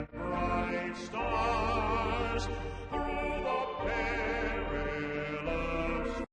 Bright stars through the perilous.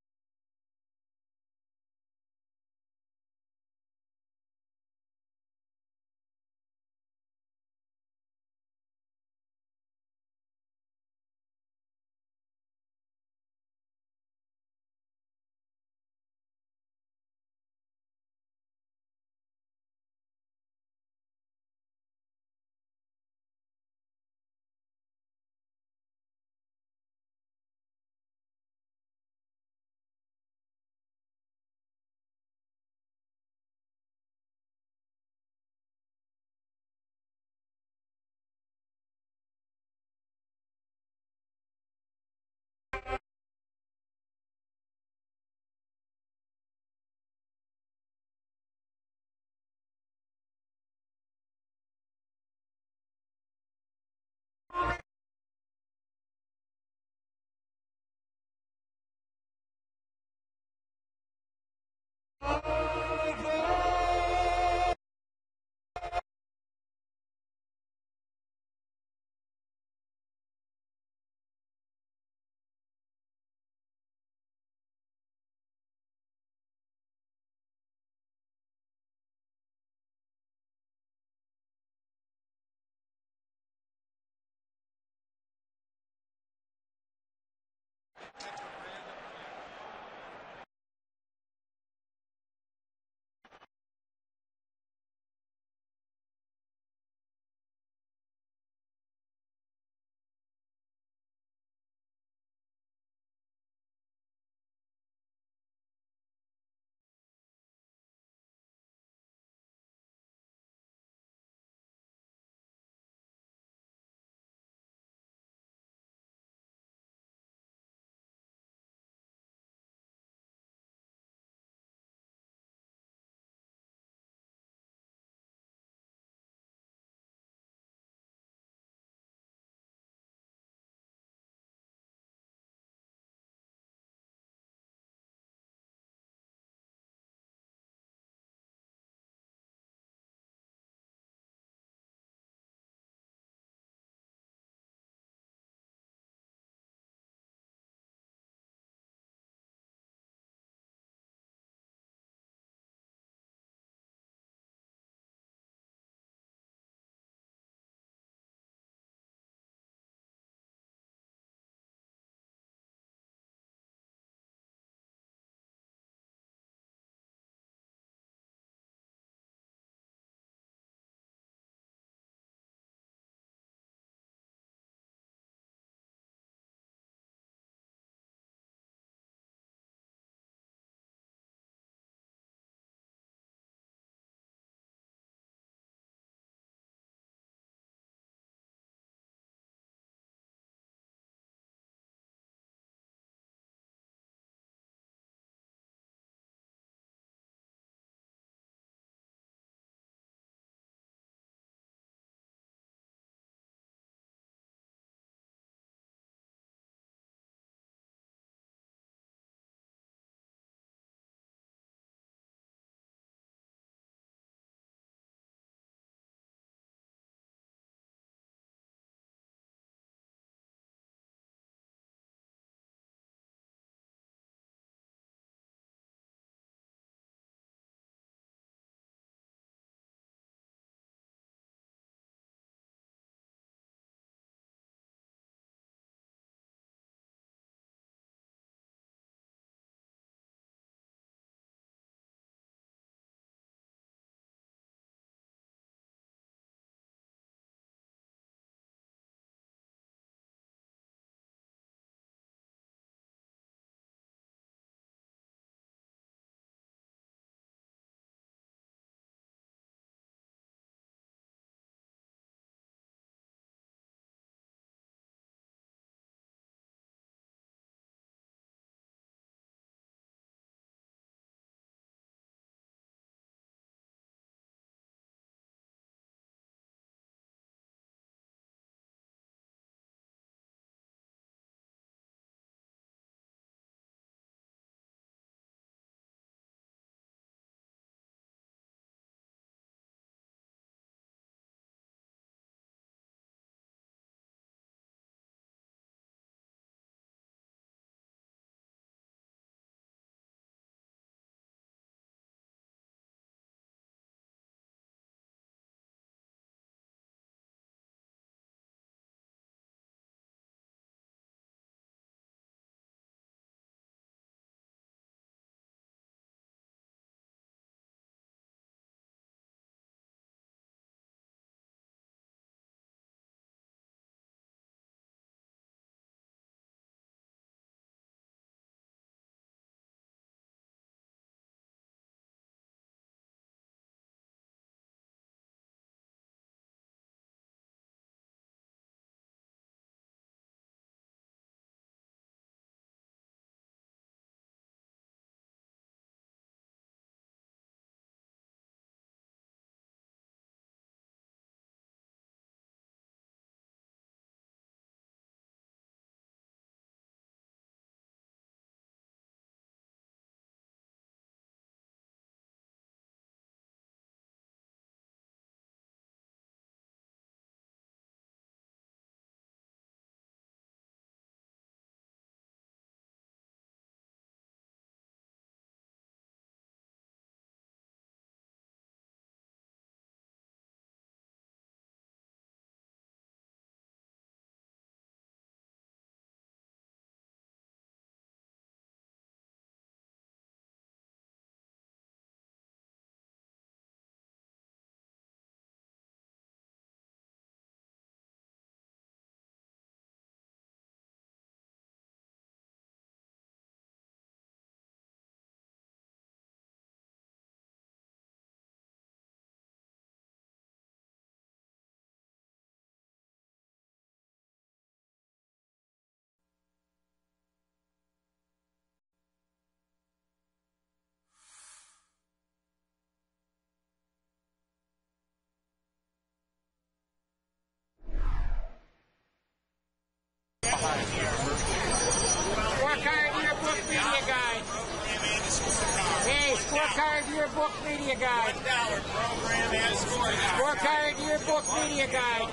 Scorecard Yearbook Media Guide. $1 program and Scorecard Yearbook Media Guide.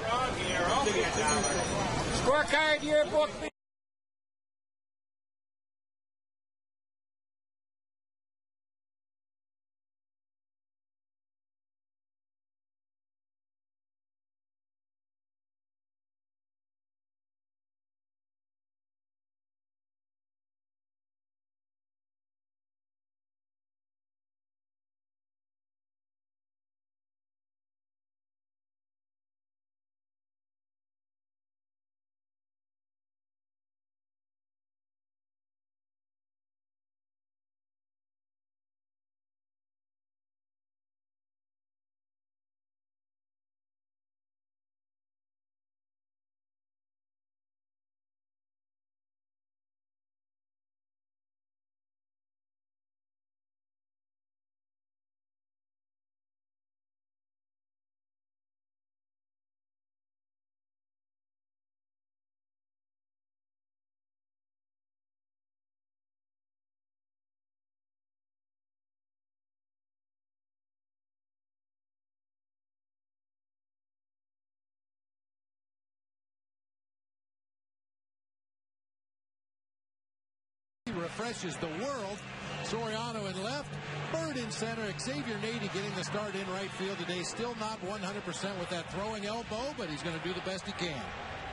Scorecard Yearbook Media Guide. Refreshes the world. Soriano in left, Bird in center. Xavier Nady getting the start in right field today. Still not 100% with that throwing elbow, but he's going to do the best he can.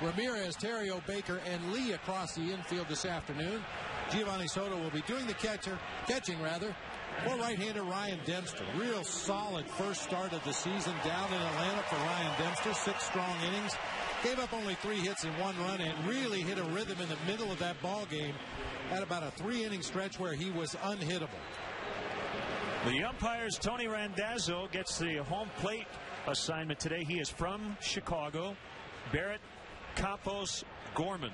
Ramirez, Terrio, Baker, and Lee across the infield this afternoon. Giovanni Soto will be doing the catching for right-hander Ryan Dempster. Real solid first start of the season down in Atlanta for Ryan Dempster. 6 strong innings. Gave up only 3 hits and 1 run and really hit a rhythm in the middle of that ball game. Had about a 3-inning stretch where he was unhittable. The umpire's Tony Randazzo gets the home plate assignment today. He is from Chicago. Barrett, Campos, Gorman,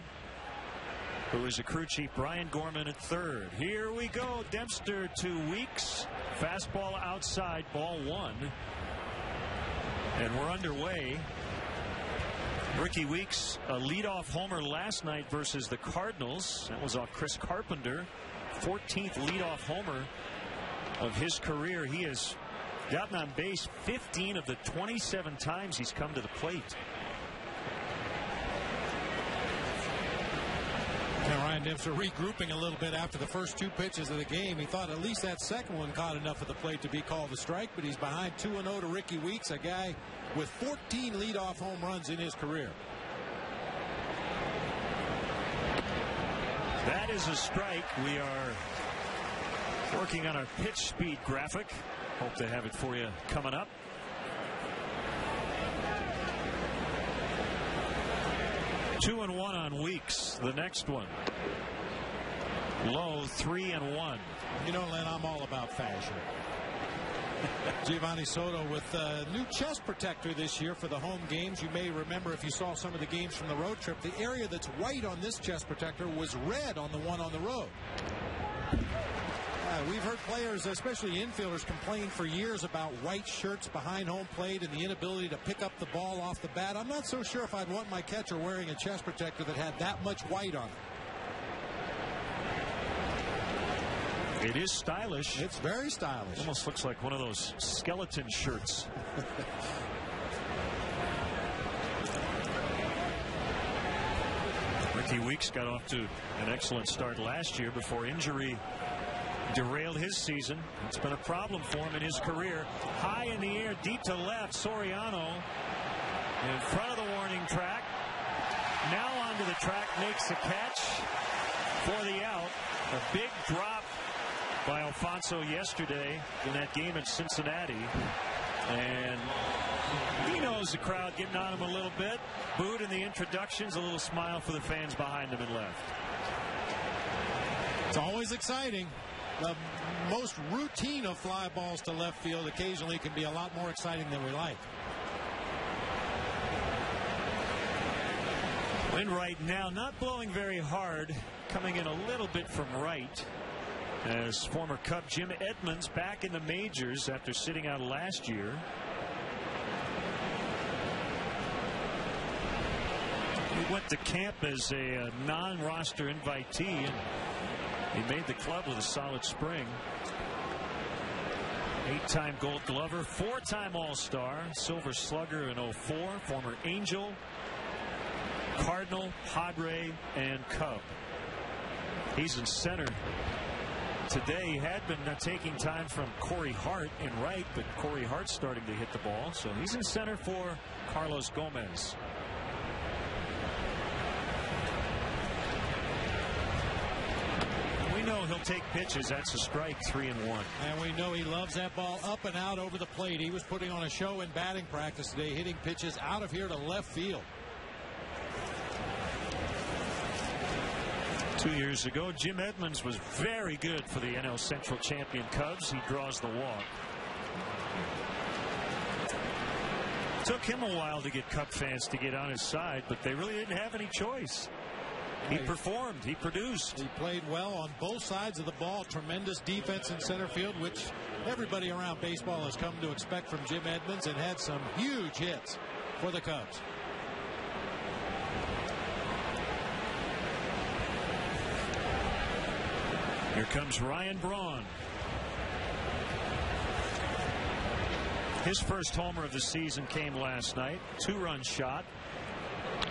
who is a crew chief. Brian Gorman at third. Here we go. Dempster 2 weeks. Fastball outside, ball 1. And we're underway. Ricky Weeks, a leadoff homer last night versus the Cardinals. That was off Chris Carpenter. 14th leadoff homer of his career. He has gotten on base 15 of the 27 times he's come to the plate. Now Ryan Dempster regrouping a little bit after the first 2 pitches of the game. He thought at least that second one caught enough of the plate to be called a strike, but he's behind 2-0 to Ricky Weeks, a guy with 14 leadoff home runs in his career. That is a strike. We are working on our pitch speed graphic. Hope to have it for you coming up. Two and 1 on Weeks. The next one. Low, 3-1. You know, Len, I'm all about fashion. Giovanni Soto with a new chest protector this year for the home games. You may remember, if you saw some of the games from the road trip, the area that's white on this chest protector was red on the one on the road. We've heard players, especially infielders, complain for years about white shirts behind home plate and the inability to pick up the ball off the bat. I'm not so sure if I'd want my catcher wearing a chest protector that had that much white on it. It is stylish. It's very stylish. Almost looks like one of those skeleton shirts. Ricky Weeks got off to an excellent start last year before injury derailed his season. It's been a problem for him in his career. High in the air, deep to left. Soriano in front of the warning track. Now onto the track, makes the catch for the out. A big drop by Alfonso yesterday in that game at Cincinnati. And he knows the crowd getting on him a little bit. Booed in the introductions, a little smile for the fans behind him and left. It's always exciting. The most routine of fly balls to left field occasionally can be a lot more exciting than we like. Wind right now not blowing very hard, coming in a little bit from right, as former Cub Jim Edmonds back in the majors after sitting out last year. He went to camp as a non-roster invitee, and he made the club with a solid spring. 8-time Gold Glover, 4-time All-Star, Silver Slugger in 04, former Angel, Cardinal, Padre, and Cub. He's in center today. He had been taking time from Corey Hart in right, but Corey Hart's starting to hit the ball, so he's in center for Carlos Gomez. We know he'll take pitches. That's a strike, 3-1. And we know he loves that ball up and out over the plate. He was putting on a show in batting practice today, hitting pitches out of here to left field. 2 years ago, Jim Edmonds was very good for the NL Central champion Cubs. He draws the walk. Took him a while to get Cub fans to get on his side, but they really didn't have any choice. He performed. He produced. He played well on both sides of the ball. Tremendous defense in center field, which everybody around baseball has come to expect from Jim Edmonds, and had some huge hits for the Cubs. Here comes Ryan Braun. His first homer of the season came last night. 2-run shot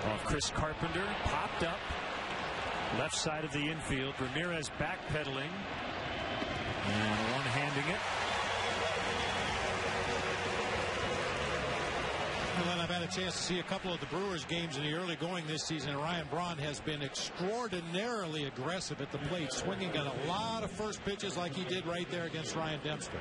off Chris Carpenter. Popped up left side of the infield. Ramirez backpedaling and one-handing it. Well, I've had a chance to see a couple of the Brewers games in the early going this season. Ryan Braun has been extraordinarily aggressive at the plate, swinging on a lot of first pitches like he did right there against Ryan Dempster.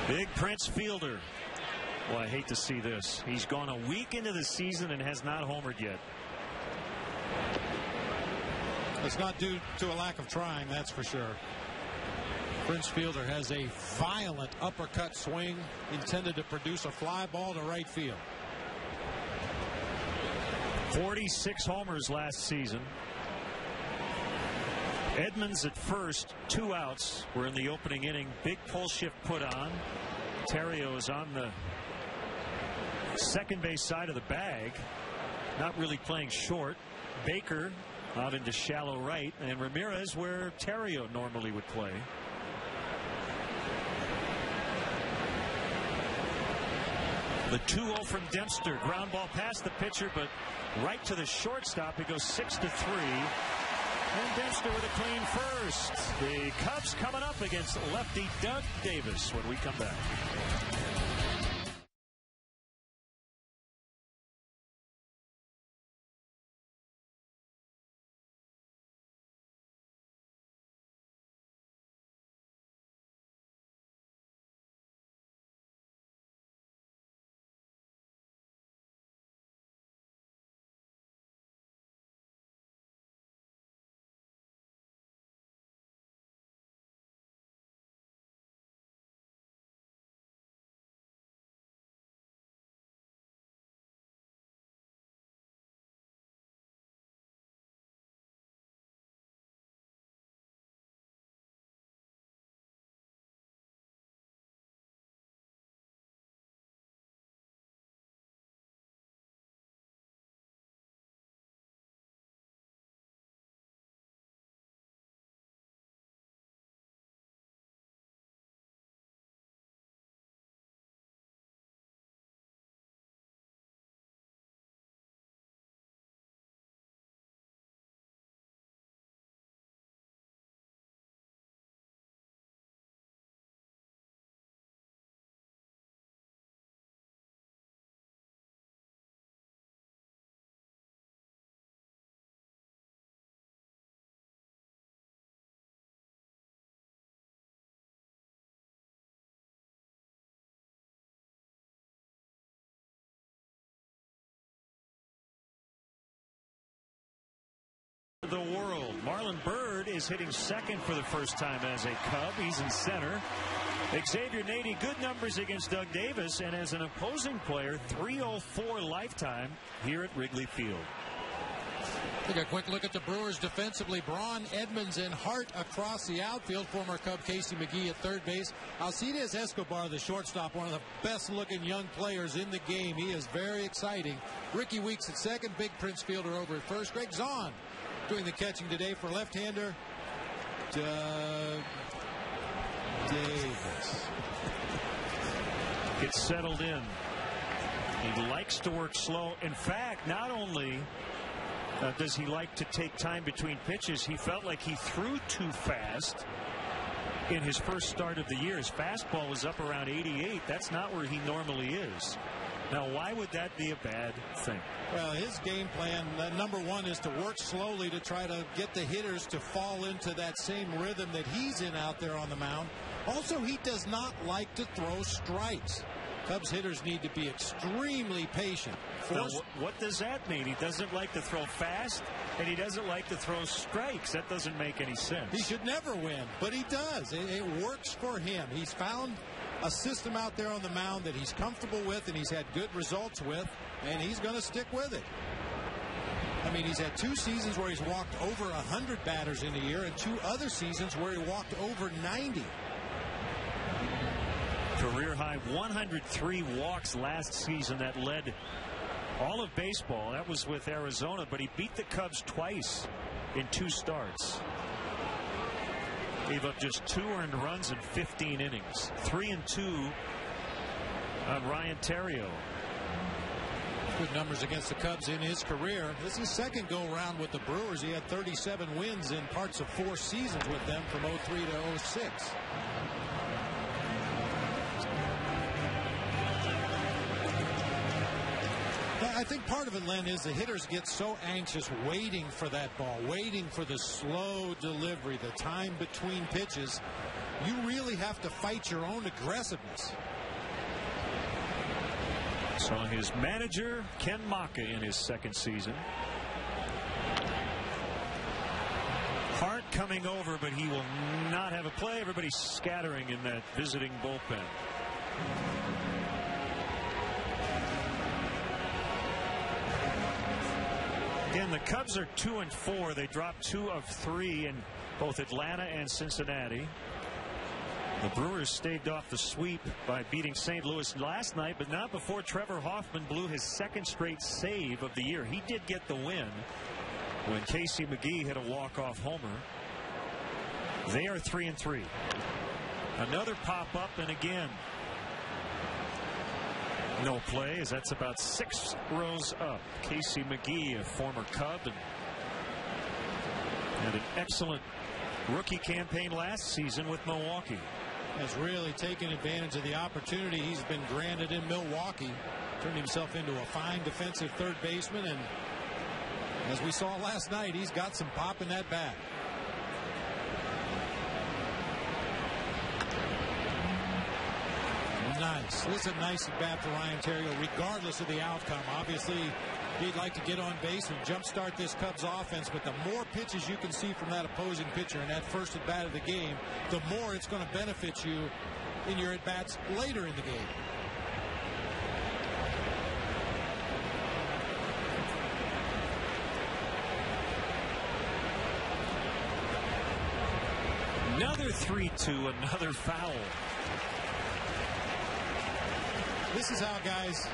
Big Prince Fielder. Well, I hate to see this. He's gone a week into the season and has not homered yet. It's not due to a lack of trying, that's for sure. Prince Fielder has a violent uppercut swing intended to produce a fly ball to right field. 46 homers last season. Edmonds at first, 2 outs. We're in the opening inning. Big pull shift put on. Terrio is on the second base side of the bag, not really playing short. Baker out into shallow right, and Ramirez where Terrio normally would play. The 2-0 from Dempster. Ground ball past the pitcher, but right to the shortstop. It goes 6-3. And Dempster with a clean first. The Cubs coming up against lefty Doug Davis when we come back. The world. Marlin Bird is hitting second for the first time as a Cub. He's in center. Xavier Nady, good numbers against Doug Davis, and as an opposing player, 304 lifetime here at Wrigley Field. Take a quick look at the Brewers defensively. Braun, Edmonds, and Hart across the outfield. Former Cub Casey McGee at third base. Alcides Escobar, the shortstop, one of the best-looking young players in the game. He is very exciting. Ricky Weeks at second. Big Prince Fielder over at first. Greg Zahn doing the catching today for left-hander Davis. Gets settled in. He likes to work slow. In fact, not only does he like to take time between pitches, he felt like he threw too fast in his first start of the year. His fastball was up around 88. That's not where he normally is. Now, why would that be a bad thing? Well, his game plan, number one, is to work slowly to try to get the hitters to fall into that same rhythm that he's in out there on the mound. Also, he does not like to throw strikes. Cubs hitters need to be extremely patient. Now, what does that mean? He doesn't like to throw fast, and he doesn't like to throw strikes. That doesn't make any sense. He should never win, but he does. It works for him. He's found a system out there on the mound that he's comfortable with and he's had good results with, and he's going to stick with it. I mean, he's had 2 seasons where he's walked over 100 batters in a year and 2 other seasons where he walked over 90. Career high 103 walks last season. That led all of baseball. That was with Arizona, but he beat the Cubs twice in 2 starts. Gave up just 2 earned runs in 15 innings. 3-2 on Ryan Theriot. Good numbers against the Cubs in his career. This is his second go-around with the Brewers. He had 37 wins in parts of 4 seasons with them from 03 to 06. I think part of it, Len, is the hitters get so anxious waiting for that ball, waiting for the slow delivery, the time between pitches. You really have to fight your own aggressiveness. So his manager, Ken Maka, in his second season. Hart coming over, but he will not have a play. Everybody's scattering in that visiting bullpen. Again, the Cubs are 2-4. They dropped 2 of 3 in both Atlanta and Cincinnati. The Brewers staved off the sweep by beating St. Louis last night, but not before Trevor Hoffman blew his 2nd straight save of the year. He did get the win when Casey McGee hit a walk-off homer. They are 3-3. Another pop-up, and again, no play, as that's about 6 rows up. Casey McGee, a former Cub, and had an excellent rookie campaign last season with Milwaukee. Has really taken advantage of the opportunity he's been granted in Milwaukee. Turned himself into a fine defensive third baseman, and as we saw last night, he's got some pop in that bat. Nice. This is a nice at bat for Ryan Theriot, regardless of the outcome. Obviously, he'd like to get on base and jumpstart this Cubs offense, but the more pitches you can see from that opposing pitcher in that first at bat of the game, the more it's going to benefit you in your at bats later in the game. Another 3-2, another foul. This is how guys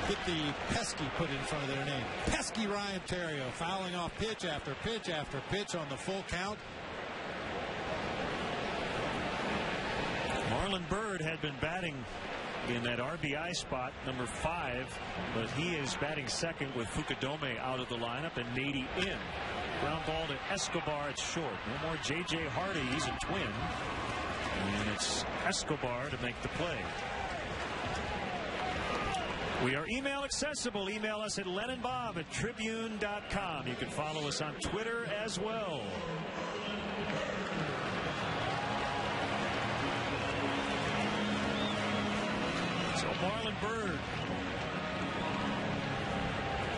get the pesky put in front of their name. Pesky Ryan Theriot, fouling off pitch after pitch after pitch on the full count. Marlin Bird had been batting in that RBI spot, number 5, but he is batting second with Fukudome out of the lineup and Nady in. Ground ball to Escobar at short. No more J.J. Hardy. He's a twin. And it's Escobar to make the play. We are email accessible. Email us at lenandbob@tribune.com. You can follow us on Twitter as well. So Marlin Bird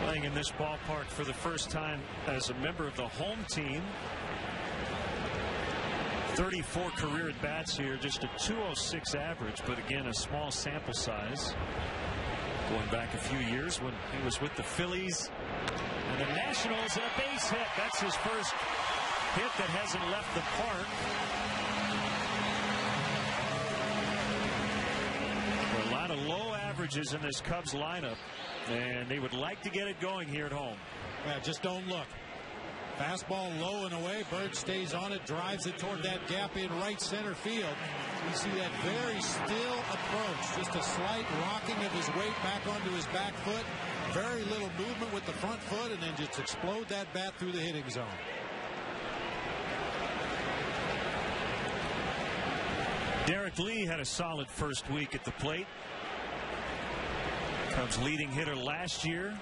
playing in this ballpark for the first time as a member of the home team. 34 career at bats here, just a 206 average, but again a small sample size. going back a few years when he was with the Phillies and the Nationals, and a base hit. That's his first hit that hasn't left the park. A lot of low averages in this Cubs lineup, and they would like to get it going here at home. Yeah, just don't look. Fastball low and away. Bird stays on it, drives it toward that gap in right center field. You see that very still approach. Just a slight rocking of his weight back onto his back foot. Very little movement with the front foot, and then just explode that bat through the hitting zone. Derek Lee had a solid first week at the plate. Cubs leading hitter last year.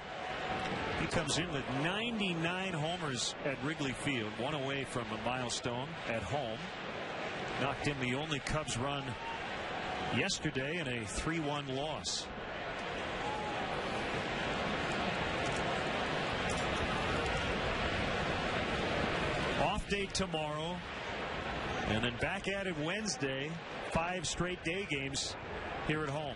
He comes in with 99 homers at Wrigley Field, one away from a milestone at home. Knocked in the only Cubs run yesterday in a 3-1 loss. Off day tomorrow, and then back at it Wednesday. 5 straight day games here at home.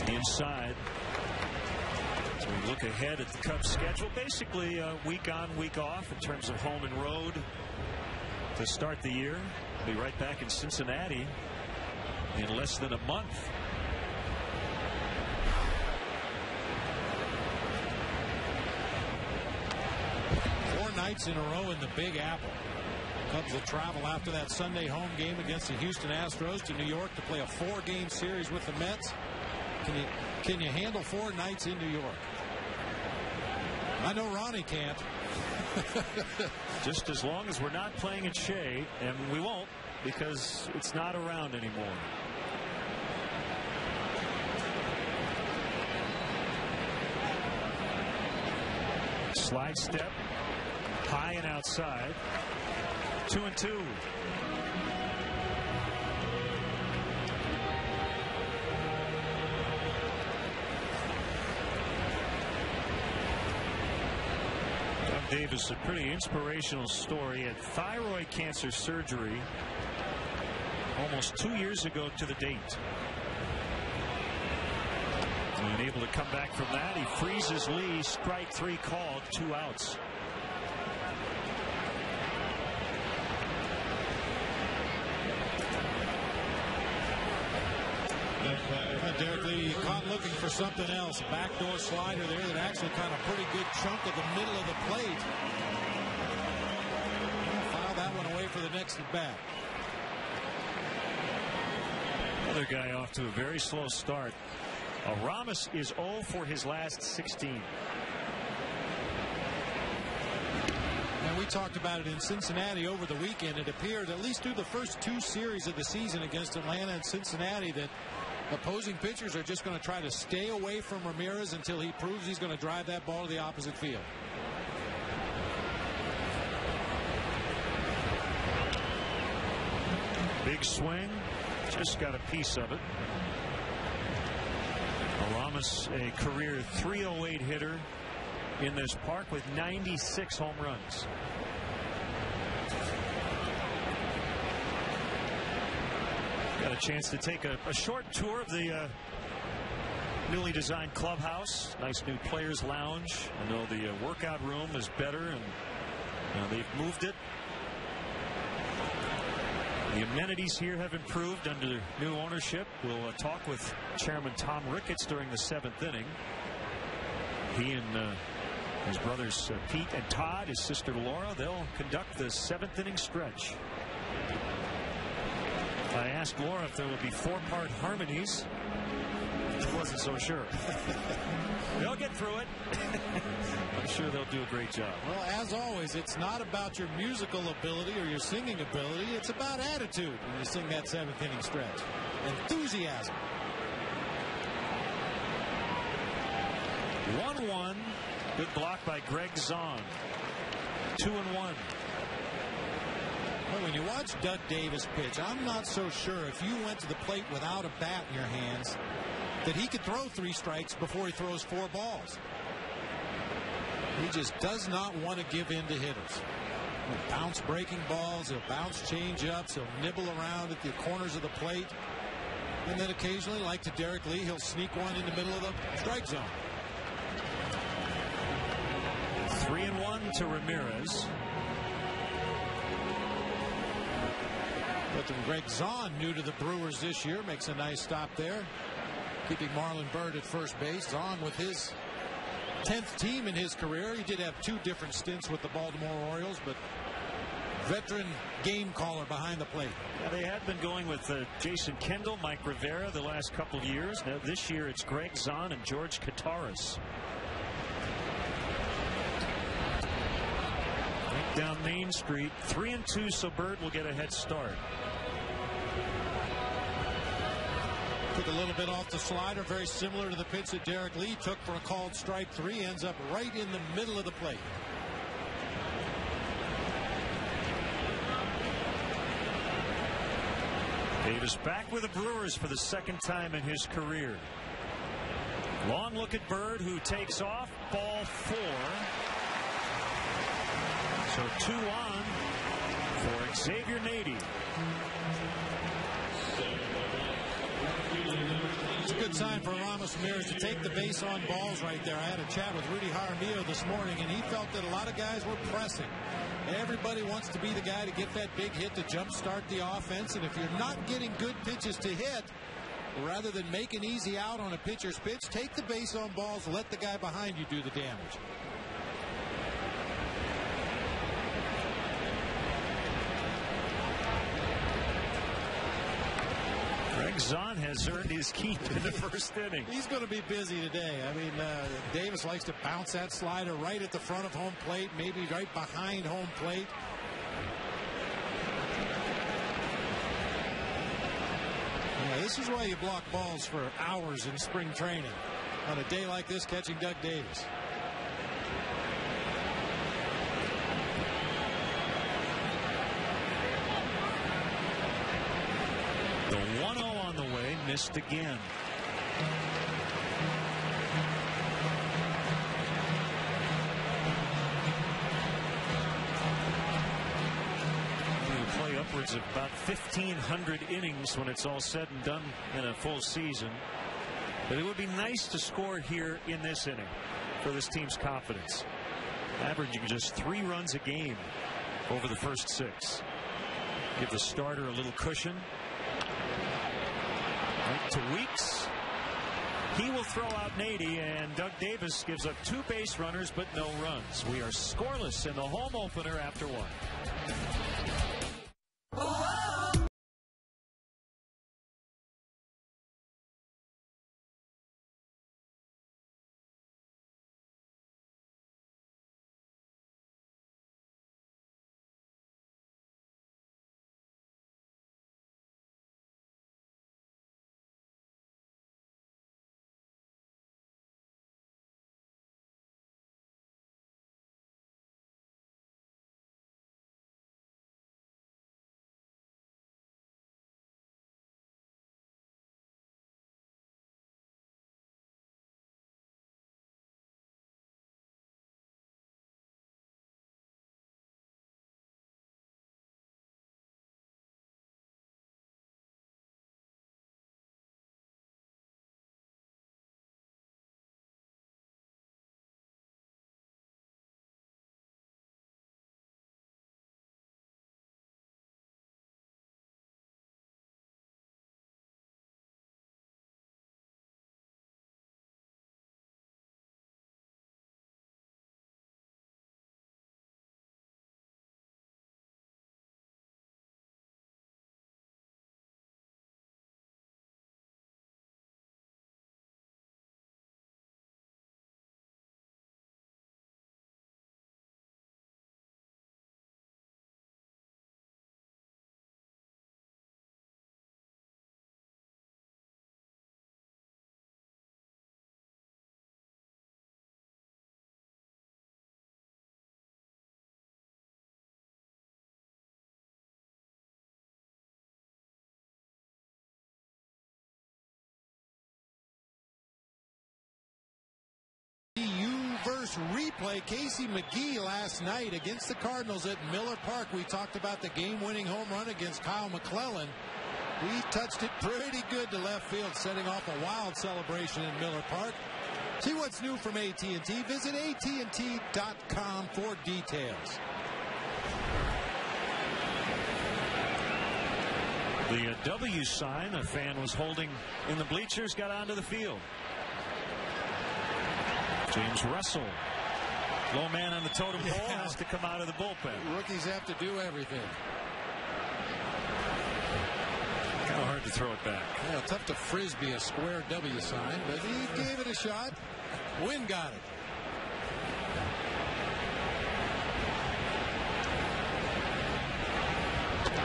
Inside, as we look ahead at the Cubs schedule, basically week on, week off in terms of home and road to start the year. We'll be right back in Cincinnati in less than a month. Four nights in a row in the Big Apple. Cubs will travel after that Sunday home game against the Houston Astros to New York to play a 4-game series with the Mets. Can you handle 4 nights in New York? I know Ronnie can't. Just as long as we're not playing at Shea, and we won't because it's not around anymore. Slide step, high and outside. 2-2. Davis, a pretty inspirational story. Had thyroid cancer surgery almost 2 years ago to the date. And able to come back from that. He freezes Lee. Strike 3 called. 2 outs. Derek Lee caught looking for something else. Backdoor slider there that actually caught a pretty good chunk of the middle of the plate. File that one away for the next at bat. Another guy off to a very slow start. Ramos is 0 for his last 16. And we talked about it in Cincinnati over the weekend. It appeared, at least through the first 2 series of the season against Atlanta and Cincinnati, that opposing pitchers are just going to try to stay away from Ramirez until he proves he's going to drive that ball to the opposite field. Big swing. Just got a piece of it. Ramos, a career .308 hitter in this park with 96 home runs. Got a chance to take a short tour of the newly designed clubhouse. Nice new players lounge. I know the workout room is better, and they've moved it. The amenities here have improved under new ownership. We'll talk with Chairman Tom Ricketts during the 7th inning. He and his brothers Pete and Todd, his sister Laura, they'll conduct the 7th inning stretch. I asked Laura if there would be 4-part harmonies. She wasn't so sure. They'll get through it. I'm sure they'll do a great job. Well, as always, it's not about your musical ability or your singing ability. It's about attitude when you sing that 7th inning stretch. Enthusiasm. 1-1. Good block by Greg Zahn. 2-1. Well, when you watch Doug Davis pitch, I'm not so sure if you went to the plate without a bat in your hands that he could throw 3 strikes before he throws 4 balls. He just does not want to give in to hitters. He'll bounce breaking balls, he'll bounce change-ups, he'll nibble around at the corners of the plate. And then occasionally, like to Derek Lee, he'll sneak one in the middle of the strike zone. 3-1 to Ramirez. But Greg Zahn, new to the Brewers this year, makes a nice stop there, keeping Marlin Byrd at first base. Zahn with his 10th team in his career. He did have 2 different stints with the Baltimore Orioles, but veteran game caller behind the plate. Yeah, they had been going with Jason Kendall, Mike Rivera the last couple of years. Now, this year it's Greg Zahn and George Kataris. Right down Main Street, 3-2, so Bird will get a head start. Took a little bit off the slider, very similar to the pitch that Derek Lee took for a called strike 3. Ends up right in the middle of the plate. Davis back with the Brewers for the 2nd time in his career. Long look at Bird, who takes off. Ball 4. So 2 on for Xavier Nady. It's a good sign for Ramos Ramirez to take the base on balls right there. I had a chat with Rudy Jaramillo this morning, and he felt that a lot of guys were pressing. Everybody wants to be the guy to get that big hit to jumpstart the offense, and if you're not getting good pitches to hit, rather than make an easy out on a pitcher's pitch, take the base on balls, let the guy behind you do the damage. Greg Zahn has earned his keep in the 1st inning. He's going to be busy today. I mean, Davis likes to bounce that slider right at the front of home plate, maybe right behind home plate. Yeah, this is why you block balls for hours in spring training. On a day like this, catching Doug Davis. The 1-0 on the way, missed again. We play upwards of about 1,500 innings when it's all said and done in a full season. But it would be nice to score here in this inning for this team's confidence. Averaging just 3 runs a game over the first 6. Give the starter a little cushion. Right to Weeks. He will throw out Nady, and Doug Davis gives up 2 base runners but no runs. We are scoreless in the home opener after 1. Brewers replay. Casey McGee last night against the Cardinals at Miller Park. We talked about the game-winning home run against Kyle McClellan. He touched it pretty good to left field, setting off a wild celebration in Miller Park. See what's new from AT&T. Visit AT&T.com for details. The W sign a fan was holding in the bleachers got onto the field. James Russell, low man on the totem pole, has to come out of the bullpen. Rookies have to do everything. Kind of hard to throw it back. Yeah, tough to frisbee a square W sign, but he gave it a shot. Wynn got it.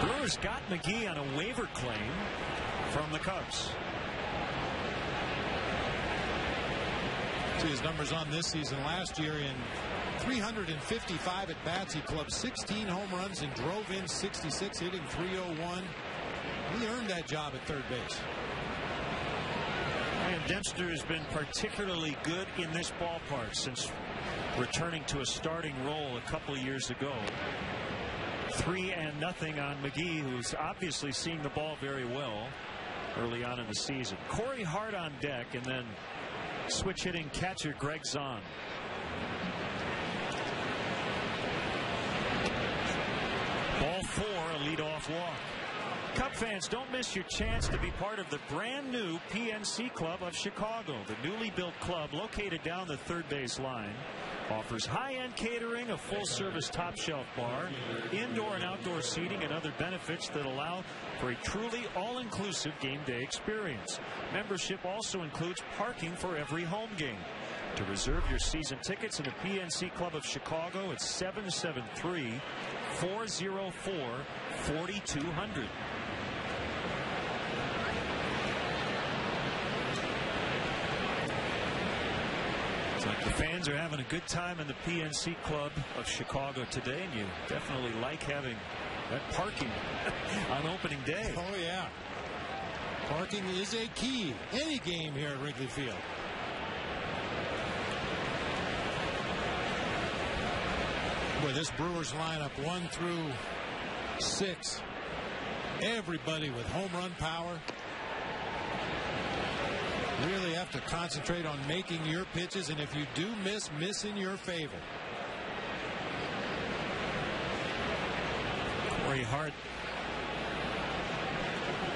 Brewers got McGee on a waiver claim from the Cubs. See his numbers on this season. Last year in 355 at bats, he clubbed 16 home runs and drove in 66, hitting .301. He earned that job at third base. And Dempster has been particularly good in this ballpark since returning to a starting role a couple of years ago. 3-0 on McGee, who's obviously seeing the ball very well early on in the season. Corey Hart on deck, and then switch hitting catcher Greg Zahn. Ball 4, a leadoff walk. Cub fans, don't miss your chance to be part of the brand new PNC Club of Chicago. The newly built club, located down the third base line, offers high-end catering, a full-service top-shelf bar, indoor and outdoor seating, and other benefits that allow for a truly all-inclusive game day experience. Membership also includes parking for every home game. To reserve your season tickets in the PNC Club of Chicago, it's 773-404-4200. Like the fans are having a good time in the PNC Club of Chicago today, and you definitely like having that parking on opening day. Oh, yeah. Parking is a key. Any game here at Wrigley Field. Boy, this Brewers lineup 1 through 6. Everybody with home run power. Really have to concentrate on making your pitches, and if you do miss in your favor. Corey Hart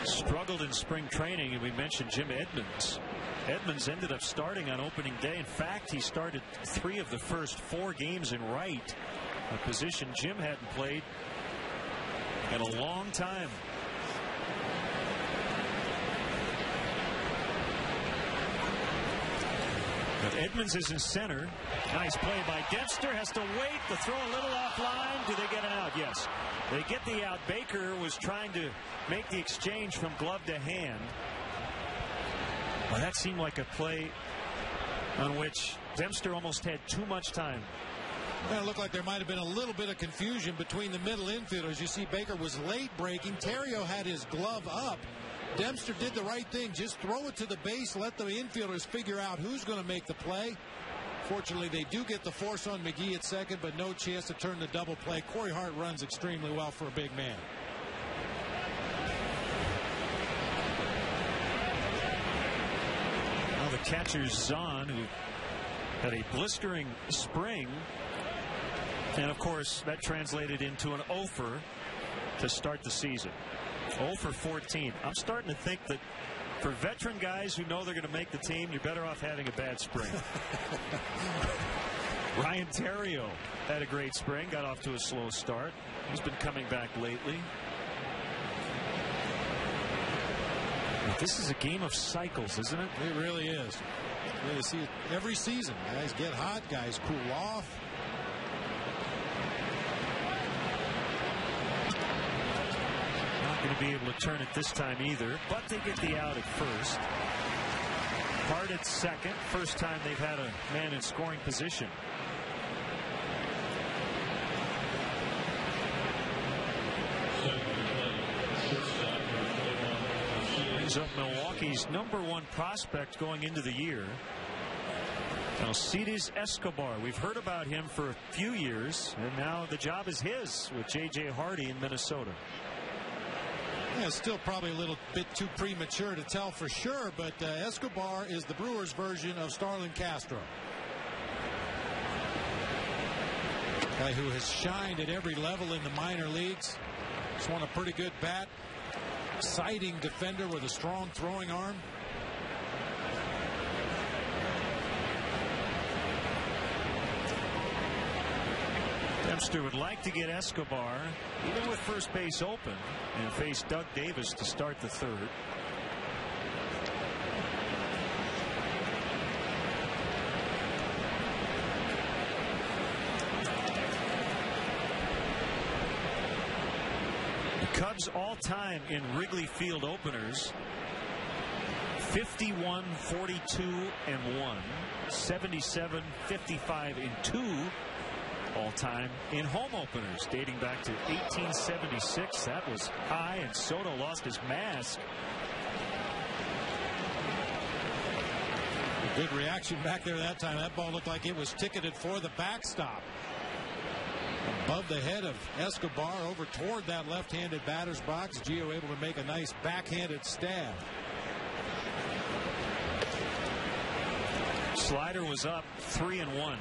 struggled in spring training, and we mentioned Jim Edmonds. Edmonds ended up starting on opening day. In fact, he started 3 of the first 4 games in right, a position Jim hadn't played in a long time. But Edmonds is in center. Nice play by Dempster. Has to wait to throw a little offline. Do they get an out? Yes. They get the out. Baker was trying to make the exchange from glove to hand. Well, that seemed like a play on which Dempster almost had too much time. Well, it looked like there might have been a little bit of confusion between the middle infielders. You see Baker was late breaking. Terrio had his glove up. Dempster did the right thing. Just throw it to the base. Let the infielders figure out who's going to make the play. Fortunately, they do get the force on McGee at second, but no chance to turn the double play. Corey Hart runs extremely well for a big man. Well, the catcher's Zahn, who had a blistering spring. And, of course, that translated into an 0-for to start the season. 0 for 14. I'm starting to think that for veteran guys who know they're going to make the team, you're better off having a bad spring. Ryan Terrio had a great spring, got off to a slow start. He's been coming back lately. But this is a game of cycles, isn't it? It really is. You really see it every season. Guys get hot, guys cool off. Going to be able to turn it this time either, but they get the out at first. Hart at second. First time they've had a man in scoring position. Brings up Milwaukee's #1 prospect going into the year. Alcides Escobar. We've heard about him for a few years, and now the job is his with J.J. Hardy in Minnesota. Yeah, it's still probably a little bit too premature to tell for sure, but Escobar is the Brewers version of Starlin Castro. Guy who has shined at every level in the minor leagues. Just won a pretty good bat. Exciting defender with a strong throwing arm. Dempster would like to get Escobar, even with first base open, and face Doug Davis to start the third. The Cubs all-time in Wrigley Field openers: 51, 42, and 1, 77, 55, and 2. All-time in home openers dating back to 1876. That was high, and Soto lost his mask. Good reaction back there that time. That ball looked like it was ticketed for the backstop. Above the head of Escobar over toward that left-handed batter's box. Gio able to make a nice backhanded stab. Slider was up 3-1.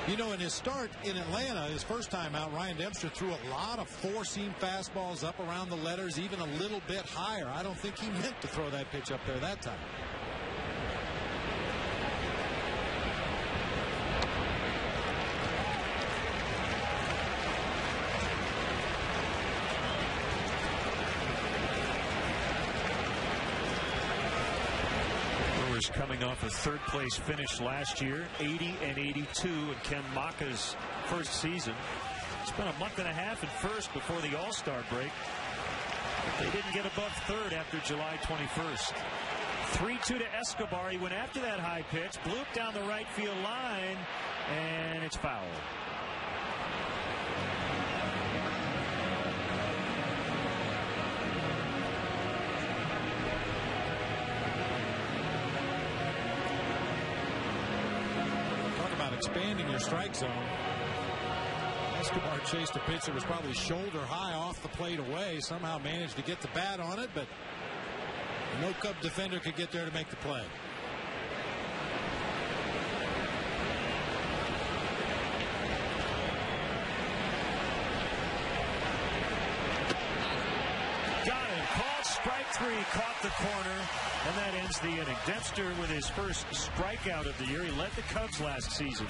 You know, in his start in Atlanta, his first time out, Ryan Dempster threw a lot of four-seam fastballs up around the letters, even a little bit higher. I don't think he meant to throw that pitch up there that time. Coming off a third-place finish last year, 80 and 82 in Ken Maka's first season. Spent a month and a half at first before the All-Star break. They didn't get above third after July 21st. 3-2 to Escobar. He went after that high pitch, blew it down the right field line, and it's foul. Expanding your strike zone. Escobar chased a pitch that was probably shoulder high off the plate away. Somehow managed to get the bat on it, but no Cub defender could get there to make the play. Got it. Called strike three. Caught the corner. And that ends the inning. Dempster with his first strikeout of the year. He led the Cubs last season.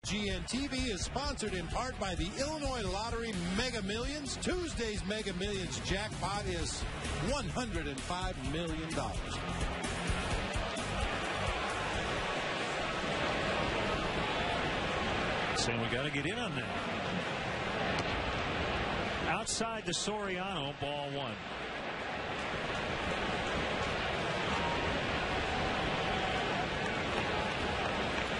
WGN TV is sponsored in part by the Illinois Lottery Mega Millions. Tuesday's Mega Millions jackpot is $105 million. Saying we got to get in on that. Outside the Soriano, ball one.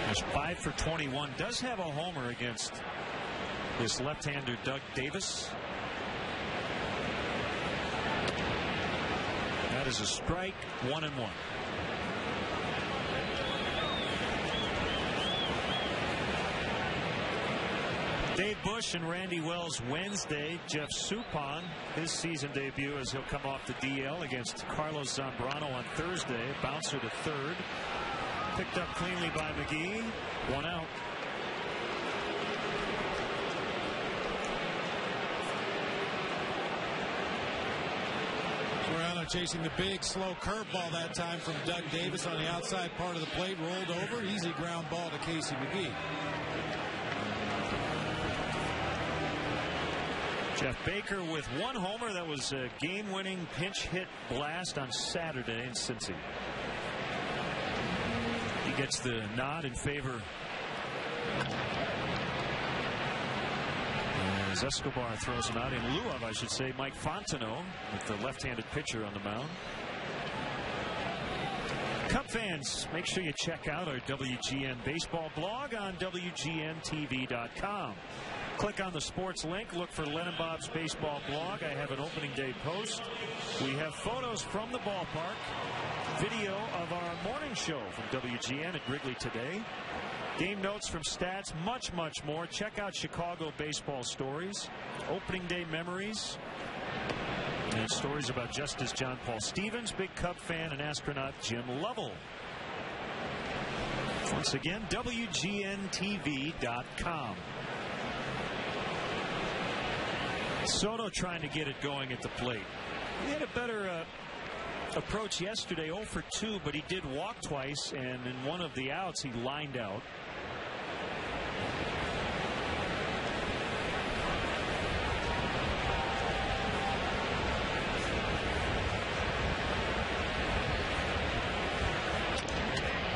He's 5 for 21. Does have a homer against this left-hander Doug Davis. That is a strike, 1-1. Dave Bush and Randy Wells Wednesday. Jeff Suppan, his season debut as he'll come off the DL against Carlos Zambrano on Thursday. Bouncer to third. Picked up cleanly by McGee. 1 out. Soriano chasing the big, slow curveball that time from Doug Davis on the outside part of the plate. Rolled over. Easy ground ball to Casey McGee. Jeff Baker with 1 homer. That was a game-winning pinch hit blast on Saturday in Cincy. He gets the nod in favor as Escobar throws him out in lieu of, I should say, Mike Fontenot with the left-handed pitcher on the mound. Cub fans, make sure you check out our WGN baseball blog on WGNTV.com. Click on the sports link. Look for Len and Bob's baseball blog. I have an opening day post. We have photos from the ballpark. Video of our morning show from WGN at Wrigley today. Game notes from stats. Much, much more. Check out Chicago baseball stories. Opening day memories. And stories about Justice John Paul Stevens, big Cub fan, and astronaut Jim Lovell. Once again, WGNTV.com. Soto trying to get it going at the plate. He had a better approach yesterday, 0 for 2, but he did walk twice, and in one of the outs he lined out.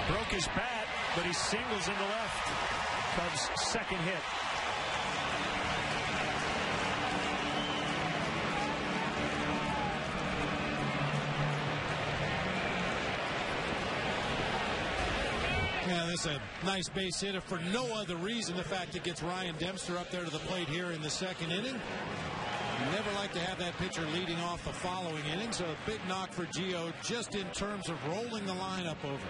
Broke his bat, but he singles into left. Cubs' second hit. Yeah, this is a nice base hit for no other reason. The fact it gets Ryan Dempster up there to the plate here in the second inning. You never like to have that pitcher leading off the following inning, so a big knock for Gio just in terms of rolling the lineup over.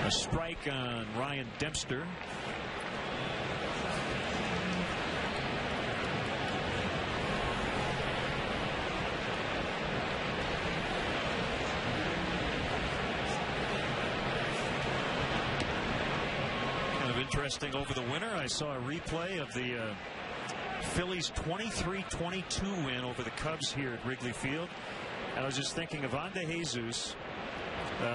A strike on Ryan Dempster. Kind of interesting over the winter. I saw a replay of the Phillies' 23-22 win over the Cubs here at Wrigley Field. And I was just thinking of Ande Jesus.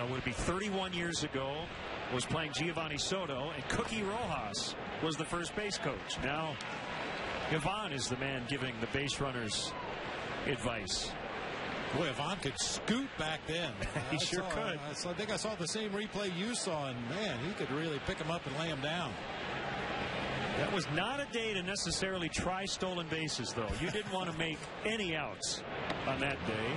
Would it be 31 years ago, was playing Giovanni Soto, and Cookie Rojas was the first base coach. Now Ivan is the man giving the base runners advice. Boy, Ivan could scoot back then. He sure could. I think I saw the same replay you saw, and man, he could really pick him up and lay him down. That was not a day to necessarily try stolen bases, though. You didn't want to make any outs on that day.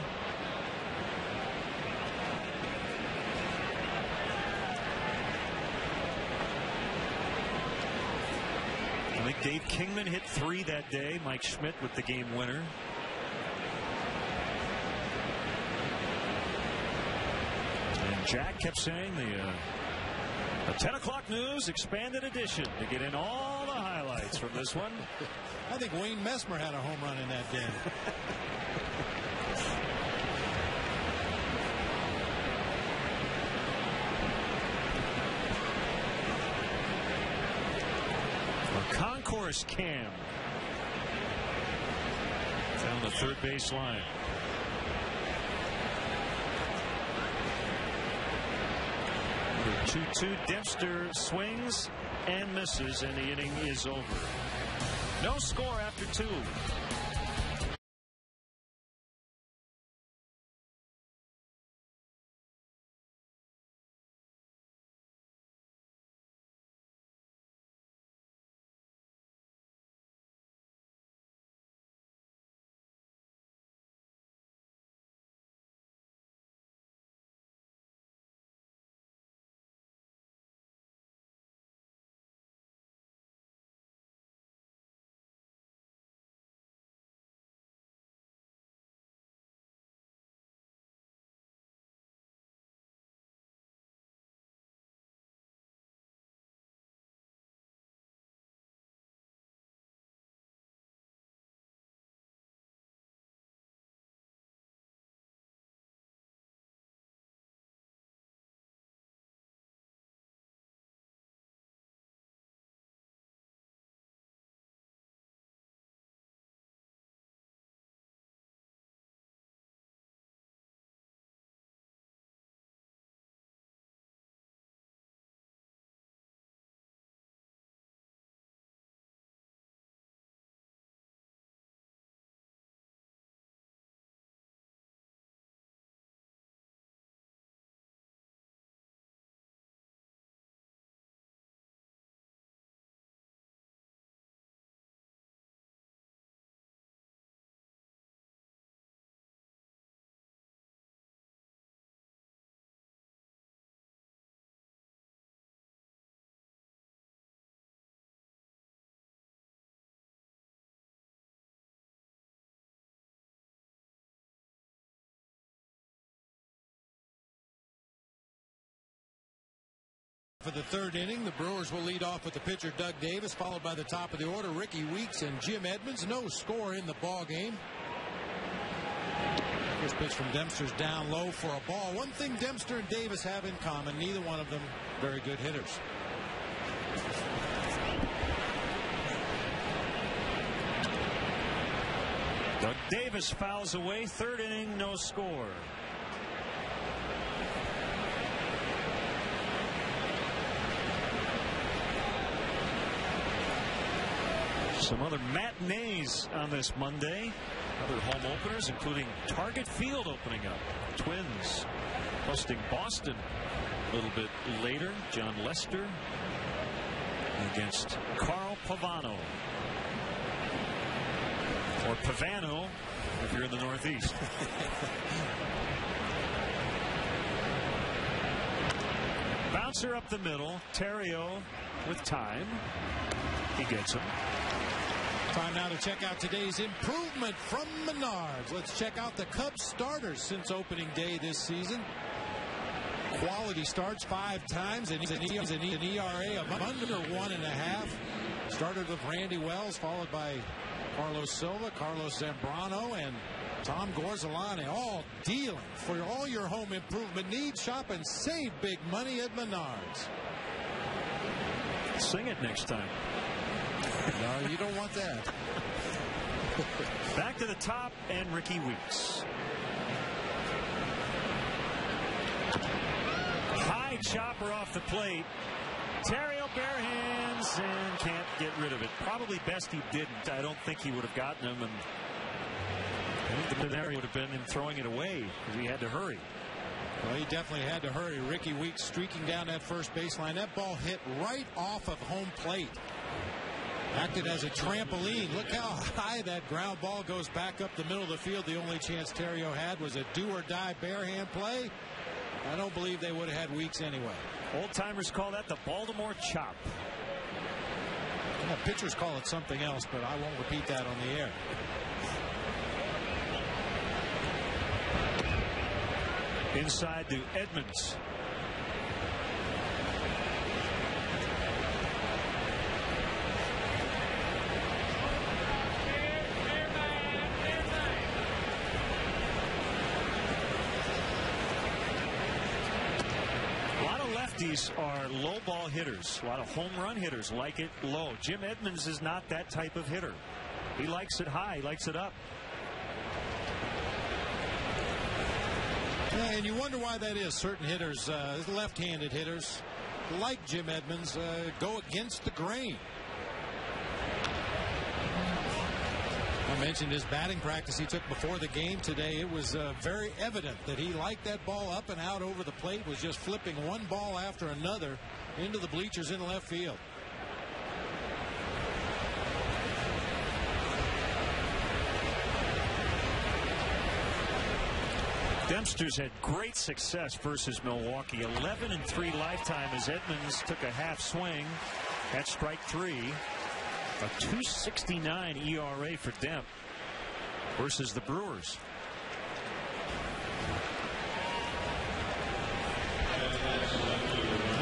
I think Dave Kingman hit 3 that day. Mike Schmidt with the game winner. And Jack kept saying the 10 o'clock news expanded edition to get in all the highlights from this one. I think Wayne Messmer had a home run in that day. Concourse cam down the third base line. 2-2. Dempster swings and misses, and the inning is over. No score after 2. For the third inning, the Brewers will lead off with the pitcher Doug Davis, followed by the top of the order Ricky Weeks and Jim Edmonds. No score in the ball game. First pitch from Dempster's down low for a ball. One thing Dempster and Davis have in common, neither one of them very good hitters. Doug Davis fouls away. Third inning, no score. Some other matinees on this Monday. Other home openers, including Target Field opening up. Twins hosting Boston a little bit later. John Lester against Carl Pavano. Or Pavano if you're in the Northeast. Bouncer up the middle. Terrio with time. He gets him. Time now to check out today's improvement from Menards. Let's check out the Cubs starters since opening day this season. Quality starts 5 times and an ERA of under 1.5. Started with Randy Wells, followed by Carlos Silva, Carlos Zambrano, and Tom Gorzolani, all dealing for all your home improvement needs. Shop and save big money at Menards. Sing it next time. No, you don't want that. Back to the top and Ricky Weeks. High chopper off the plate. Terrio bare hands and can't get rid of it. Probably best he didn't. I don't think he would have gotten him, and I think the scenario would have been him throwing it away because he had to hurry. Well, he definitely had to hurry. Ricky Weeks streaking down that first baseline. That ball hit right off of home plate. Acted as a trampoline. Look how high that ground ball goes back up the middle of the field. The only chance Terrio had was a do-or-die bare hand play. I don't believe they would have had Weeks anyway. Old-timers call that the Baltimore chop. Well, pitchers call it something else, but I won't repeat that on the air. Inside to Edmonds. lefties are low ball hitters. A lot of home run hitters like it low. Jim Edmonds is not that type of hitter. He likes it high. He likes it up. Yeah, and you wonder why that is. Certain hitters, left-handed hitters, like Jim Edmonds, go against the grain. I mentioned his batting practice he took before the game today. It was very evident that he liked that ball up and out over the plate, was just flipping one ball after another into the bleachers in left field. Dempster's had great success versus Milwaukee. 11-3 lifetime as Edmonds took a half swing at strike 3. A 2.69 ERA for Demp versus the Brewers.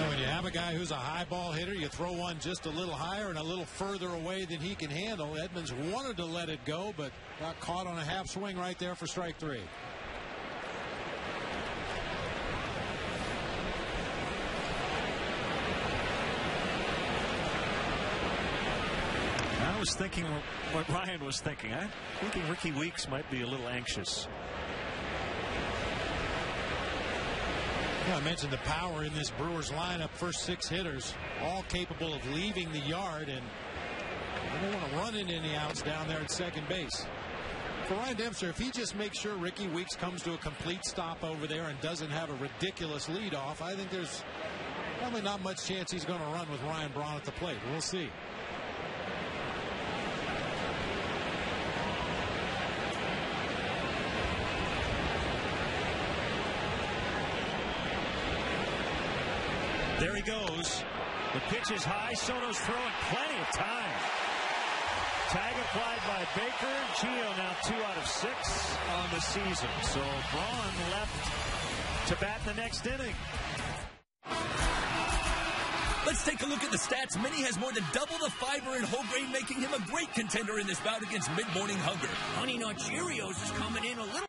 When you have a guy who's a high ball hitter, you throw one just a little higher and a little further away than he can handle. Edmonds wanted to let it go, but got caught on a half swing right there for strike 3. I was thinking what Ryan was thinking. I'm thinking Ricky Weeks might be a little anxious. I mentioned the power in this Brewers lineup. First 6 hitters, all capable of leaving the yard, and they don't want to run into any outs down there at second base. For Ryan Dempster, if he just makes sure Ricky Weeks comes to a complete stop over there and doesn't have a ridiculous leadoff, I think there's probably not much chance he's going to run with Ryan Braun at the plate. We'll see. There he goes. The pitch is high. Soto's throwing plenty of time. Tag applied by Baker. Gio now 2 out of 6 on the season. So Braun left to bat the next inning. Let's take a look at the stats. Minnie has more than double the fiber in whole grain, making him a great contender in this bout against mid-morning hunger. Honey Nut Cheerios is coming in a little.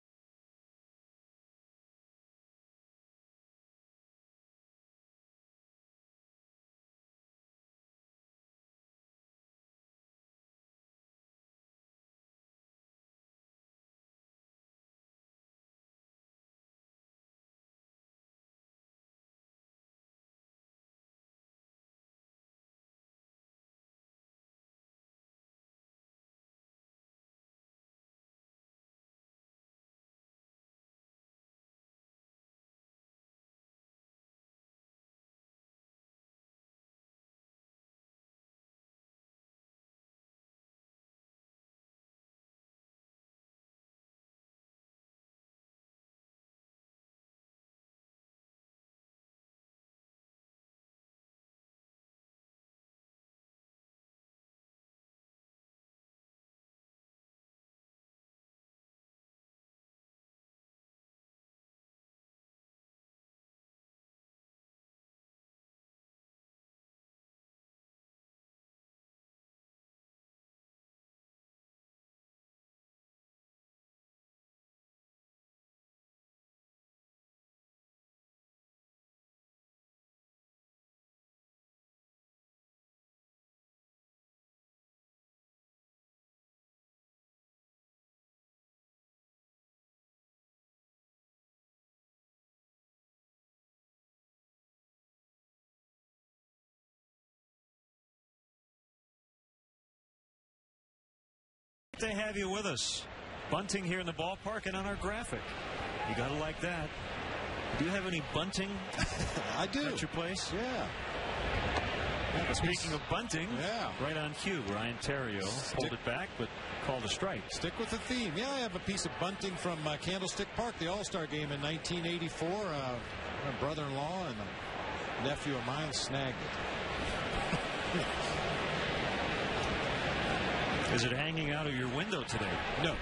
To have you with us. Bunting here in the ballpark and on our graphic. You gotta like that. Do you have any bunting? I do. At your place? Yeah. Speaking of bunting, right on cue. Ryan Terrio pulled it back, but called a strike. Stick with the theme. Yeah, I have a piece of bunting from Candlestick Park, the All-Star game in 1984. My brother-in-law and a nephew of mine snagged it. Is it hanging out of your window today? No.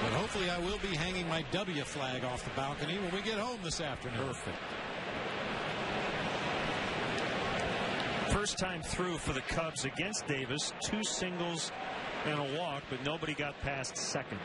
But hopefully I will be hanging my W flag off the balcony when we get home this afternoon. Perfect. First time through for the Cubs against Davis. 2 singles and a walk, but nobody got past second.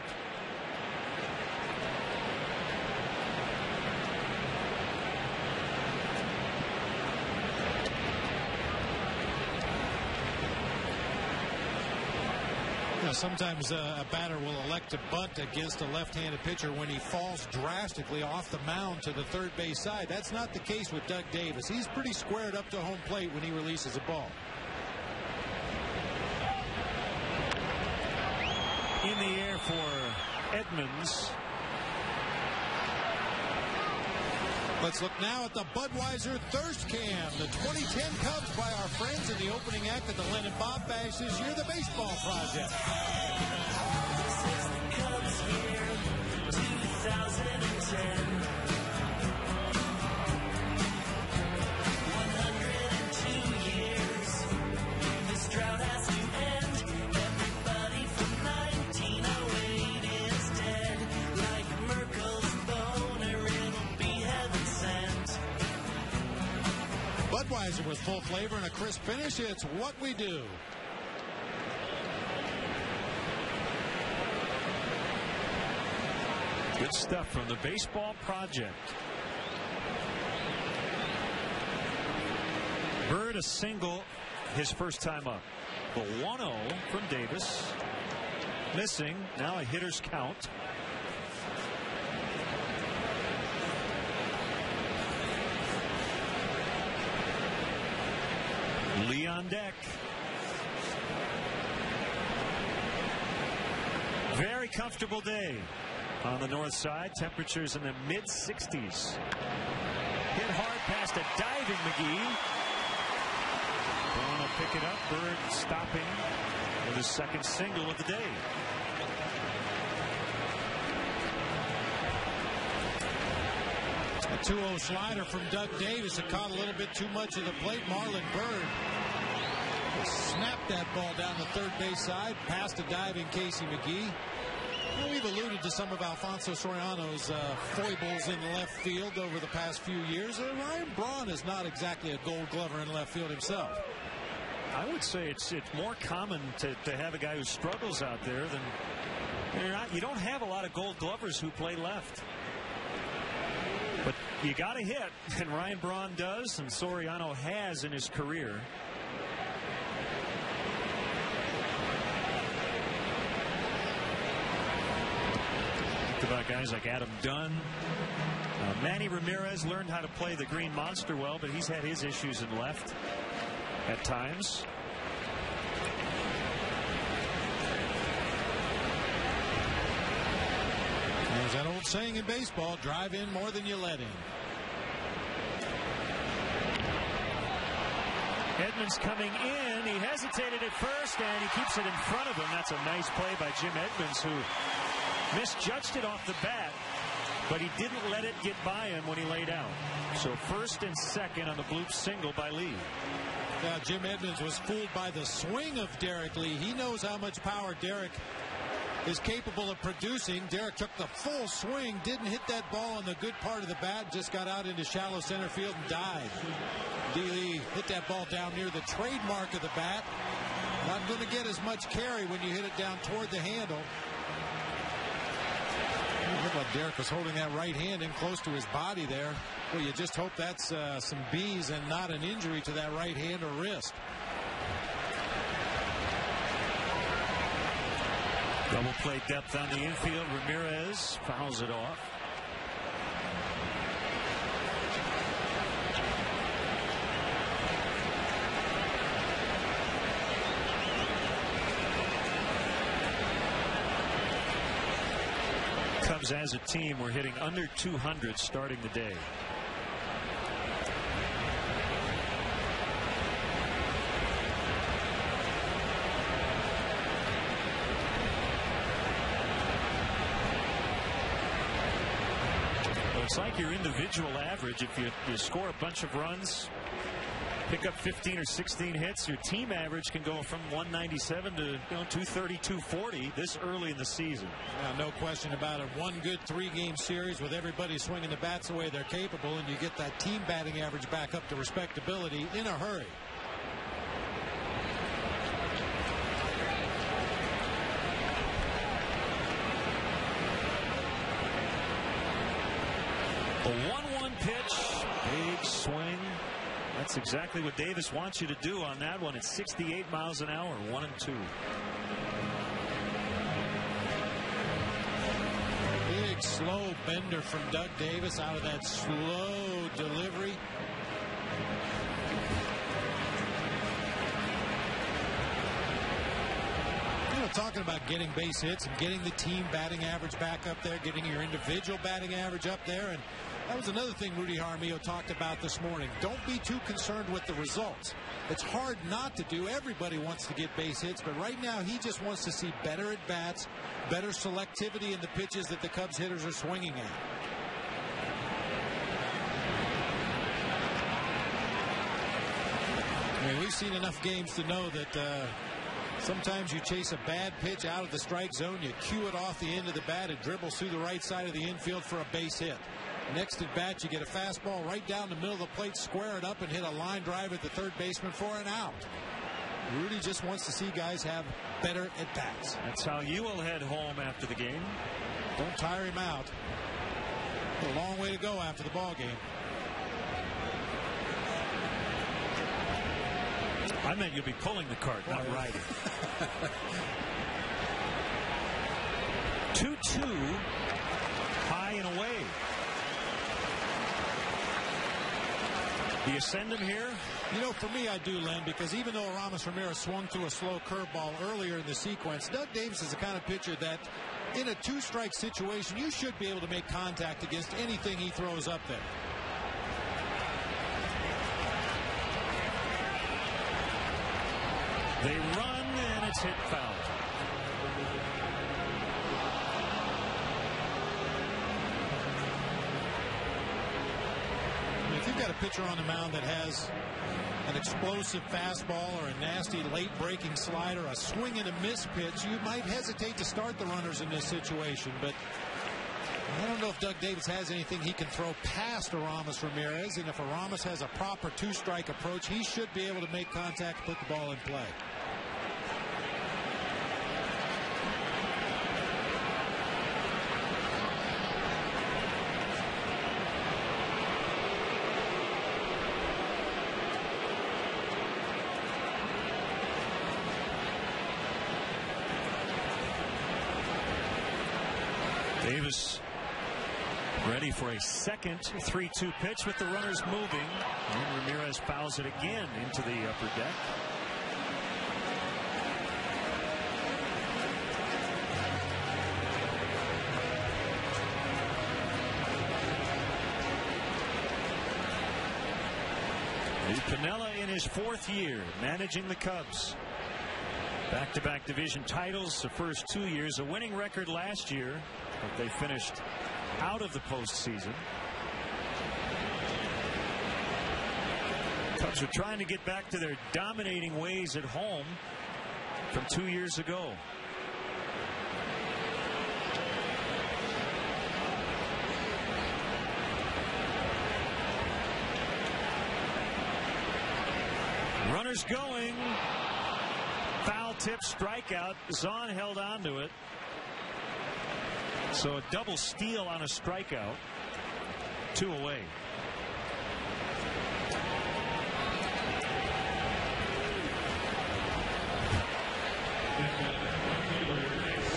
Sometimes a batter will elect to bunt against a left-handed pitcher when he falls drastically off the mound to the third base side. That's not the case with Doug Davis. He's pretty squared up to home plate when he releases a ball. In the air for Edmonds. Let's look now at the Budweiser Thirst Cam, the 2010 Cubs by our friends in the opening act at the Len and Bob Bash this year, the Baseball Project. This is the Cubs year, 2010. 102 years. This drought has to end. Everybody from 1908 is dead. Like Merkel's boner, it'll be heaven sent. Budweiser with full flavor and a crisp finish. It's what we do. Good stuff from the Baseball Project. Bird a single his first time up. The 1-0 from Davis. Missing. Now a hitter's count. Lee on deck. Very comfortable day on the north side. Temperatures in the mid-60s. Hit hard past a diving McGee. Going to pick it up. Bird stopping with his second single of the day. A 2-0 slider from Doug Davis. It caught a little bit too much of the plate. Marlin Bird snapped that ball down the third base side past a diving Casey McGee. Well, we've alluded to some of Alfonso Soriano's foibles in left field over the past few years. Ryan Braun is not exactly a gold glover in left field himself. I would say it's more common to have a guy who struggles out there than you don't have a lot of gold glovers who play left. But you got to hit, and Ryan Braun does, and Soriano has in his career. Think about guys like Adam Dunn. Manny Ramirez learned how to play the Green Monster well, but he's had his issues in left at times. There's that old saying in baseball, drive in more than you let in. Edmonds coming in. He hesitated at first, and he keeps it in front of him. That's a nice play by Jim Edmonds, who misjudged it off the bat, but he didn't let it get by him when he laid out. So first and second on the bloop single by Lee. Now, Jim Edmonds was fooled by the swing of Derek Lee. He knows how much power Derek is capable of producing. Derek took the full swing, didn't hit that ball on the good part of the bat, just got out into shallow center field and died. D. Lee hit that ball down near the trademark of the bat. Not going to get as much carry when you hit it down toward the handle. Looked like Derek was holding that right hand in close to his body there. Well, you just hope that's some B's and not an injury to that right hand or wrist. Double play depth on the infield. Ramirez fouls it off. Cubs as a team were hitting under 200 starting the day. It's like your individual average. If you score a bunch of runs, pick up 15 or 16 hits, your team average can go from 197 to 230, 240 this early in the season. No question about it. One good 3-game series with everybody swinging the bats the way they're capable, and you get that team batting average back up to respectability in a hurry. A 1-1 pitch, big swing. That's exactly what Davis wants you to do on that one. It's 68 miles an hour, 1-2. Big slow bender from Doug Davis out of that slow delivery. Talking about getting base hits and getting the team batting average back up there, getting your individual batting average up there. And that was another thing Rudy Jaramillo talked about this morning. Don't be too concerned with the results. It's hard not to do. Everybody wants to get base hits, but right now he just wants to see better at bats, better selectivity in the pitches that the Cubs hitters are swinging at. I mean, we've seen enough games to know that sometimes you chase a bad pitch out of the strike zone, you cue it off the end of the bat, it dribbles through the right side of the infield for a base hit. Next at bat, you get a fastball right down the middle of the plate, square it up, and hit a line drive at the third baseman for an out. Rudy just wants to see guys have better at bats. That's how you will head home after the game. Don't tire him out. A long way to go after the ball game. I meant you'll be pulling the cart, not riding. 2-2, high and away. Do you send him here? You know, for me, I do, Len, because even though Aramis Ramirez swung through a slow curveball earlier in the sequence, Doug Davis is the kind of pitcher that in a two-strike situation, you should be able to make contact against anything he throws up there. They run, and it's hit foul. If you've got a pitcher on the mound that has an explosive fastball or a nasty late-breaking slider, a swing and a miss pitch, you might hesitate to start the runners in this situation. But I don't know if Doug Davis has anything he can throw past Aramis Ramirez, and if Aramis has a proper two-strike approach, he should be able to make contact, put the ball in play. Davis ready for a second 3-2 pitch with the runners moving. And Ramirez fouls it again into the upper deck. Piniella in his fourth year managing the Cubs. Back-to-back division titles the first 2 years. A winning record last year, but they finished out of the postseason. Cubs are trying to get back to their dominating ways at home from 2 years ago. Runners going. Foul tip, strikeout. Zahn held on to it. So a double steal on a strikeout. 2 away.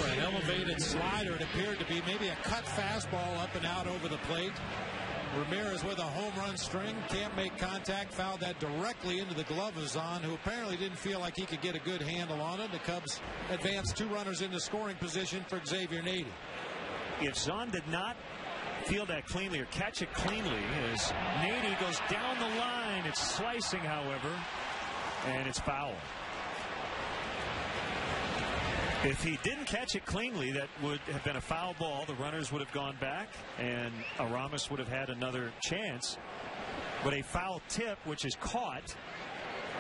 An elevated slider. It appeared to be maybe a cut fastball up and out over the plate. Ramirez with a home run string, can't make contact, fouled that directly into the glove of Zahn, who apparently didn't feel like he could get a good handle on it. The Cubs advance 2 runners into scoring position for Xavier Nady. If Zahn did not field that cleanly or catch it cleanly, as Nady goes down the line, it's slicing, however, and it's foul. If he didn't catch it cleanly, that would have been a foul ball. The runners would have gone back, and Aramis would have had another chance. But a foul tip, which is caught,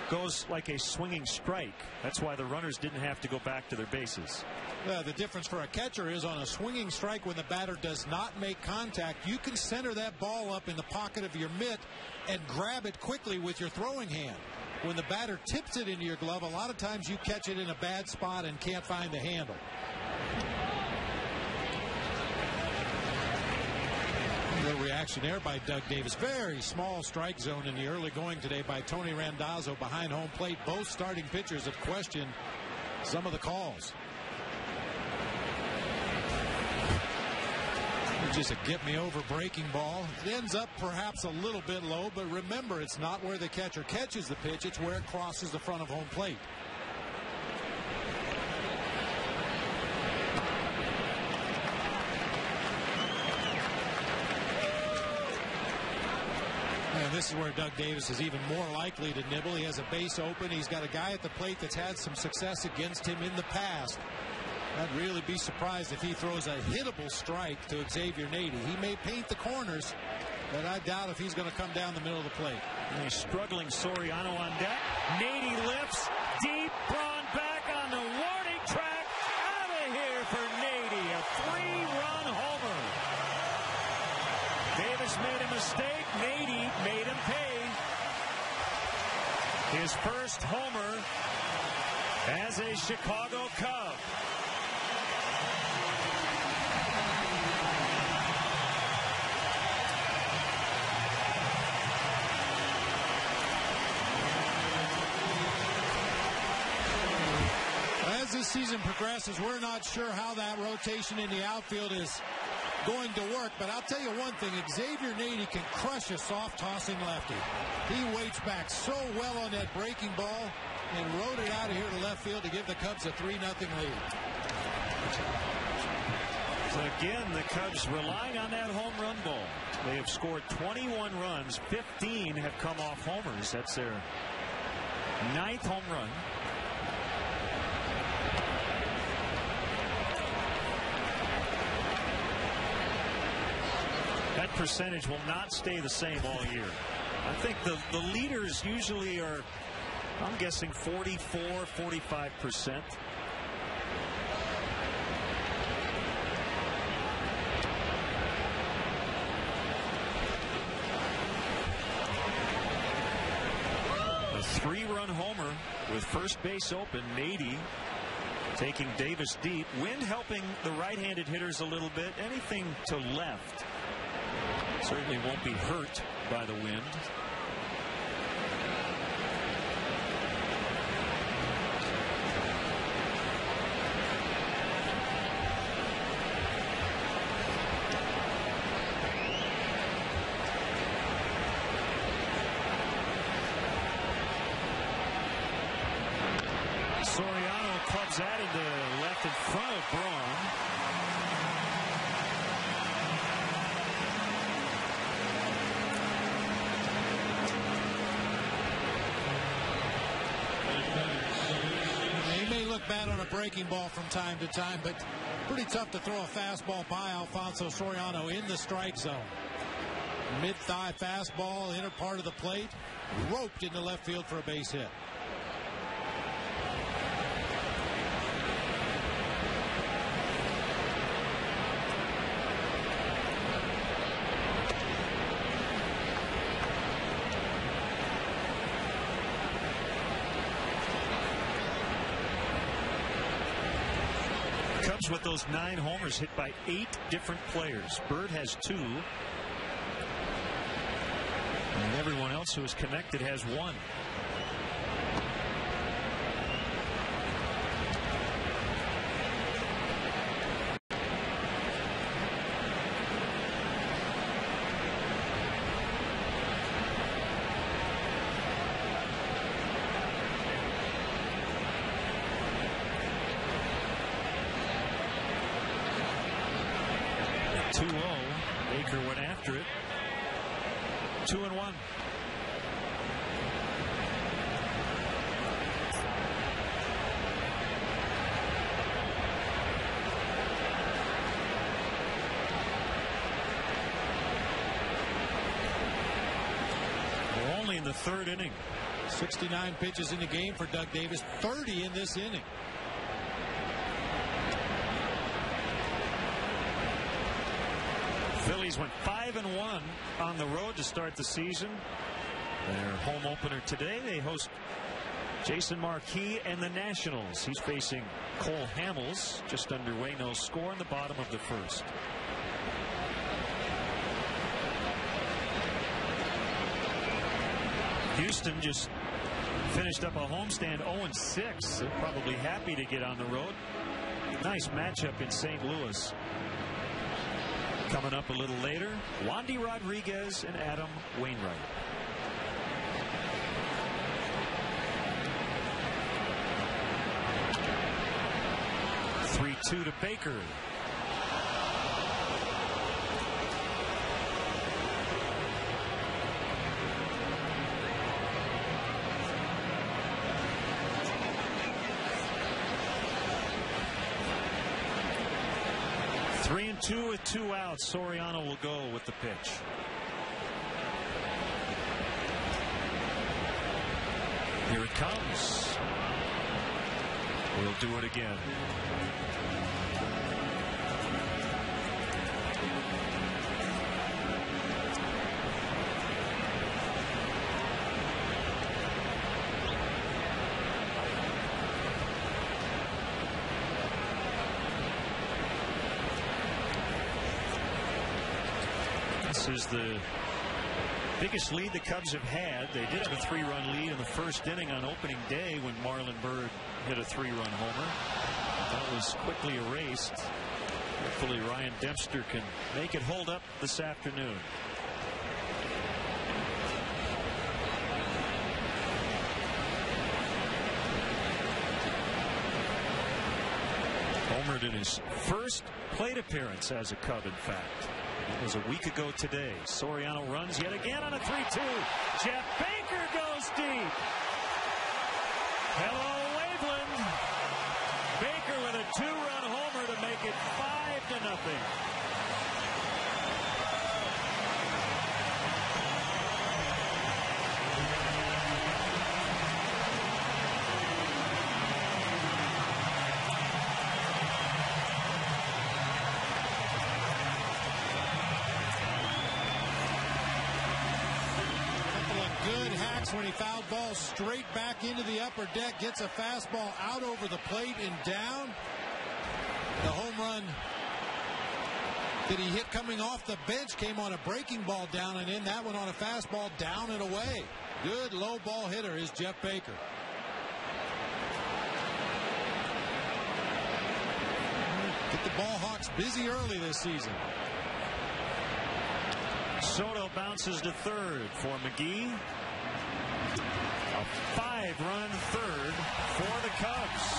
goes like a swinging strike. That's why the runners didn't have to go back to their bases. The difference for a catcher is on a swinging strike, when the batter does not make contact, you can center that ball up in the pocket of your mitt and grab it quickly with your throwing hand. When the batter tips it into your glove, a lot of times you catch it in a bad spot and can't find the handle. Little reaction there by Doug Davis. Very small strike zone in the early going today by Tony Randazzo behind home plate. Both starting pitchers have questioned some of the calls. Just a get-me-over breaking ball. It ends up perhaps a little bit low, but remember, it's not where the catcher catches the pitch. It's where it crosses the front of home plate. And this is where Doug Davis is even more likely to nibble. He has a base open. He's got a guy at the plate that's had some success against him in the past. I'd really be surprised if he throws a hittable strike to Xavier Nady. He may paint the corners, but I doubt if he's going to come down the middle of the plate. And he's struggling. Soriano on deck. Nady lifts deep. Braun back on the warning track. Out of here for Nady. A 3-run homer. Davis made a mistake. Nady made him pay. His first homer as a Chicago Cub. As this season progresses, we're not sure how that rotation in the outfield is going to work, but I'll tell you one thing, Xavier Nady can crush a soft-tossing lefty. He waits back so well on that breaking ball and rode it out of here to left field to give the Cubs a 3-0 lead. So again, the Cubs relying on that home run ball. They have scored 21 runs. 15 have come off homers. That's their 9th home run. That percentage will not stay the same all year. I think the leaders usually are, I'm guessing, 44, 45%. A 3-run homer with first base open. Nady taking Davis deep. Wind helping the right-handed hitters a little bit. Anything to left certainly won't be hurt by the wind. Soriano clubs that into left in front of Braun. He may look bad on a breaking ball from time to time, but pretty tough to throw a fastball by Alfonso Soriano in the strike zone. Mid-thigh fastball, inner part of the plate, roped into left field for a base hit. Cubs with those 9 homers hit by 8 different players. Bird has 2. And everyone else who is connected has 1. Baker went after it. 2-1. We're only in the 3rd inning. 69 pitches in the game for Doug Davis, 30 in this inning. Phillies went 5-1 on the road to start the season. Their home opener today, they host Jason Marquis and the Nationals. He's facing Cole Hamels. Just underway, no score in the bottom of the 1st. Houston just finished up a homestand 0-6. They're probably happy to get on the road. Nice matchup in St. Louis. Coming up a little later, Wandy Rodriguez and Adam Wainwright. Three-2 to Baker. Three and two with 2 outs. Soriano will go with the pitch. Here it comes. We'll do it again. This is the biggest lead the Cubs have had. They did have a 3-run lead in the first inning on opening day when Marlin Bird hit a 3-run homer. That was quickly erased. Hopefully Ryan Dempster can make it hold up this afternoon. Homered in his first plate appearance as a Cub, in fact. It was a week ago today. Soriano runs yet again on a 3-2. Jeff Baker goes deep. Hello, Waveland. Baker with a 2-run homer to make it 5-0. When he fouled ball straight back into the upper deck, gets a fastball out over the plate and down. The home run that he hit coming off the bench came on a breaking ball down and in. That one on a fastball down and away. Good low ball hitter is Jeff Baker. Get the Ball Hawks busy early this season. Soto bounces to third for McGee. A 5-run third for the Cubs.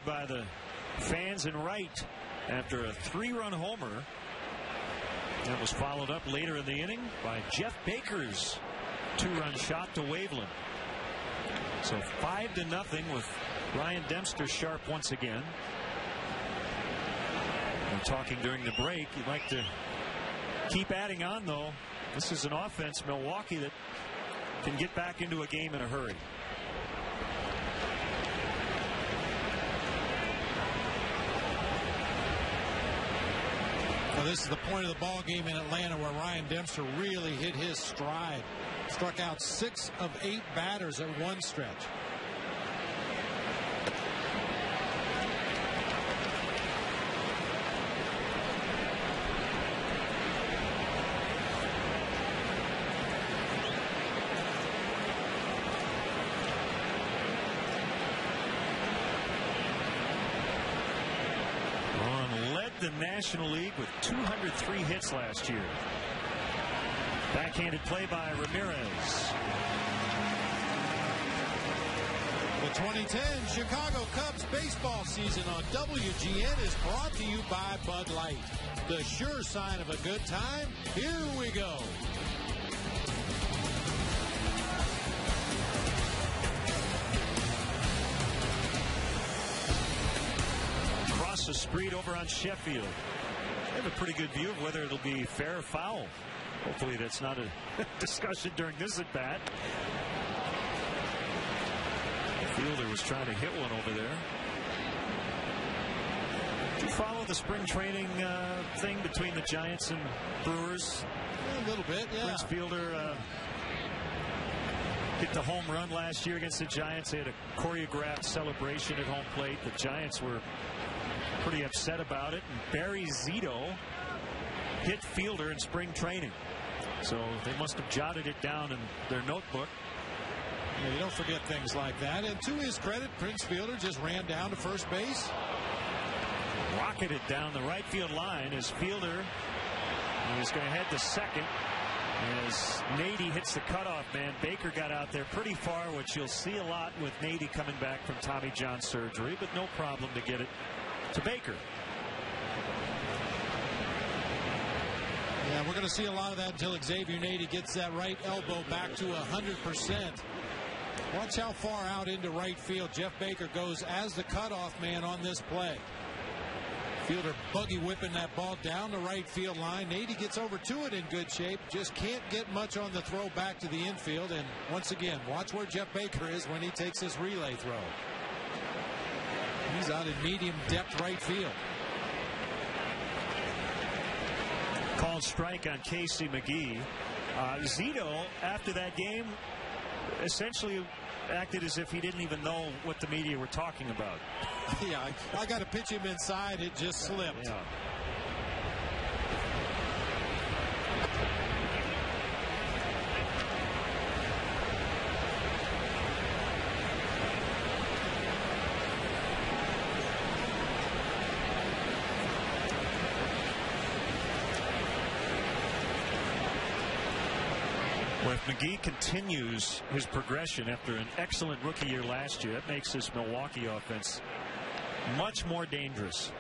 By the fans in right after a 3-run homer that was followed up later in the inning by Jeff Baker's 2-run shot to Waveland. So 5-0 with Ryan Dempster sharp once again. And talking during the break, you'd like to keep adding on, though. This is an offense, Milwaukee, that can get back into a game in a hurry. Well, this is the point of the ball game in Atlanta where Ryan Dempster really hit his stride. Struck out 6 of 8 batters at one stretch. The National League with 203 hits last year. Backhanded play by Ramirez. The 2010 Chicago Cubs baseball season on WGN is brought to you by Bud Light. The sure sign of a good time. Here we go. The street over on Sheffield. They have a pretty good view of whether it'll be fair or foul. Hopefully that's not a discussion during this at bat. The fielder was trying to hit one over there. Did you follow the spring training thing between the Giants and Brewers? A little bit, yeah. Prince Fielder hit the home run last year against the Giants. They had a choreographed celebration at home plate. The Giants were pretty upset about it. And Barry Zito hit Fielder in spring training. So they must have jotted it down in their notebook. Yeah, you don't forget things like that. And to his credit, Prince Fielder just ran down to first base. Rocketed down the right field line as Fielder is going to head to second. As Nady hits the cutoff man, Baker got out there pretty far, which you'll see a lot with Nady coming back from Tommy John surgery, but no problem to get it to Baker. Yeah, we're going to see a lot of that until Xavier Nady gets that right elbow back to 100%. Watch how far out into right field Jeff Baker goes as the cutoff man on this play. Fielder buggy whipping that ball down the right field line. Nady gets over to it in good shape. Just can't get much on the throw back to the infield. And once again, watch where Jeff Baker is when he takes this relay throw. He's out in medium depth right field. Called strike on Casey McGee. Zito, after that game, essentially acted as if he didn't even know what the media were talking about. Yeah, I got to pitch him inside. It just slipped. Yeah. Well, if McGee continues his progression after an excellent rookie year last year, that makes this Milwaukee offense much more dangerous.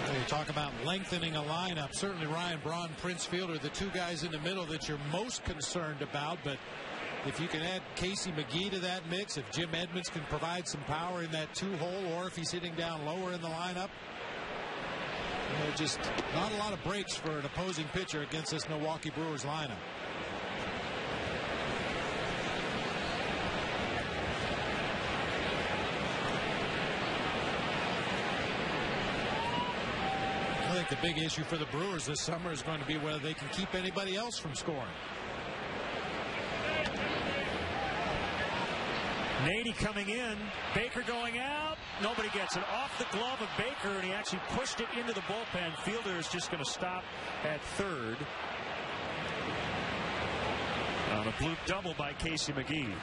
You talk about lengthening a lineup. Certainly Ryan Braun, Prince Fielder, the two guys in the middle that you're most concerned about. But if you can add Casey McGee to that mix, if Jim Edmonds can provide some power in that 2-hole, or if he's hitting down lower in the lineup, just not a lot of breaks for an opposing pitcher against this Milwaukee Brewers lineup. I think the big issue for the Brewers this summer is going to be whether they can keep anybody else from scoring. Nady coming in, Baker going out, nobody gets it. Off the glove of Baker, and he actually pushed it into the bullpen. Fielder is just going to stop at third on a bloop double by Casey McGee.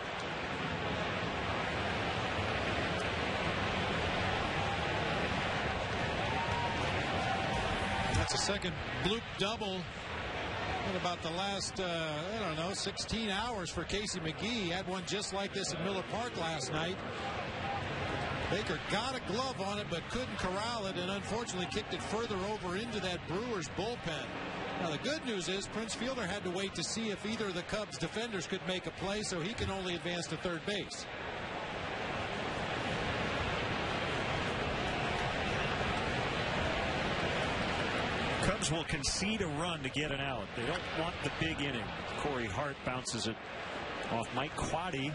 That's a second bloop double in about the last, 16 hours for Casey McGee. He had one just like this at Miller Park last night. Baker got a glove on it but couldn't corral it, and unfortunately kicked it further over into that Brewers bullpen. Now, the good news is Prince Fielder had to wait to see if either of the Cubs defenders could make a play, so he can only advance to third base. Cubs will concede a run to get an out. They don't want the big inning. Corey Hart bounces it off Mike Quaddy,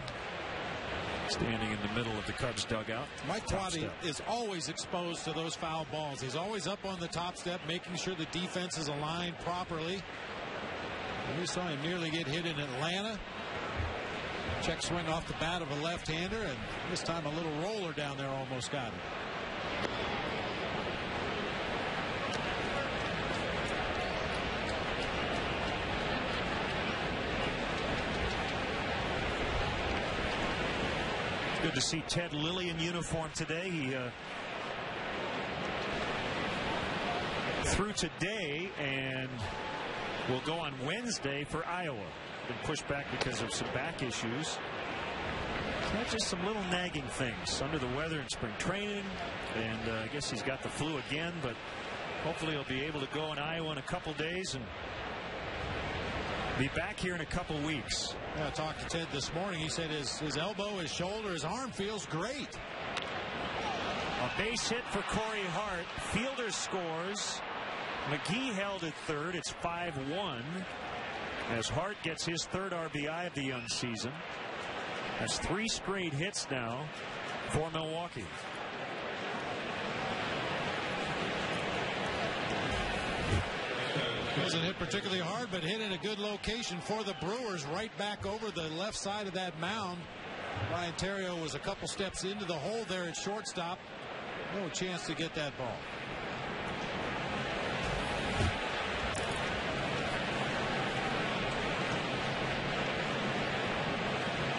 standing in the middle of the Cubs dugout. Mike Quaddy is always exposed to those foul balls. He's always up on the top step, making sure the defense is aligned properly. And we saw him nearly get hit in Atlanta. Check swing off the bat of a left-hander, and this time a little roller down there almost got him. Good to see Ted Lilly in uniform today. He threw today and will go on Wednesday for Iowa. Been pushed back because of some back issues. Not just some little nagging things. Under the weather in spring training, and I guess he's got the flu again, but hopefully he'll be able to go in Iowa in a couple days and be back here in a couple weeks. Yeah, I talked to Ted this morning. He said his elbow, his shoulder, his arm feels great. A base hit for Corey Hart. Fielder scores. McGee held at third. It's 5-1 as Hart gets his third RBI of the young season. That's 3 straight hits now for Milwaukee. Wasn't hit particularly hard, but hit in a good location for the Brewers, right back over the left side of that mound. Ryan Theriot was a couple steps into the hole there at shortstop. No chance to get that ball.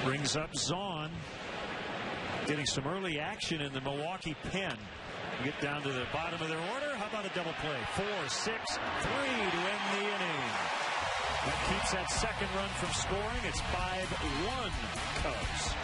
Brings up Zahn, getting some early action in the Milwaukee pen. Get down to the bottom of their order. How about a double play? 4, 6, 3 to end the inning. That keeps that second run from scoring. It's 5-1 Cubs.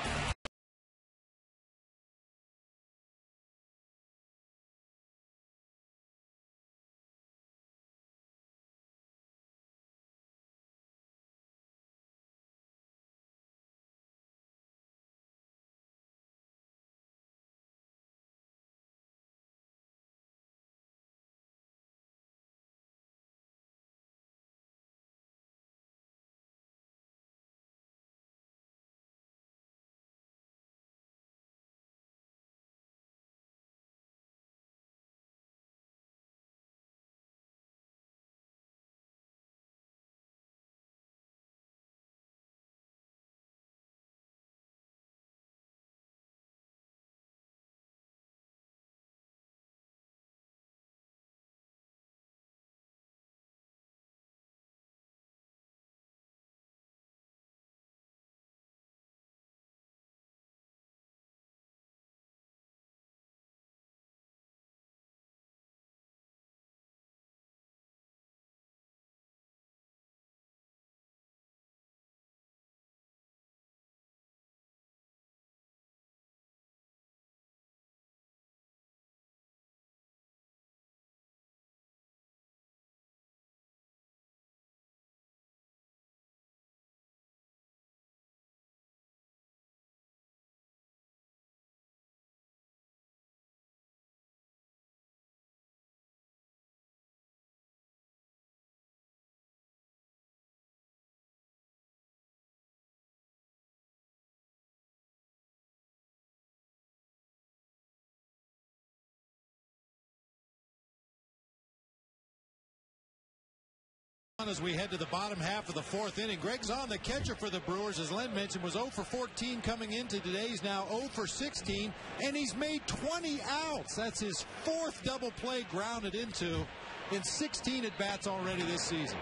As we head to the bottom half of the fourth inning, Greg Zahn, the catcher for the Brewers, as Len mentioned, was 0 for 14 coming into today. He's now 0 for 16, and he's made 20 outs. That's his 4th double play grounded into in 16 at-bats already this season.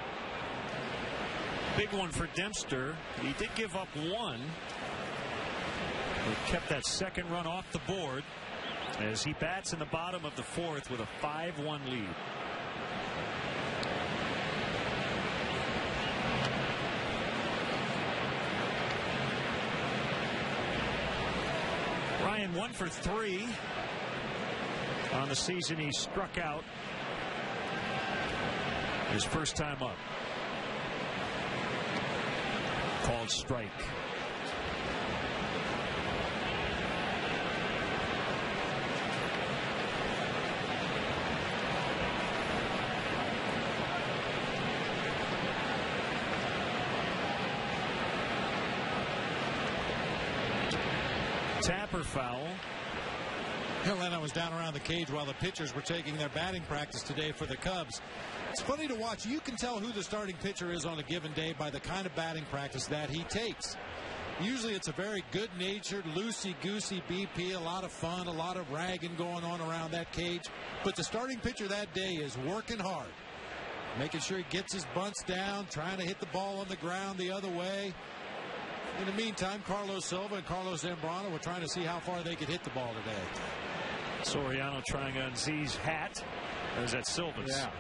Big one for Dempster. He did give up 1. He kept that second run off the board as he bats in the bottom of the 4th with a 5-1 lead. Ryan 1 for 3 on the season. He struck out His first time up. Called strike. Tapper foul. Atlanta was down around the cage while the pitchers were taking their batting practice today for the Cubs. It's funny to watch. You can tell who the starting pitcher is on a given day by the kind of batting practice that he takes. Usually it's a very good-natured, loosey-goosey BP, a lot of fun, a lot of ragging going on around that cage. But the starting pitcher that day is working hard, making sure he gets his bunts down, trying to hit the ball on the ground the other way. In the meantime, Carlos Silva and Carlos Zambrano were trying to see how far they could hit the ball today. Soriano trying on Z's hat. Or is that Silva's? Yeah.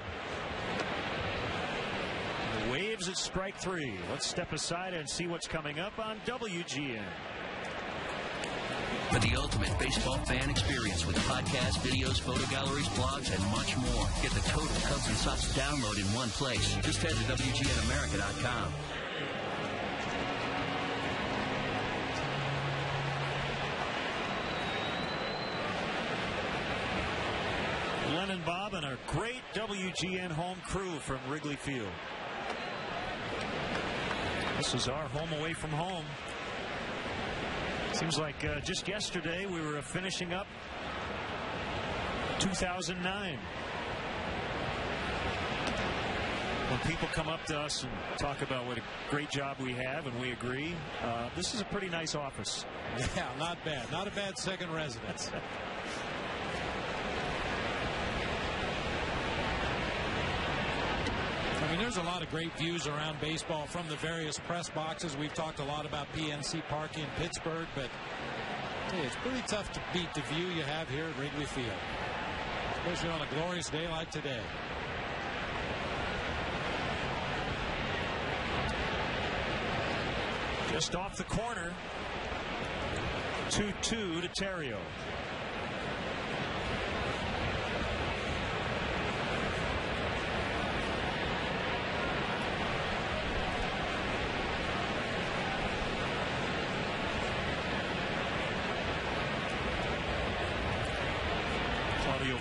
The waves at strike three. Let's step aside and see what's coming up on WGN. For the ultimate baseball fan experience with podcasts, videos, photo galleries, blogs, and much more. Get the total Cubs and Sox download in one place. Just head to WGNAmerica.com. Len and Bob and our great WGN home crew from Wrigley Field. This is our home away from home. Seems like just yesterday we were finishing up 2009. When people come up to us and talk about what a great job we have, and we agree, this is a pretty nice office. Yeah, not bad. Not a bad second residence. I mean, there's a lot of great views around baseball from the various press boxes. We've talked a lot about PNC Park in Pittsburgh, but hey, it's pretty tough to beat the view you have here at Wrigley Field, especially on a glorious day like today. Just off the corner, 2-2 to Terrio.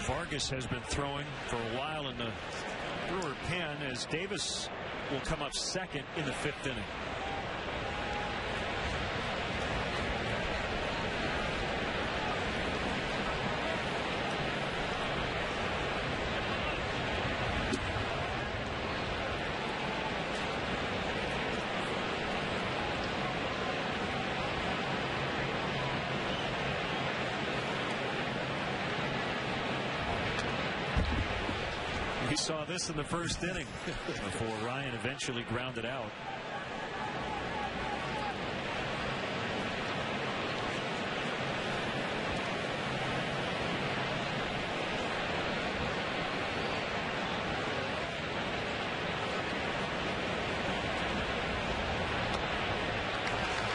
Vargas has been throwing for a while in the Brewer pen as Davis will come up second in the fifth inning. We saw this in the first inning before Ryan eventually grounded out.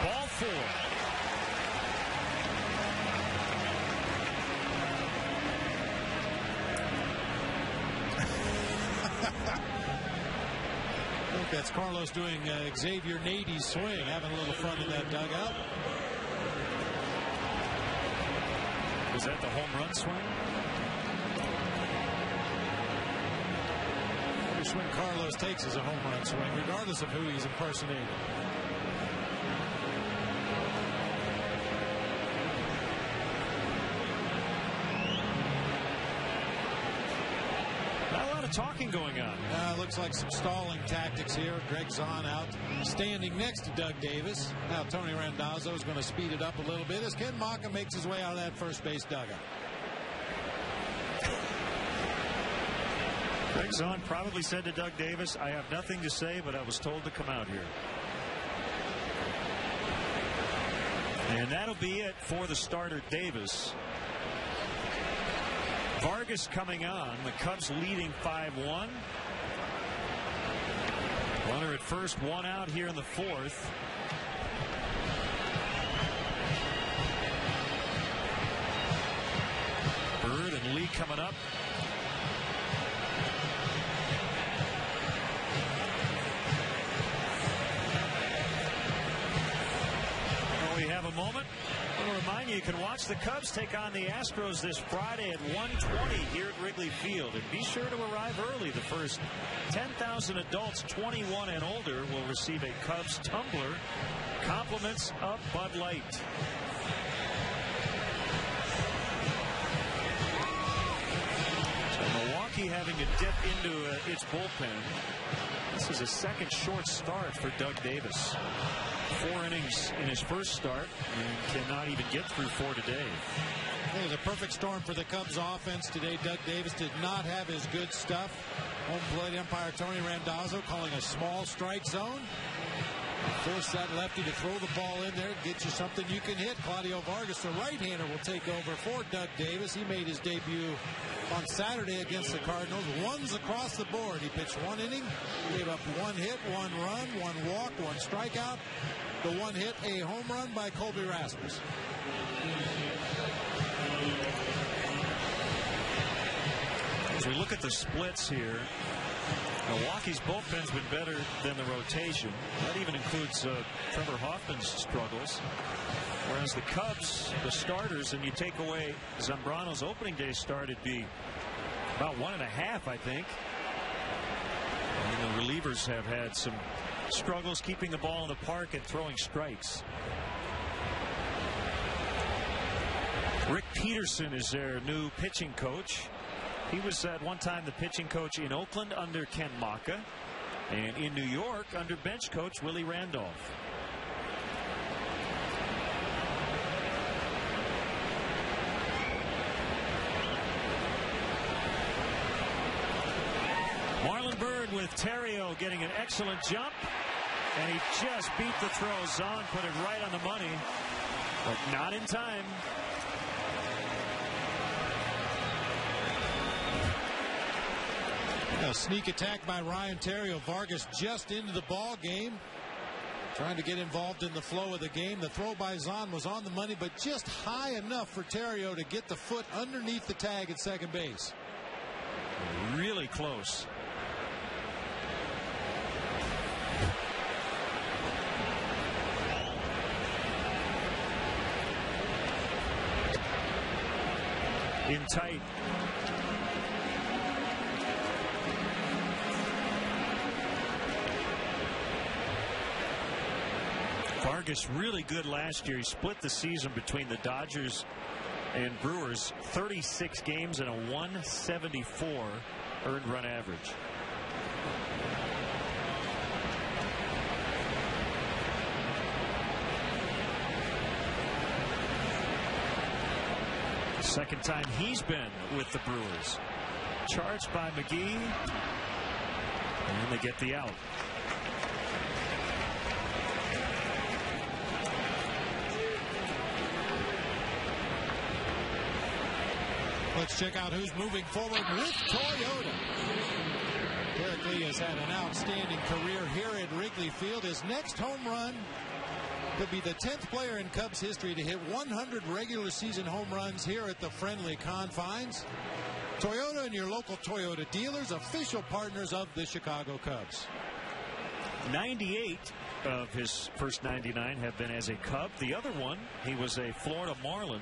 Ball four. That's Carlos doing Xavier Nady's swing, having a little fun in that dugout. Was that the home run swing? Every swing Carlos takes is a home run swing, regardless of who he's impersonating. Talking going on. Looks like some stalling tactics here. Greg Zahn out standing next to Doug Davis. Now Tony Randazzo is going to speed it up a little bit as Ken Maka makes his way out of that first base dugout. Greg Zahn probably said to Doug Davis, I have nothing to say, but I was told to come out here. And that'll be it for the starter Davis. Vargas coming on. The Cubs leading 5-1. Runner at first, one out here in the fourth. Bird and Lee coming up. you can watch the Cubs take on the Astros this Friday at 1:20 here at Wrigley Field. And be sure to arrive early. The first 10,000 adults 21 and older will receive a Cubs tumbler. Compliments of Bud Light. So Milwaukee having to dip into its bullpen. This is a second short start for Doug Davis. 4 innings in his first start and cannot even get through 4 today. It was a perfect storm for the Cubs offense today. Doug Davis did not have his good stuff. Home plate umpire Tony Randazzo calling a small strike zone. Force that lefty to throw the ball in there, get you something you can hit. Claudio Vargas, the right-hander, will take over for Doug Davis. He made his debut on Saturday against the Cardinals. Ones across the board. He pitched 1 inning, gave up 1 hit, 1 run, 1 walk, 1 strikeout. The 1 hit, a home run by Colby Rasmus. As we look at the splits here, Milwaukee's bullpen's been better than the rotation. That even includes Trevor Hoffman's struggles. Whereas the Cubs, the starters, and you take away Zambrano's opening day start, it'd be about 1.5, I think. And the relievers have had some struggles keeping the ball in the park and throwing strikes. Rick Peterson is their new pitching coach. He was at one time the pitching coach in Oakland under Ken Maka, and in New York under bench coach Willie Randolph. Marlin Bird with Terrio getting an excellent jump, and he just beat the throw. Zahn put it right on the money, but not in time. A sneak attack by Ryan Terrio. Vargas just into the ball game, trying to get involved in the flow of the game. The throw by Zahn was on the money, but just high enough for Terrio to get the foot underneath the tag at second base. Really close. In tight. Vargas really good last year. He split the season between the Dodgers and Brewers. 36 games and a 174 earned run average. Second time he's been with the Brewers. Charged by McGee, and they get the out. Let's check out who's moving forward with Toyota. Derek Lee has had an outstanding career here at Wrigley Field. His next home run could be the 10th player in Cubs history to hit 100 regular season home runs here at the friendly confines. Toyota and your local Toyota dealers, official partners of the Chicago Cubs. 98 of his first 99 have been as a Cub. The other one, he was a Florida Marlin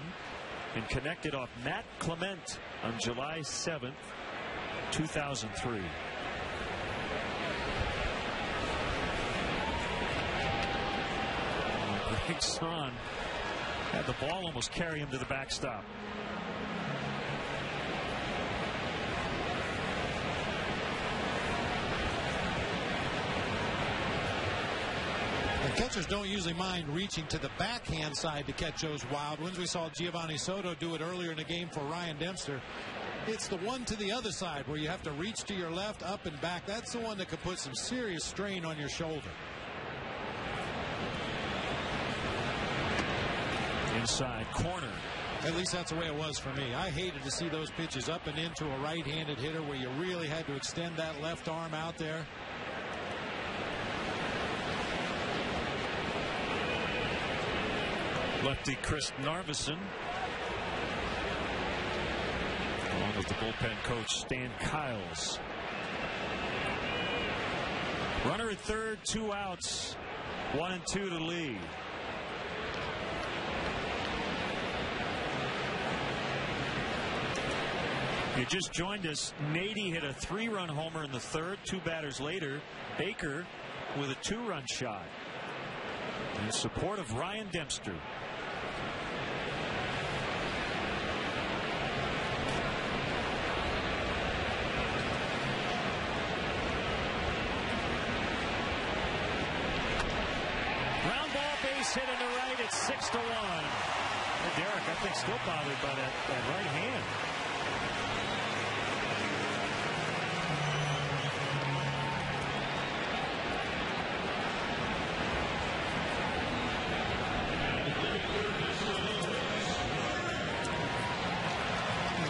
and connected off Matt Clement on July 7th, 2003. Greg Son had the ball almost carry him to the backstop. Catchers don't usually mind reaching to the backhand side to catch those wild ones. We saw Giovanni Soto do it earlier in the game for Ryan Dempster. It's the one to the other side where you have to reach to your left, up and back. That's the one that could put some serious strain on your shoulder. Inside corner. At least that's the way it was for me. I hated to see those pitches up and into a right-handed hitter where you really had to extend that left arm out there. Lefty Chris Narveson, along with the bullpen coach Stan Kiles. Runner at third, 2 outs, 1 and 2 to Lee. You just joined us. Nady hit a 3-run homer in the third. 2 batters later, Baker with a 2-run shot in support of Ryan Dempster. Ground ball, base hit in the right. It's 6-1. Derek, I think, still bothered by that right hand.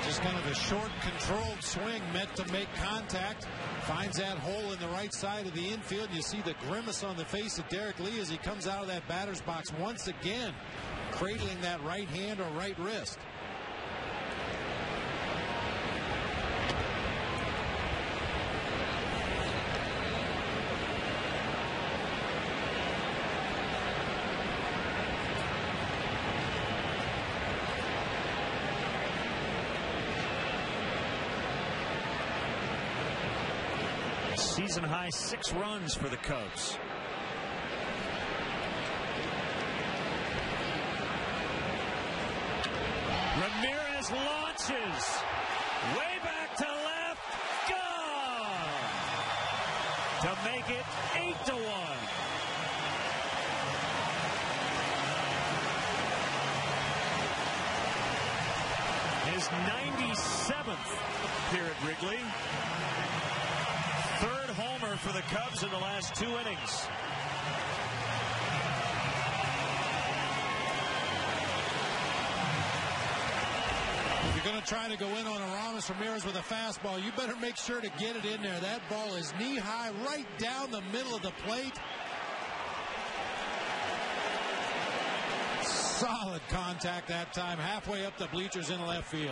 Just kind of a short, controlled swing meant to make contact. Finds that hole in the right side of the infield. You see the grimace on the face of Derek Lee as he comes out of that batter's box once again, cradling that right hand or right wrist. Season high 6 runs for the Cubs. Ramirez launches way back to left, gone to make it 8-1. His 97th here at Wrigley. 3rd homer for the Cubs in the last 2 innings. If you're going to try to go in on Aramis Ramirez with a fastball, you better make sure to get it in there. That ball is knee-high right down the middle of the plate. Solid contact that time, halfway up the bleachers in left field.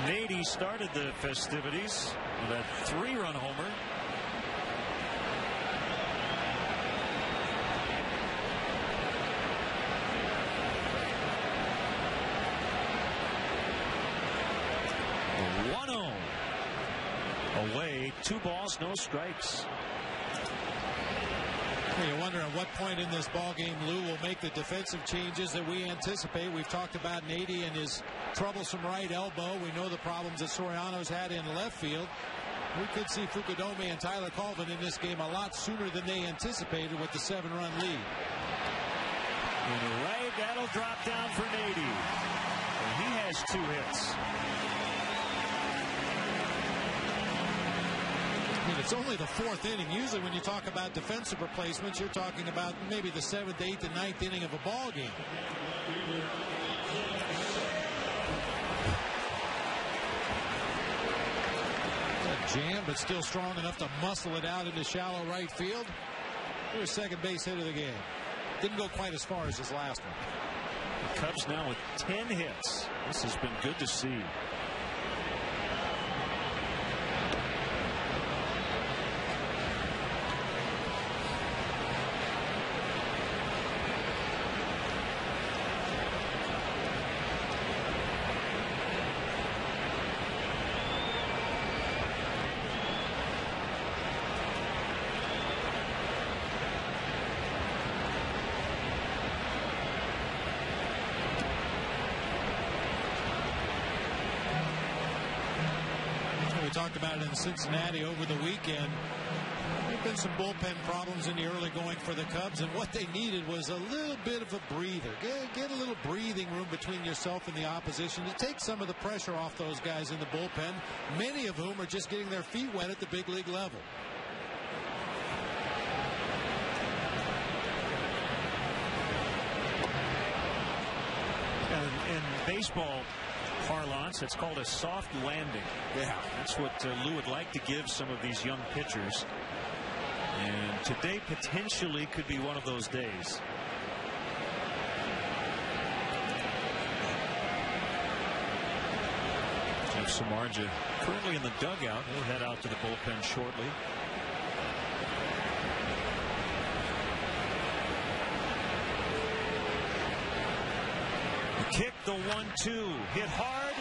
Nady started the festivities with a 3-run homer. Away, 2 balls, no strikes. You wonder at what point in this ball game Lou will make the defensive changes that we anticipate. We've talked about Nady and his troublesome right elbow. We know the problems that Soriano's had in left field. We could see Fukudome and Tyler Colvin in this game a lot sooner than they anticipated with the 7-run lead. And right, that'll drop down for Nady. And he has 2 hits. It's only the 4th inning. Usually when you talk about defensive replacements, you're talking about maybe the 7th, 8th, and 9th inning of a ball game. A jam, but still strong enough to muscle it out into shallow right field. Here's second base hit of the game. Didn't go quite as far as his last one. The Cubs now with 10 hits. This has been good to see. Talked about it in Cincinnati over the weekend. There have been some bullpen problems in the early going for the Cubs, and what they needed was a little bit of a breather. Get a little breathing room between yourself and the opposition to take some of the pressure off those guys in the bullpen, many of whom are just getting their feet wet at the big league level. In baseball parlance, it's called a soft landing. Yeah. That's what Lou would like to give some of these young pitchers. And today potentially could be one of those days. Jeff Samardzija currently in the dugout. He'll head out to the bullpen shortly. Kick the 1-2. Hit hard.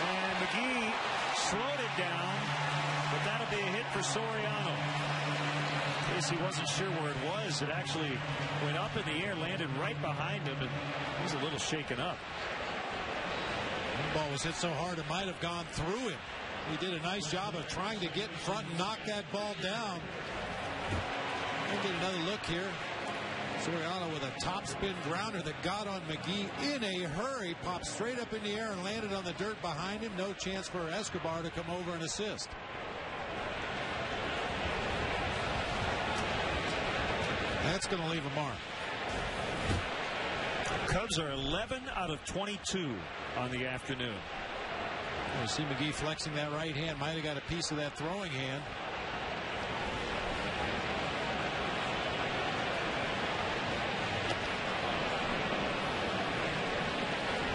And McGee slowed it down. But that'll be a hit for Soriano. In case he wasn't sure where it was, it actually went up in the air, landed right behind him, and he's a little shaken up. The ball was hit so hard it might have gone through him. He did a nice job of trying to get in front and knock that ball down. We'll get another look here. Soriano with a topspin grounder that got on McGee in a hurry, popped straight up in the air and landed on the dirt behind him. No chance for Escobar to come over and assist. That's going to leave a mark. Cubs are 11 out of 22 on the afternoon. You see McGee flexing that right hand. Might have got a piece of that throwing hand.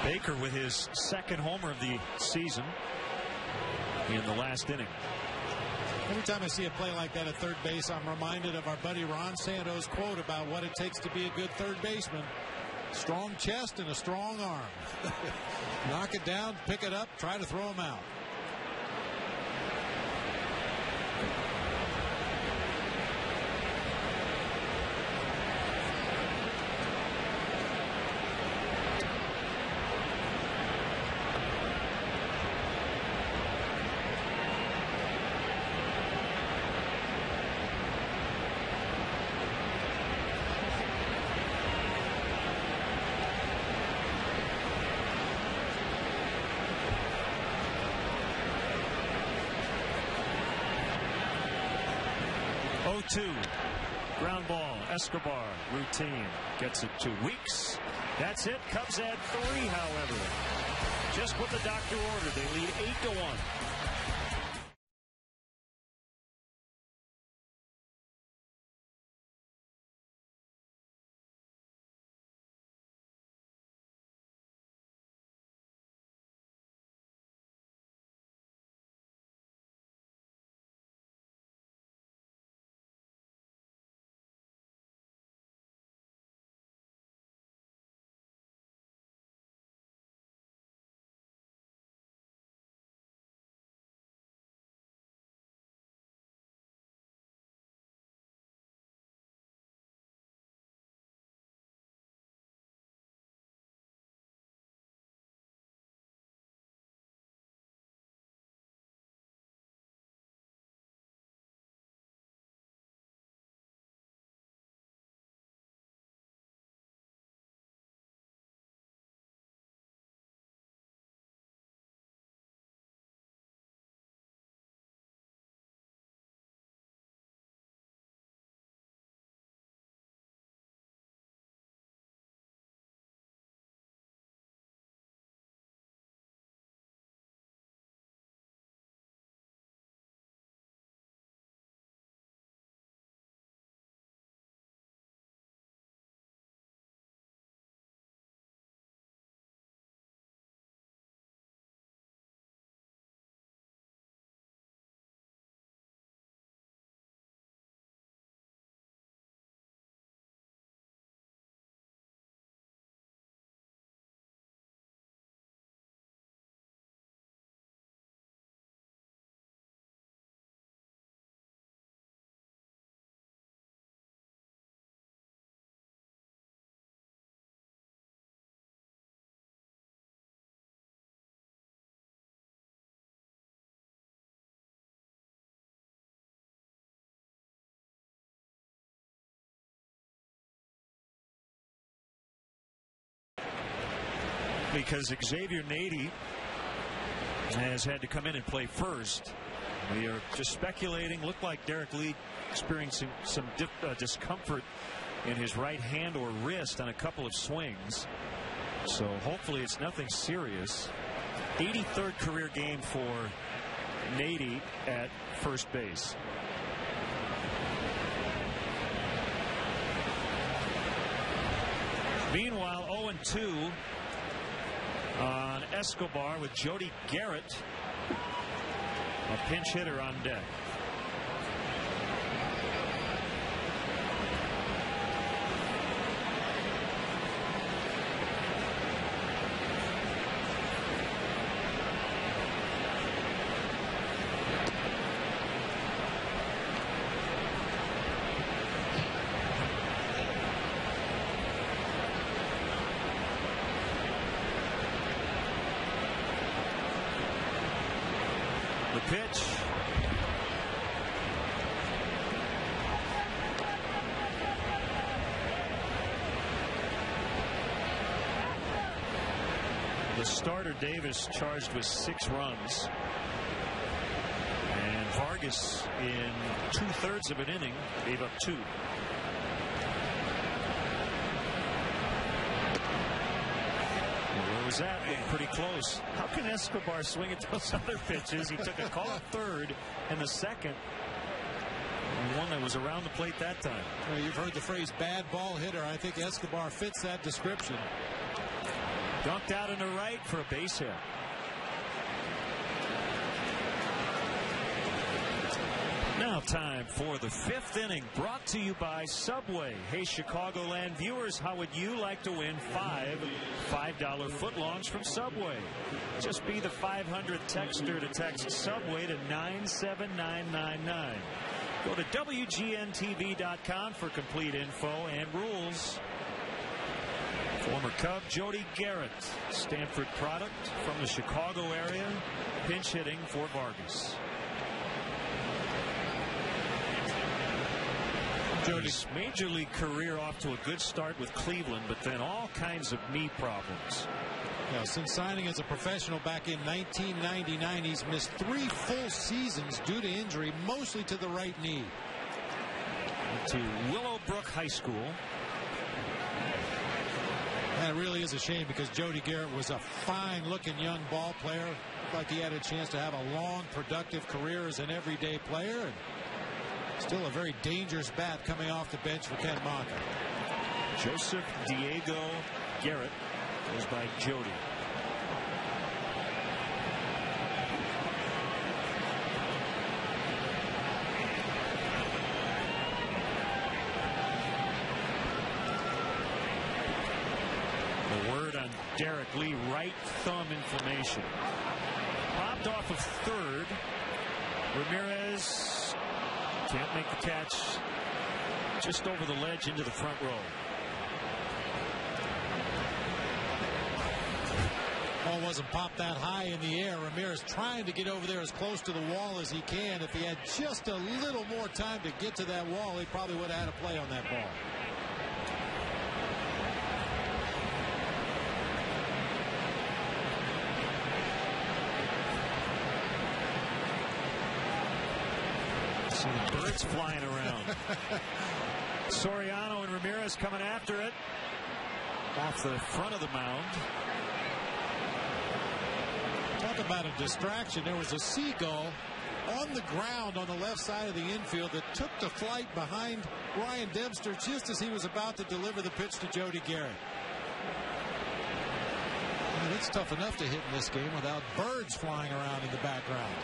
Baker with his second homer of the season in the last inning. Every time I see a play like that at third base, I'm reminded of our buddy Ron Santos' quote about what it takes to be a good third baseman. Strong chest and a strong arm. Knock it down, pick it up, try to throw him out. Ground ball. Escobar routine gets it to Weeks. That's it. Cubs add 3, however. Just what the doctor ordered. They lead 8-1. Because Xavier Nady has had to come in and play first. We are just speculating. Looked like Derek Lee experiencing some discomfort in his right hand or wrist on a couple of swings. So hopefully it's nothing serious. 83rd career game for Nady at first base. Meanwhile, 0-2 on Escobar with Jody Garrett, a pinch hitter, on deck. pitch. The starter Davis charged with 6 runs. And Vargas in 2/3 of an inning gave up 2. Where was that? Looked pretty close. How can Escobar swing at those other pitches? He took a call at third and the second. One that was around the plate that time. Well, you've heard the phrase bad ball hitter. I think Escobar fits that description. Dunked out into right for a base hit. Now time for the 5th inning, brought to you by Subway. Hey, Chicagoland viewers, how would you like to win 5 $5 footlongs from Subway? Just be the 500th texter to text Subway to 97999. Go to WGNTV.com for complete info and rules. Former Cub Jody Garrett, Stanford product from the Chicago area, pinch hitting for Vargas. Jody's major league career off to a good start with Cleveland, but then all kinds of knee problems. Yeah, since signing as a professional back in 1999, he's missed 3 full seasons due to injury, mostly to the right knee. To Willowbrook High School. That really is a shame because Jody Garrett was a fine-looking young ball player. Looked like he had a chance to have a long, productive career as an everyday player. And still a very dangerous bat coming off the bench for Ken Monka. Joseph Diego Garrett goes by Jody. The word on Derek Lee, right thumb inflammation. Popped off of third. Ramirez can't make the catch. Just over the ledge into the front row. Ball wasn't popped that high in the air. Ramirez trying to get over there as close to the wall as he can. If he had just a little more time to get to that wall, he probably would have had a play on that ball. Some birds flying around. Soriano and Ramirez coming after it off the front of the mound. Talk about a distraction. There was a seagull on the ground on the left side of the infield that took the flight behind Ryan Dempster just as he was about to deliver the pitch to Jody Garrett. And it's tough enough to hit in this game without birds flying around in the background.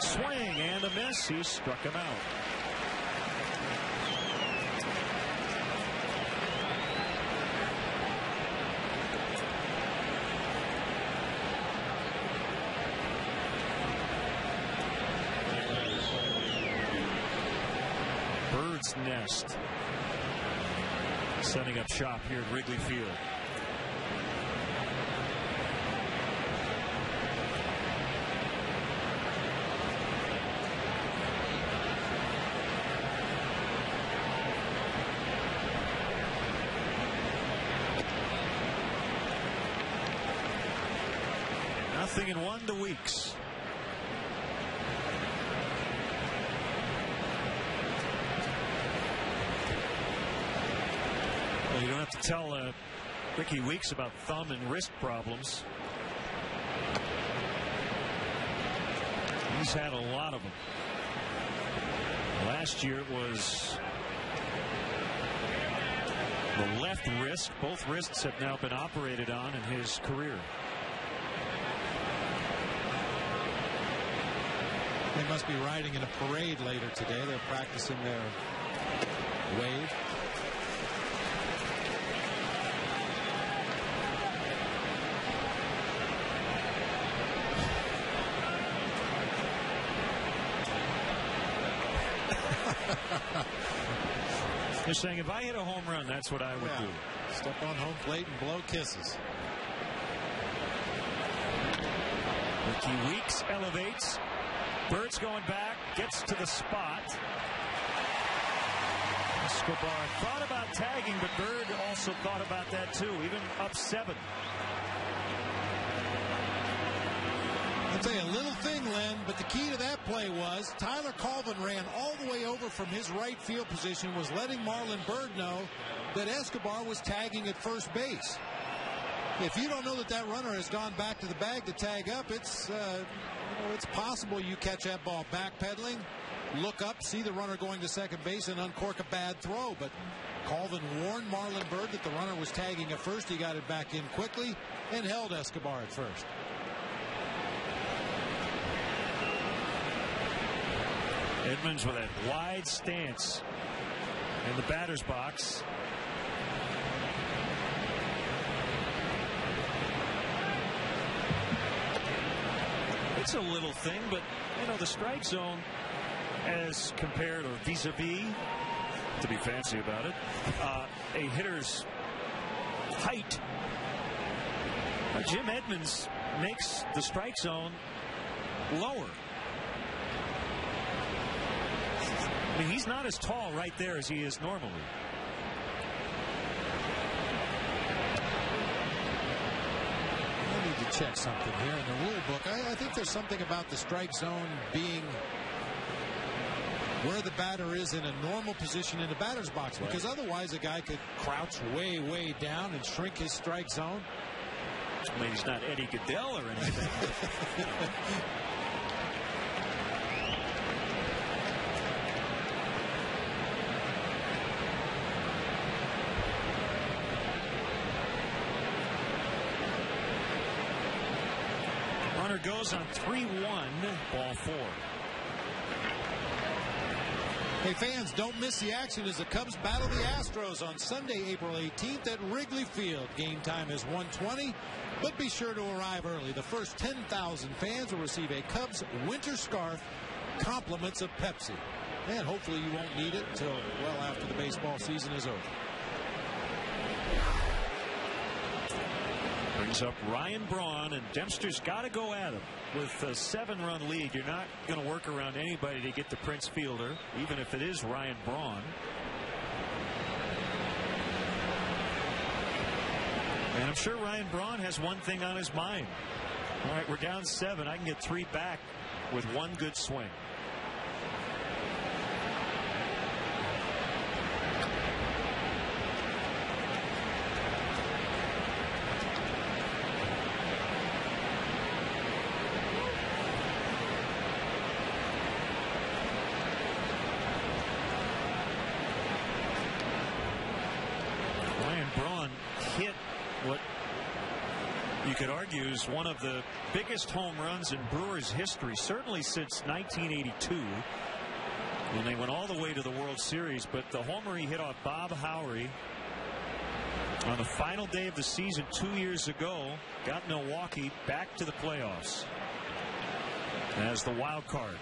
Swing and a miss. He struck him out. Bird's nest. Setting up shop here at Wrigley Field. Nothing in 1 to Weeks. Well, you don't have to tell Ricky Weeks about thumb and wrist problems. He's had a lot of them. Last year it was the left wrist. Both wrists have now been operated on in his career. They must be riding in a parade later today. They're practicing their wave. They're saying if I hit a home run, that's what I would do. step on home plate and blow kisses. Ricky Weeks elevates. Bird's going back, gets to the spot. Escobar thought about tagging, but Bird also thought about that too, even up 7. I'll tell you a little thing, Len, but the key to that play was Tyler Colvin ran all the way over from his right field position, was letting Marlin Bird know that Escobar was tagging at first base. If you don't know that that runner has gone back to the bag to tag up, it's possible you catch that ball backpedaling, look up, see the runner going to second base, and uncork a bad throw. But Colvin warned Marlin Bird that the runner was tagging at first. He got it back in quickly and held Escobar at first. Edmonds with that wide stance in the batter's box. It's a little thing, but the strike zone, as compared or vis-a-vis, to be fancy about it, a hitter's height. Jim Edmonds makes the strike zone lower. I mean, he's not as tall right there as he is normally. I need to check something here in the rule book. I think there's something about the strike zone being where the batter is in a normal position in the batter's box, because otherwise a guy could crouch way, way down and shrink his strike zone. I mean, he's not Eddie Goodell or anything. Runner goes on 3-1, ball 4. Hey, fans, don't miss the action as the Cubs battle the Astros on Sunday, April 18th at Wrigley Field. Game time is 1:20, but be sure to arrive early. The first 10,000 fans will receive a Cubs winter scarf, compliments of Pepsi. And hopefully you won't need it until well after the baseball season is over. Brings up Ryan Braun, and Dempster's got to go at him. With a 7-run lead, you're not going to work around anybody to get the Prince fielder, even if it is Ryan Braun. And I'm sure Ryan Braun has one thing on his mind. All right, we're down 7. I can get 3 back with one good swing. Could argue is one of the biggest home runs in Brewers history, certainly since 1982 when they went all the way to the World Series. But the homer he hit off Bob Howery on the final day of the season 2 years ago got Milwaukee back to the playoffs as the wild card.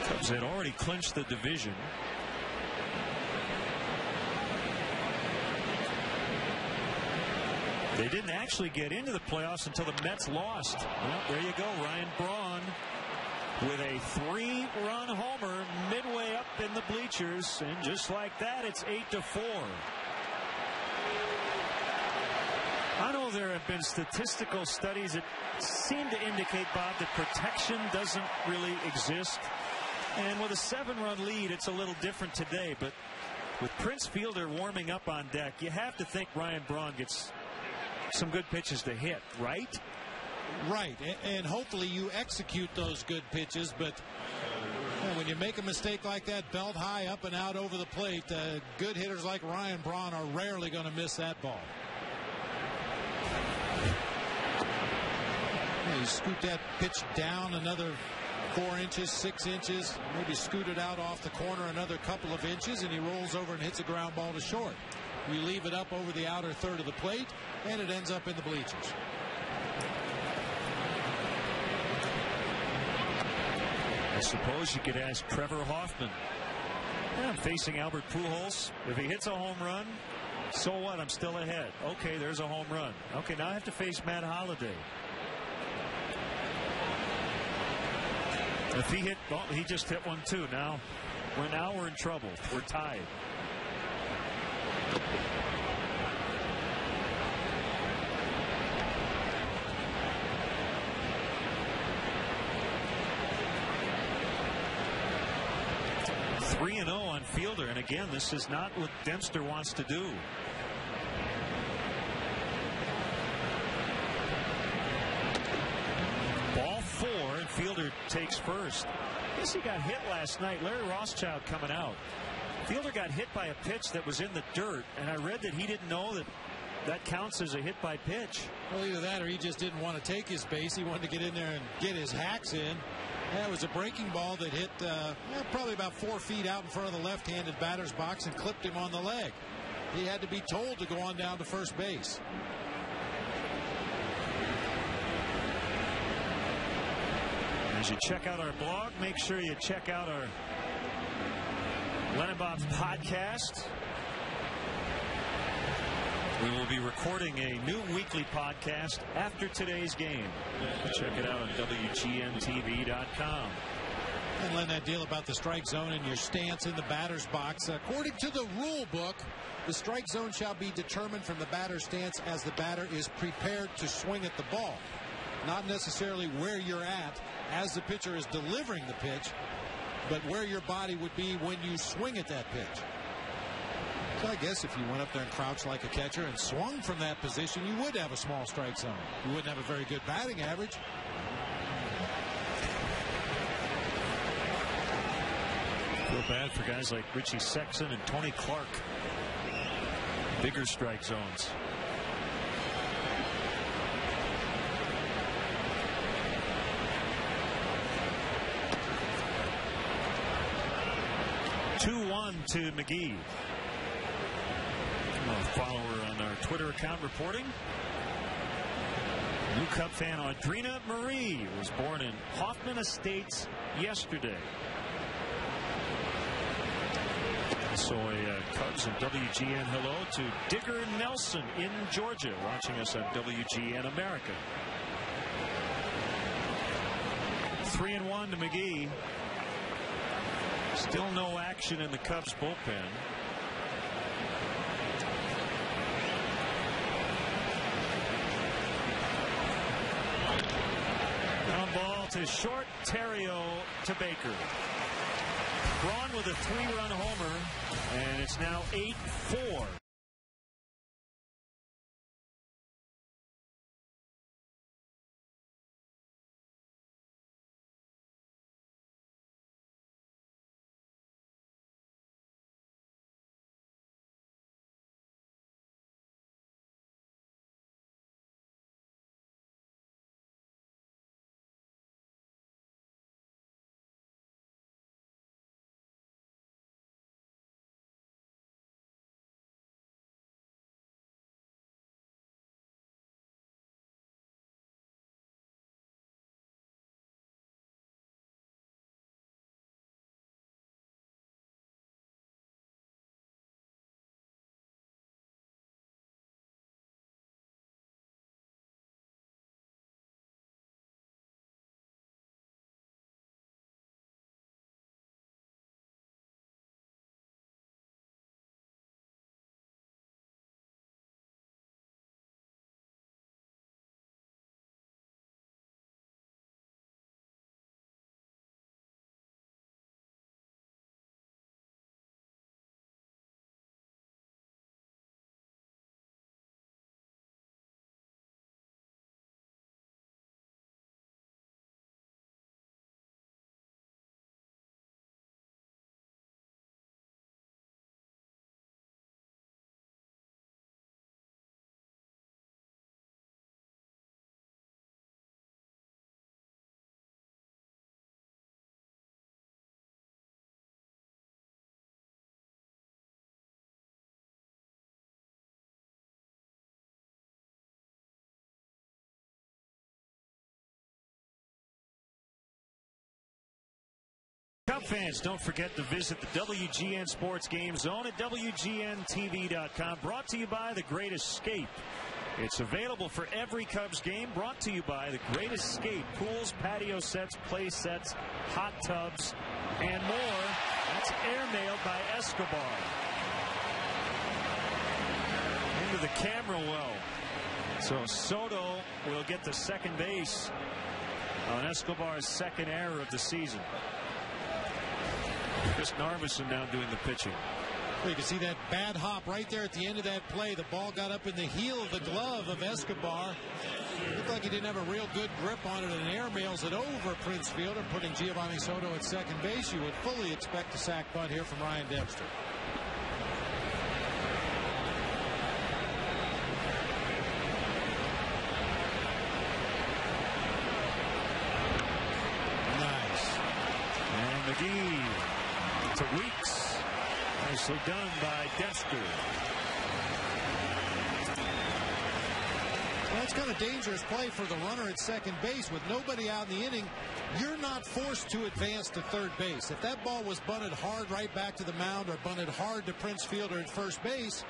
Cubs had already clinched the division. They didn't actually get into the playoffs until the Mets lost. Well, there you go. Ryan Braun with a 3-run homer midway up in the bleachers. And just like that, it's 8-4. I know there have been statistical studies that seem to indicate, Bob, that protection doesn't really exist. And with a 7-run lead, it's a little different today. But with Prince Fielder warming up on deck, you have to think Ryan Braun gets some good pitches to hit, right? Right, and hopefully you execute those good pitches, but when you make a mistake like that, belt high up and out over the plate, good hitters like Ryan Braun are rarely going to miss that ball. You scoot that pitch down another 4 inches, 6 inches, maybe scoot it out off the corner another couple of inches, and he rolls over and hits a ground ball to short. You leave it up over the outer third of the plate, and it ends up in the bleachers. I suppose you could ask Trevor Hoffman I'm facing Albert Pujols. If he hits a home run, so what? I'm still ahead. Okay, there's a home run. Okay, now I have to face Matt Holliday. If he hit, well, he just hit one too. Now we're in trouble. We're tied. (3-0) on Fielder, and again, this is not what Dempster wants to do. Ball 4, and Fielder takes first. I guess he got hit last night. Larry Rothschild coming out. Fielder got hit by a pitch that was in the dirt, and I read that he didn't know that that counts as a hit by pitch. Well, either that or he just didn't want to take his base. He wanted to get in there and get his hacks in. Yeah, it was a breaking ball that hit probably about 4 feet out in front of the left-handed batter's box and clipped him on the leg. He had to be told to go on down to first base. As you check out our blog, make sure you check out our Len and Bob's podcast. We will be recording a new weekly podcast after today's game. Check it out on WGNTV.com. And Len, that deal about the strike zone and your stance in the batter's box. According to the rule book, the strike zone shall be determined from the batter's stance as the batter is prepared to swing at the ball. Not necessarily where you're at as the pitcher is delivering the pitch, but where your body would be when you swing at that pitch. So I guess if you went up there and crouched like a catcher and swung from that position, you would have a small strike zone. You wouldn't have a very good batting average. Feel bad for guys like Richie Sexson and Tony Clark. Bigger strike zones. To McGee. A follower on our Twitter account reporting. New Cub fan Audrina Marie was born in Hoffman Estates yesterday. So a Cubs and WGN hello to Digger Nelson in Georgia, watching us on WGN America. 3-1 to McGee. Still no action in the Cubs bullpen. Ground ball to short, Terrio to Baker. Braun with a 3-run homer, and it's now 8-4. Cub fans, don't forget to visit the WGN Sports Game Zone at WGNTV.com. Brought to you by The Great Escape. It's available for every Cubs game. Brought to you by The Great Escape. Pools, patio sets, play sets, hot tubs, and more. That's airmailed by Escobar. Into the camera well. So Soto will get to second base on Escobar's second error of the season. Chris Narveson now doing the pitching. Well, you can see that bad hop right there at the end of that play. The ball got up in the heel of the glove of Escobar. It looked like he didn't have a real good grip on it, and airmails it over Prince Fielder, putting Giovanni Soto at second base. You would fully expect a sac bunt here from Ryan Dempster. Nice. And McGee to Weeks. Nicely done by Dempster. Well, that's kind of dangerous play for the runner at second base. With nobody out in the inning, you're not forced to advance to third base. If that ball was bunted hard right back to the mound or bunted hard to Prince Fielder at first base,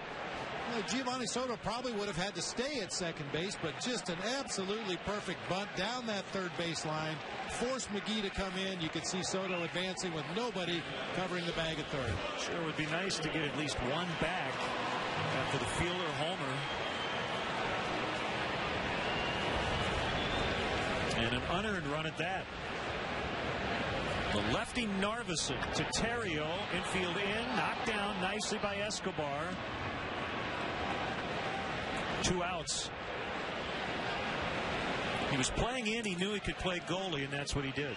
Giovanni Soto probably would have had to stay at second base, but just an absolutely perfect bunt down that third base line. Forced McGee to come in. You could see Soto advancing with nobody covering the bag at third. Sure would be nice to get at least one back after the Fielder homer. And an unearned run at that. The lefty Narveson to Terrio. Infield in. Knocked down nicely by Escobar. 2 outs. He was playing in. He knew he could play goalie, and that's what he did.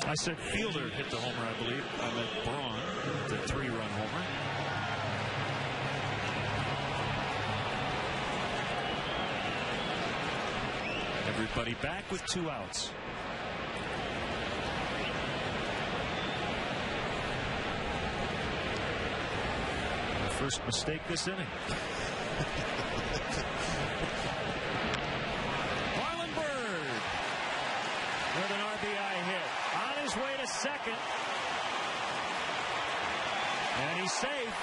I said Fielder hit the homer, I believe. I meant Braun, the 3-run homer. Everybody back with 2 outs. First mistake this inning. Marlin Bird with an RBI hit. On his way to second. And he's safe.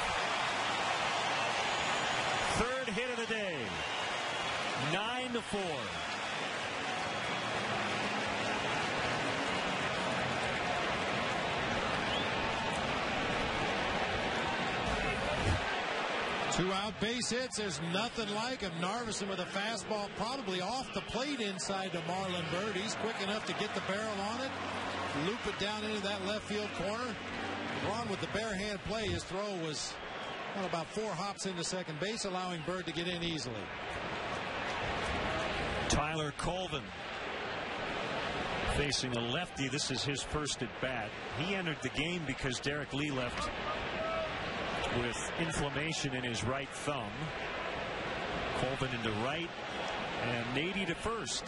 Third hit of the day. 9-4. Two-out base hits. There's nothing like him. Narveson with a fastball probably off the plate inside to Marlin Bird. He's quick enough to get the barrel on it, loop it down into that left field corner. Braun with the bare hand play. His throw was about 4 hops into second base, allowing Bird to get in easily. Tyler Colvin facing a lefty. This is his first at bat. He entered the game because Derek Lee left with inflammation in his right thumb. Colvin into right and Nady to first.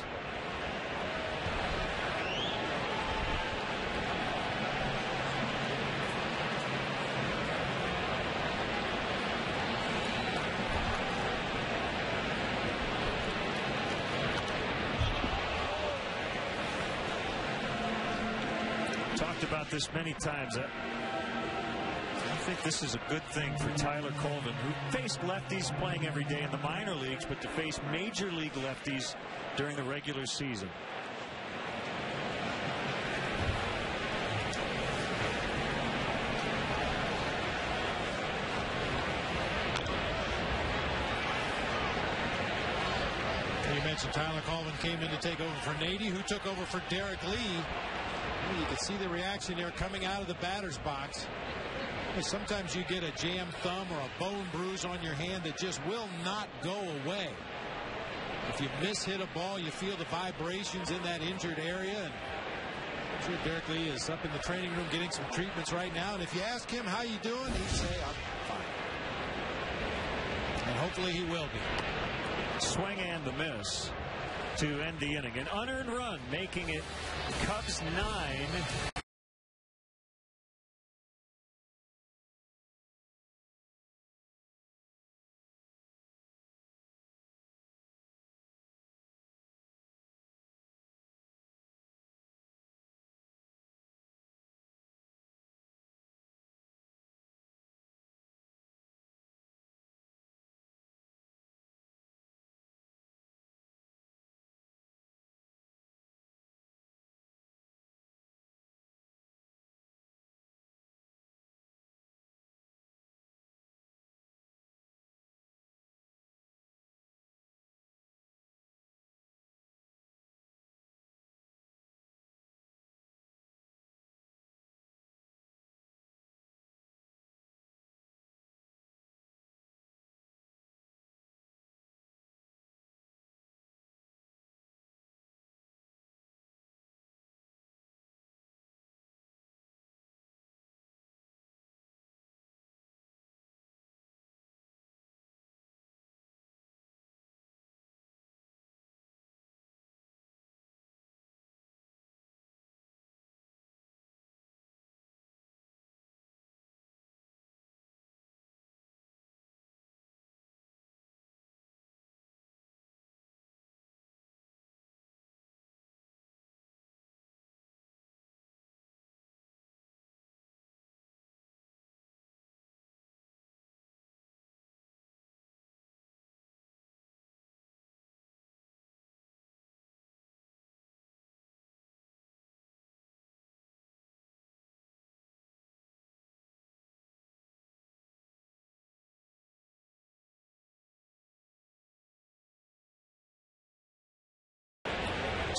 Talked about this many times. I think this is a good thing for Tyler Colvin, who faced lefties playing every day in the minor leagues, but to face major league lefties during the regular season. You mentioned Tyler Colvin came in to take over for Nady, who took over for Derek Lee. You can see the reaction there coming out of the batter's box. Sometimes you get a jammed thumb or a bone bruise on your hand that just will not go away. If you mishit a ball, you feel the vibrations in that injured area. And I'm sure Derek Lee is up in the training room getting some treatments right now. And if you ask him how you doing, he'd say, I'm fine. And hopefully he will be. Swing and the miss to end the inning. An unearned run, making it Cubs 9.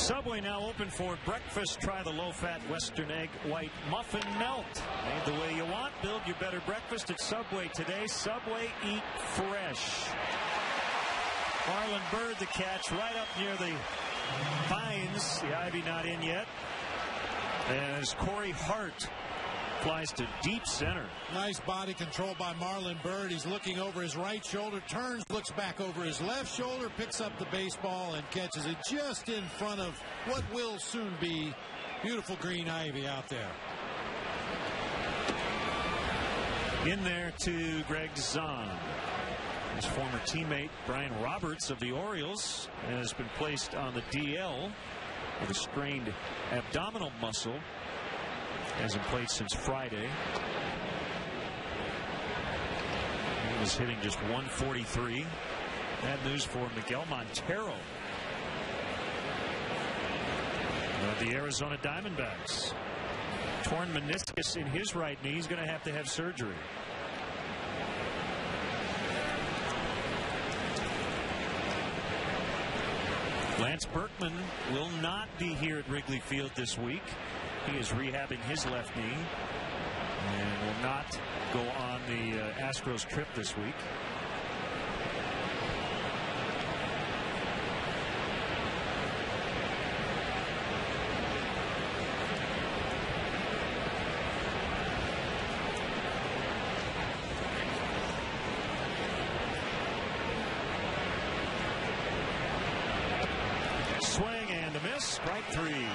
Subway now open for breakfast. Try the low-fat Western egg white muffin melt. Made the way you want. Build your better breakfast at Subway today. Subway, eat fresh. Marlin Bird the catch right up near the vines. The ivy not in yet. As Corey Hart flies to deep center. Nice body control by Marlin Bird. He's looking over his right shoulder, turns, looks back over his left shoulder, picks up the baseball and catches it just in front of what will soon be beautiful green ivy out there. In there to Greg Zahn. His former teammate Brian Roberts of the Orioles has been placed on the DL with a strained abdominal muscle. Hasn't played since Friday. He was hitting just 143. Bad news for Miguel Montero of the Arizona Diamondbacks. Torn meniscus in his right knee. He's going to have surgery. Lance Berkman will not be here at Wrigley Field this week. He is rehabbing his left knee and will not go on the Astros trip this week. Swing and a miss. Strike three.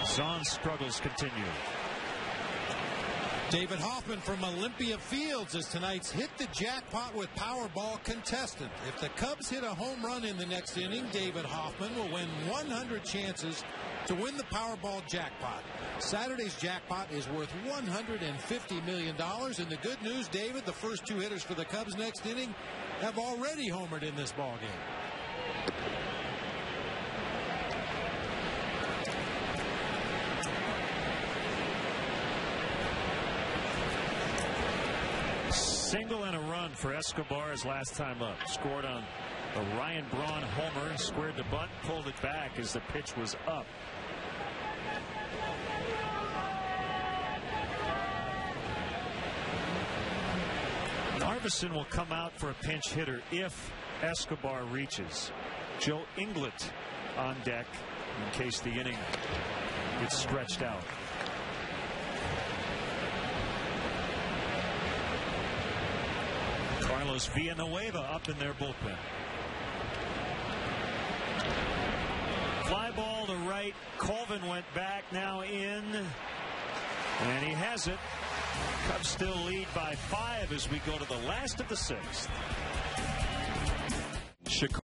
Zahn's struggles continue. David Hoffman from Olympia Fields is tonight's Hit the Jackpot with Powerball contestant. If the Cubs hit a home run in the next inning, David Hoffman will win 100 chances to win the Powerball jackpot. Saturday's jackpot is worth $150 million. And the good news, David, the first two hitters for the Cubs next inning have already homered in this ballgame. Single and a run for Escobar his last time up. Scored on a Ryan Braun homer. Squared the bunt, pulled it back as the pitch was up. Narveson will come out for a pinch hitter if Escobar reaches. Joe Inglet on deck in case the inning gets stretched out. Carlos Villanueva up in their bullpen. Fly ball to right. Colvin went back, now in. And he has it. Cubs still lead by 5 as we go to the last of the 6th. Chicago.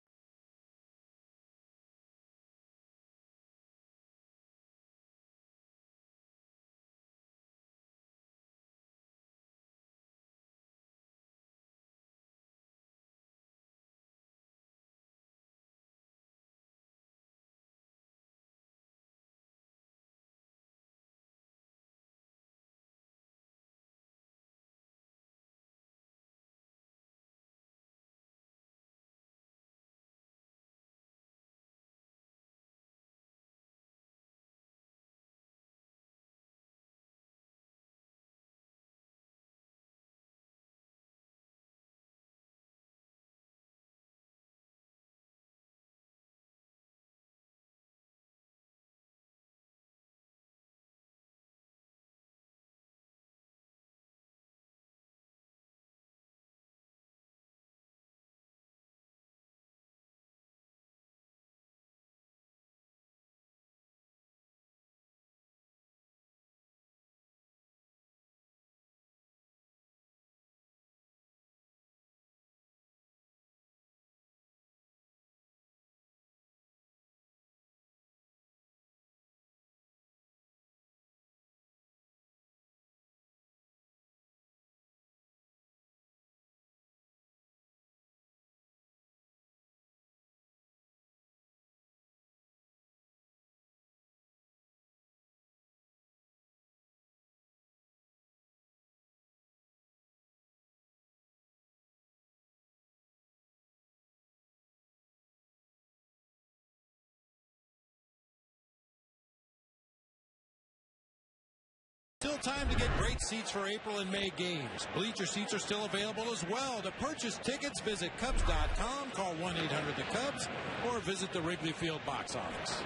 Still time to get great seats for April and May games. Bleacher seats are still available as well. To purchase tickets, visit CUBS.com, call 1-800-THE-CUBS, or visit the Wrigley Field box office.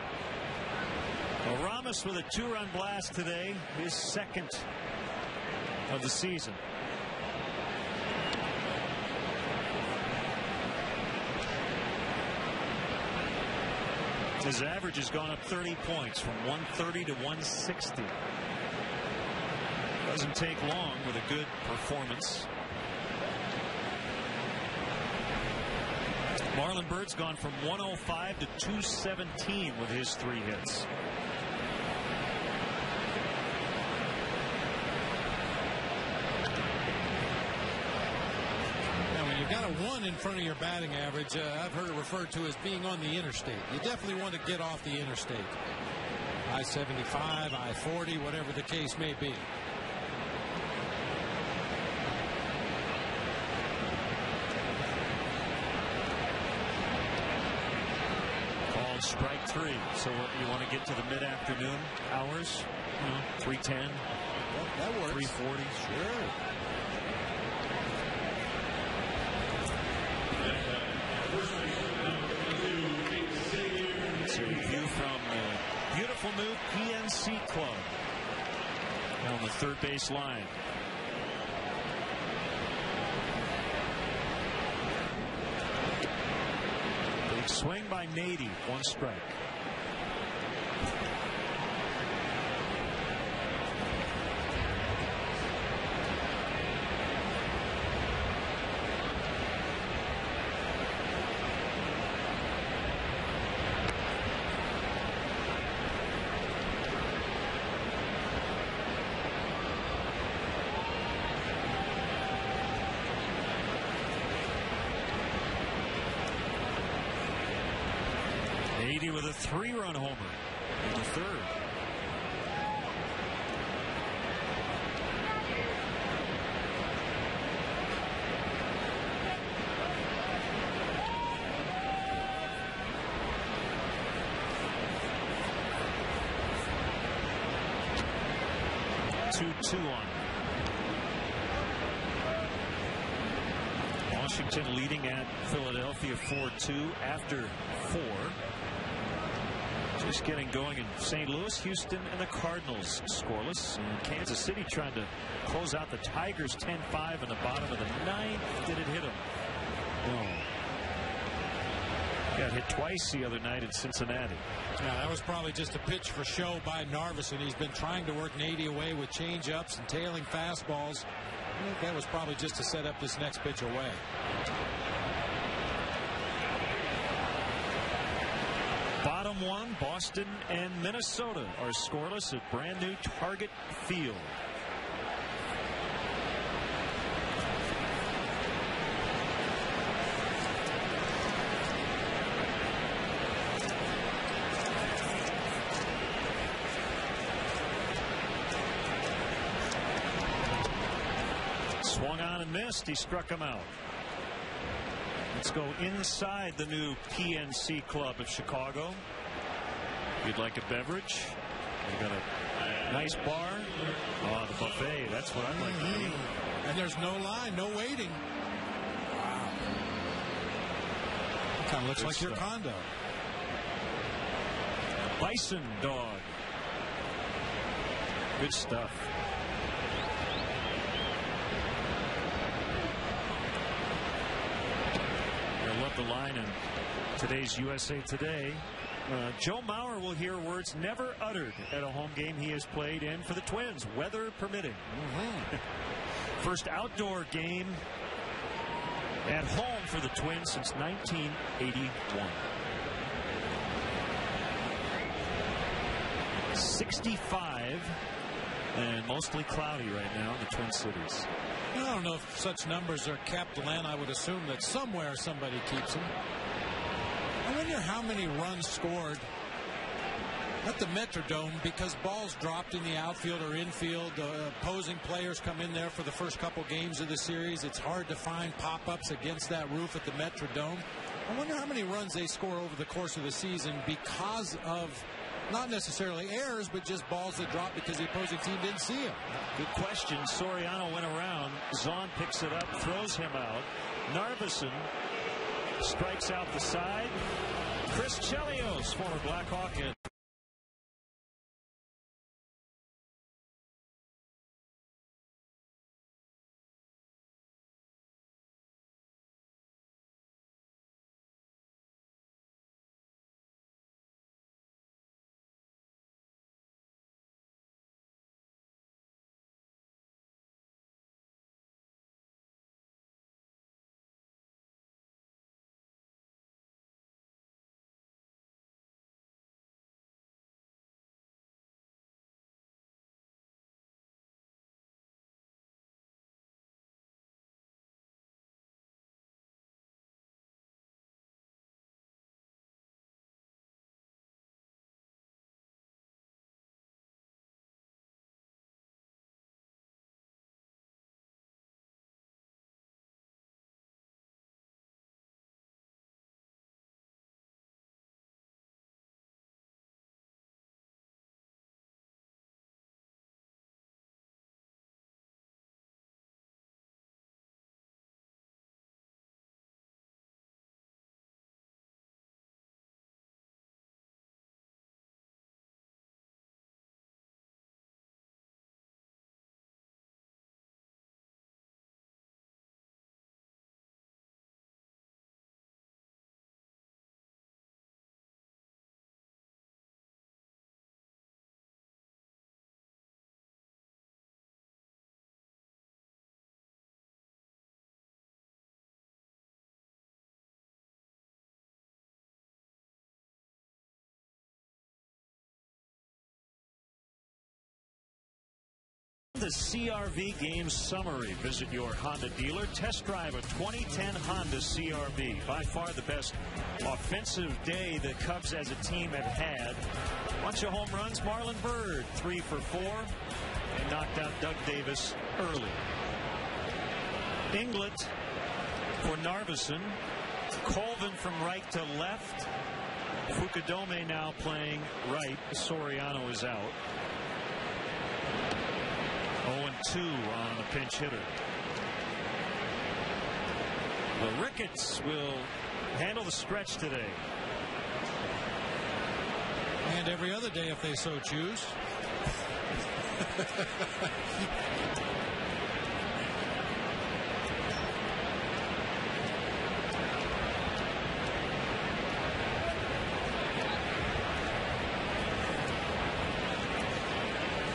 Well, Ramos with a 2-run blast today, his second of the season. His average has gone up 30 points from 130 to 160. Doesn't take long with a good performance. Marlin Bird's gone from 105 to 217 with his 3 hits. You've got a 1 in front of your batting average. I've heard it referred to as being on the interstate. You definitely want to get off the interstate. I-75, I-40, whatever the case may be. Called strike 3. So you want to get to the mid-afternoon hours? 310. That works. 340. Sure. It's a review from the beautiful new PNC Club on the third base line. Big swing by Nady, 1 strike. With a 3-run homer in the third. Two on. Washington leading at Philadelphia 4-2 after 4. Just getting going in St. Louis, Houston, and the Cardinals scoreless. And Kansas City trying to close out the Tigers 10-5 in the bottom of the 9th. Did it hit him? No. Got hit twice the other night in Cincinnati. Yeah, that was probably just a pitch for show by Narveson. He's been trying to work Nady away with change-ups and tailing fastballs. I think that was probably just to set up this next pitch away. Bottom 1, Boston and Minnesota are scoreless at brand new Target Field. Swung on and missed. He struck him out. Let's go inside the new PNC Club of Chicago. If you'd like a beverage, we got a nice bar. Oh, the buffet. That's what I'd like to eat. And there's no line, no waiting. Wow. Kind of looks like your condo. Bison dog. Good stuff. I love the line in today's USA Today. Joe Mauer will hear words never uttered at a home game he has played in for the Twins, weather permitting. First outdoor game at home for the Twins since 1981. 65 and mostly cloudy right now in the Twin Cities. I don't know if such numbers are kept, Len. I would assume that somewhere somebody keeps them. I wonder how many runs scored at the Metrodome because balls dropped in the outfield or infield. Opposing players come in there for the first couple games of the series. It's hard to find pop-ups against that roof at the Metrodome. I wonder how many runs they score over the course of the season because of not necessarily errors, but just balls that drop because the opposing team didn't see him. Good question. Soriano went around. Zahn picks it up, throws him out. Narveson strikes out the side. Chris Chelios, former Blackhawk. The CRV game summary. Visit your Honda dealer. Test drive a 2010 Honda CRV. By far the best offensive day the Cubs as a team have had. Bunch of home runs. Marlin Bird 3 for 4 and knocked out Doug Davis early. Inglet for Narveson. Colvin from right to left. Fukudome now playing right. Soriano is out. 0-2 on a pinch hitter. The Ricketts will handle the stretch today. And every other day if they so choose.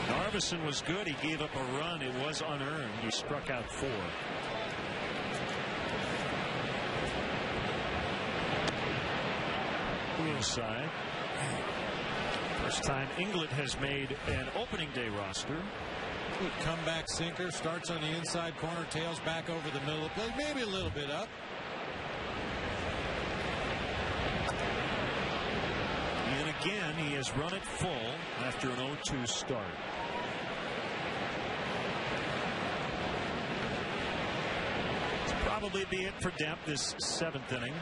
Narveson was good. He gave up a run. It was unearned. He struck out 4. Inside. First time Inglet has made an opening day roster. Good comeback sinker. Starts on the inside corner. Tails back over the middle of the plate. Maybe a little bit up. And again, he has run it full after an 0-2 start. Probably be it for Demp this 7th inning.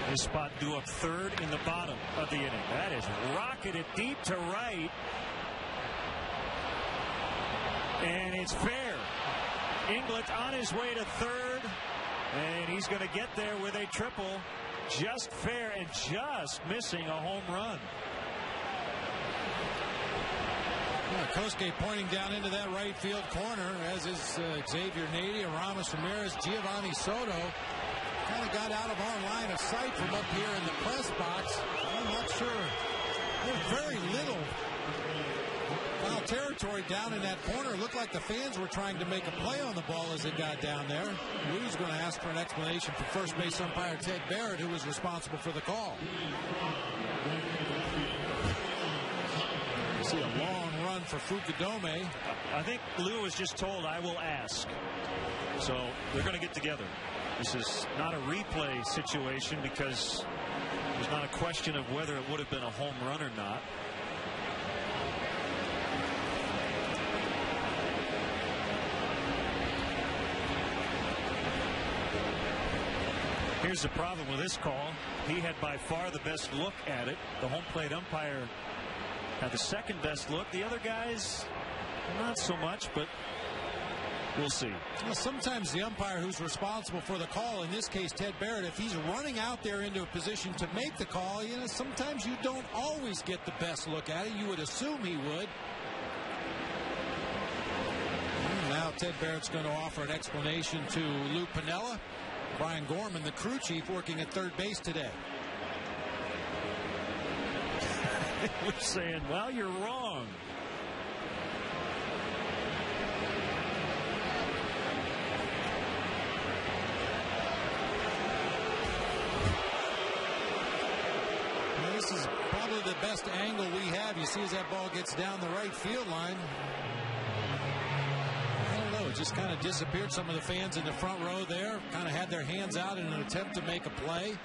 His spot due up third in the bottom of the inning. That is rocketed deep to right. And it's fair. Inglet on his way to third. And he's going to get there with a triple. Just fair and just missing a home run. Kosuke pointing down into that right field corner, as is Xavier Nady, Aramis Ramirez, Giovanni Soto. Kind of got out of our line of sight from up here in the press box. I'm not sure. There's very little foul territory down in that corner. It looked like the fans were trying to make a play on the ball as it got down there. Lou's going to ask for an explanation from first base umpire Ted Barrett, who was responsible for the call. See a long run for Fukudome. I think Lou was just told, I will ask. So they're going to get together. This is not a replay situation because there's not a question of whether it would have been a home run or not. Here's the problem with this call. He had by far the best look at it. The home plate umpire had the second best look. The other guys, not so much, but we'll see. Well, sometimes the umpire who's responsible for the call, in this case Ted Barrett, if he's running out there into a position to make the call, sometimes you don't always get the best look at it. You would assume he would. Now Ted Barrett's going to offer an explanation to Lou Piniella. Brian Gorman, the crew chief, working at third base today. We're saying, well, you're wrong. Well, this is probably the best angle we have. You see as that ball gets down the right field line. It just kind of disappeared. Some of the fans in the front row there kind of had their hands out in an attempt to make a play.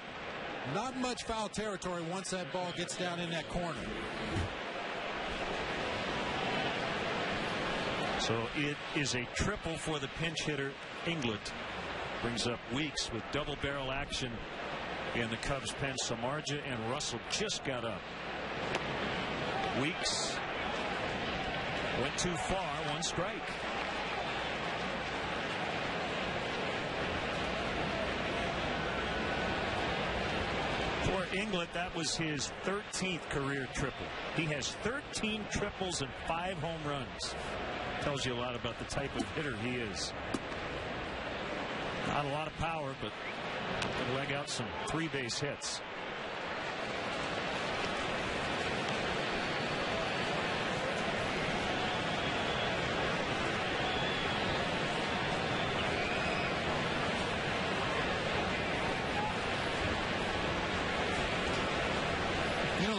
Not much foul territory once that ball gets down in that corner. So it is a triple for the pinch hitter. England brings up Weeks with double barrel action in the Cubs pen. Samardzija and Russell just got up. Weeks went too far. One strike. For England, that was his 13th career triple. He has 13 triples and 5 home runs. Tells you a lot about the type of hitter he is. Not a lot of power, but can leg out some 3-base hits.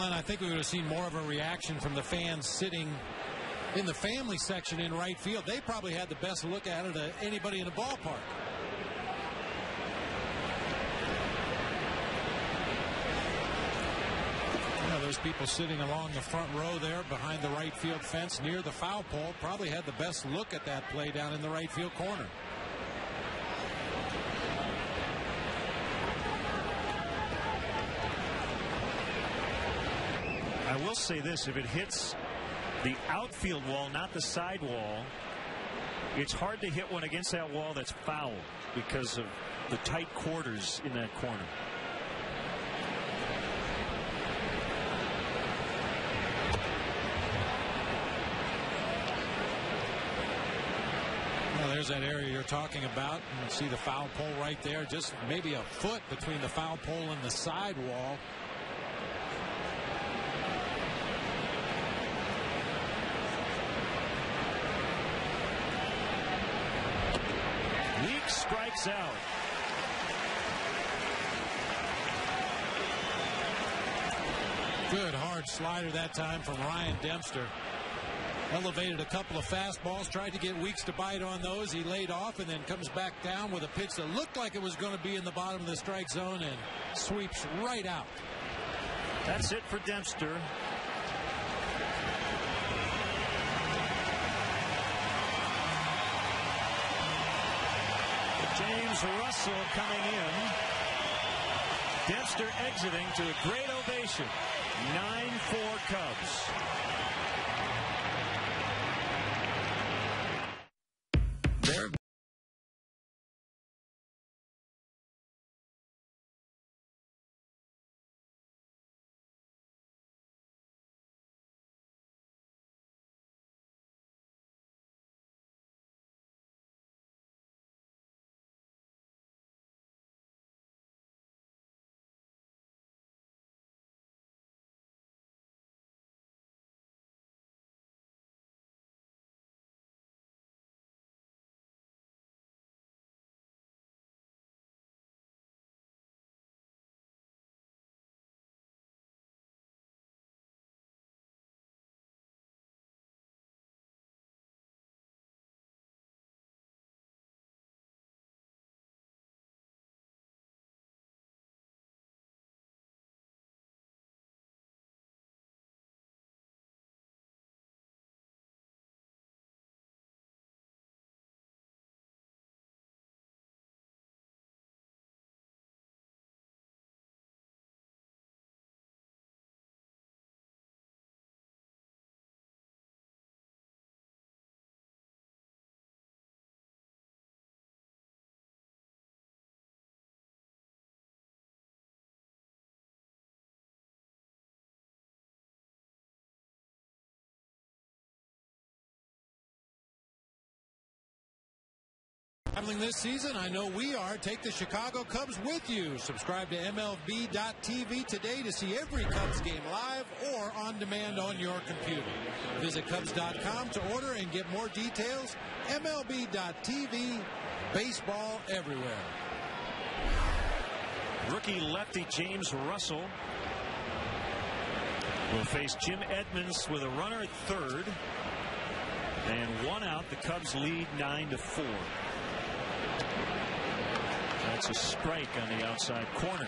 I think we would have seen more of a reaction from the fans sitting in the family section in right field. They probably had the best look at it of anybody in the ballpark. Those people sitting along the front row there behind the right field fence near the foul pole probably had the best look at that play down in the right field corner. I will say this, if it hits the outfield wall, not the side wall, it's hard to hit one against that wall that's foul because of the tight quarters in that corner. Well, there's that area you're talking about. You see the foul pole right there, just maybe a foot between the foul pole and the side wall. Strikes out. Good hard slider that time from Ryan Dempster. Elevated a couple of fastballs, tried to get Weeks to bite on those. He laid off and then comes back down with a pitch that looked like it was going to be in the bottom of the strike zone and sweeps right out. That's it for Dempster. James Russell coming in. Dempster exiting to a great ovation. 9-4 Cubs. Traveling this season, I know we are. Take the Chicago Cubs with you. Subscribe to MLB.tv today to see every Cubs game live or on demand on your computer. Visit Cubs.com to order and get more details. MLB.tv, baseball everywhere. Rookie lefty James Russell will face Jim Edmonds with a runner at third. And one out. The Cubs lead 9-4. That's a strike on the outside corner.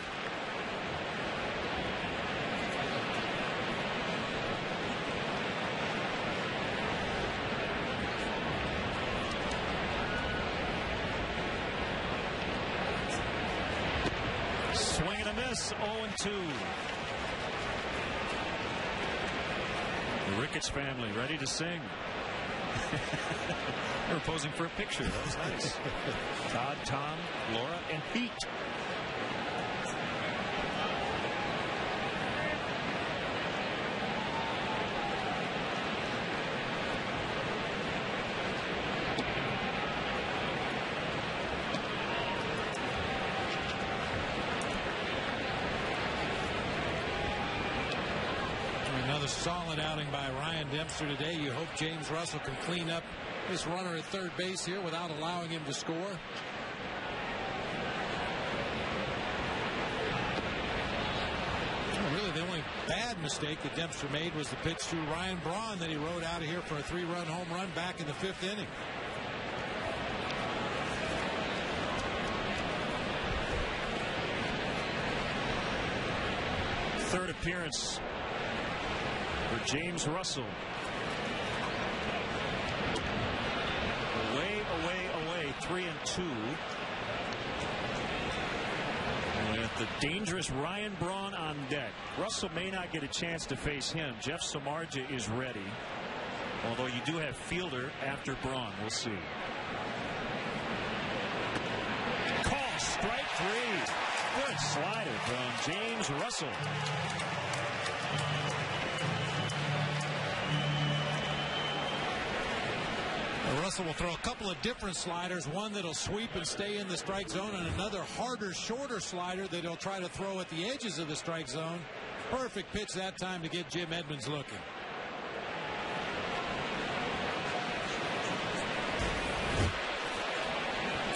Swing and a miss. 0-2. The Ricketts family ready to sing. They were posing for a picture. That was nice. Todd, Tom, Laura, and Pete. Another solid outing by Ryan Dempster today. You hope James Russell can clean up this runner at third base here without allowing him to score. Well, really, the only bad mistake that Dempster made was the pitch to Ryan Braun that he rode out of here for a 3-run home run back in the 5th inning. Third appearance for James Russell. Away, 3-2. With the dangerous Ryan Braun on deck. Russell may not get a chance to face him. Jeff Samardzija is ready. Although you do have Fielder after Braun. We'll see. Call strike 3. Good slider from James Russell. Russell will throw a couple of different sliders, one that'll sweep and stay in the strike zone, and another harder, shorter slider that he'll try to throw at the edges of the strike zone. Perfect pitch that time to get Jim Edmonds looking.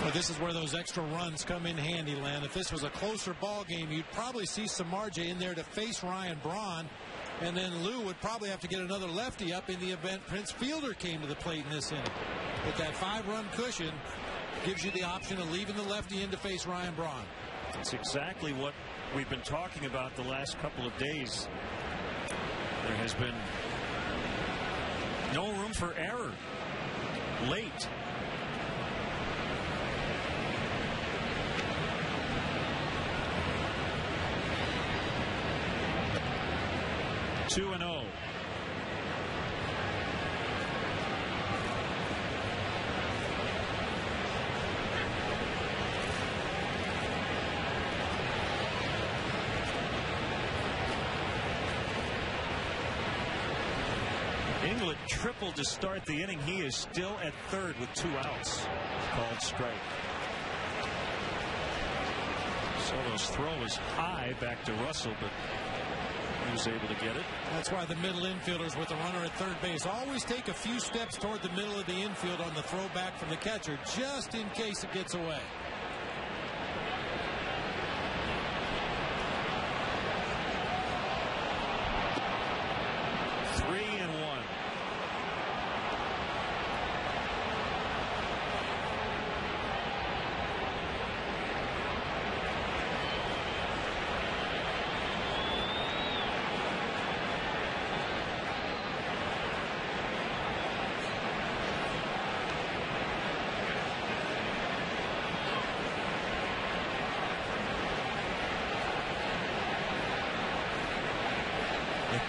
Well, this is where those extra runs come in handy, Len. If this was a closer ball game, you'd probably see Samardzija in there to face Ryan Braun. And then Lou would probably have to get another lefty up in the event Prince Fielder came to the plate in this inning. But that 5-run cushion gives you the option of leaving the lefty in to face Ryan Braun. That's exactly what we've been talking about the last couple of days. There has been no room for error late. Two and 0. England tripled to start the inning. He is still at third with 2 outs. Called strike. Solo's throw is high back to Russell, but he was able to get it. That's why the middle infielders with the runner at third base always take a few steps toward the middle of the infield on the throw back from the catcher, just in case it gets away.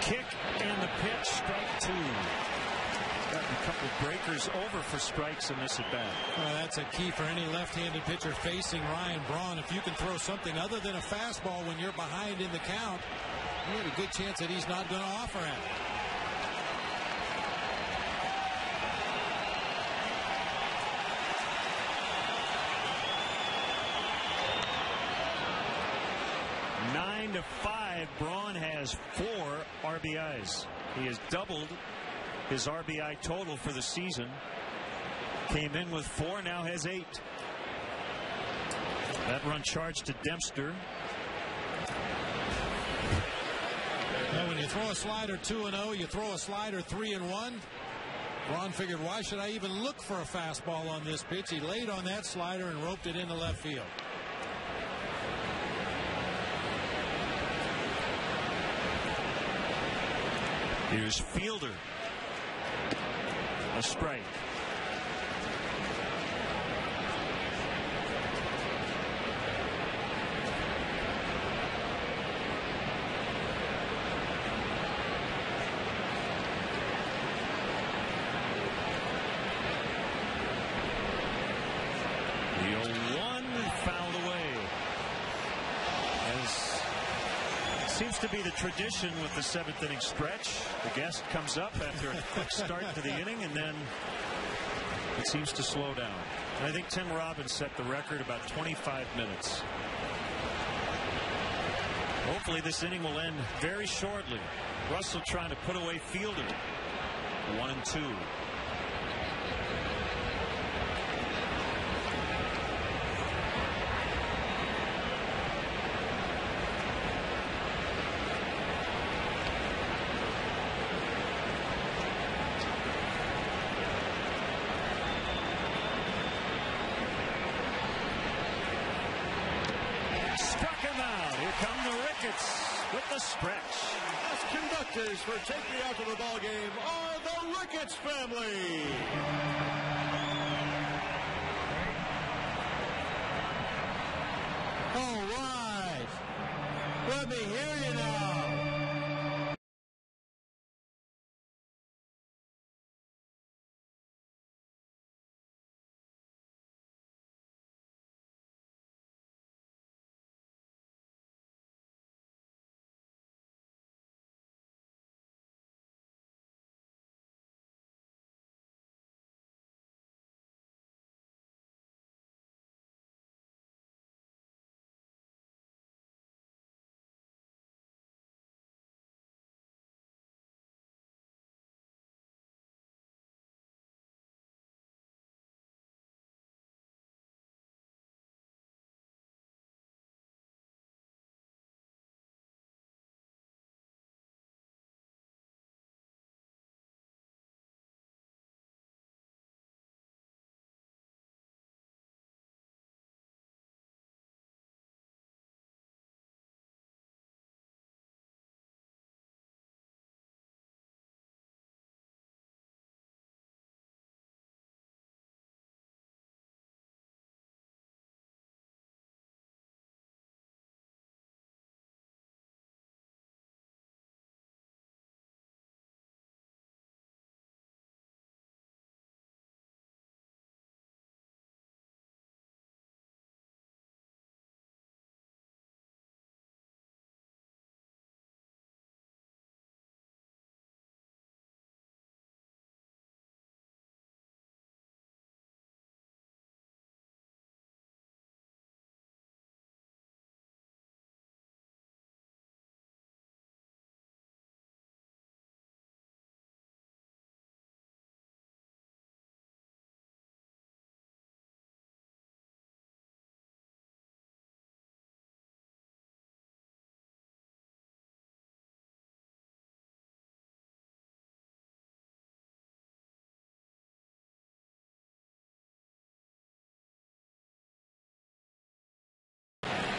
Kick and the pitch, strike 2. Gotten a couple of breakers over for strikes in this at bat. Well, that's a key for any left-handed pitcher facing Ryan Braun. If you can throw something other than a fastball when you're behind in the count, you have a good chance that he's not going to offer at it. 9-5. Braun has 4 RBIs. He has doubled his RBI total for the season. Came in with 4, now has 8. That run charged to Dempster. Now, when you throw a slider 2-0, you throw a slider 3-1. Braun figured, why should I even look for a fastball on this pitch? He laid on that slider and roped it into left field. Here's Fielder. A strike. Seems to be the tradition with the 7th inning stretch. The guest comes up after a quick start to the inning, and then it seems to slow down. And I think Tim Robbins set the record about 25 minutes. Hopefully this inning will end very shortly. Russell trying to put away Fielder. 1-2. With the stretch. As conductors for Take Me Out to the Ball Game are the Ricketts family. All right. Let me hear you now.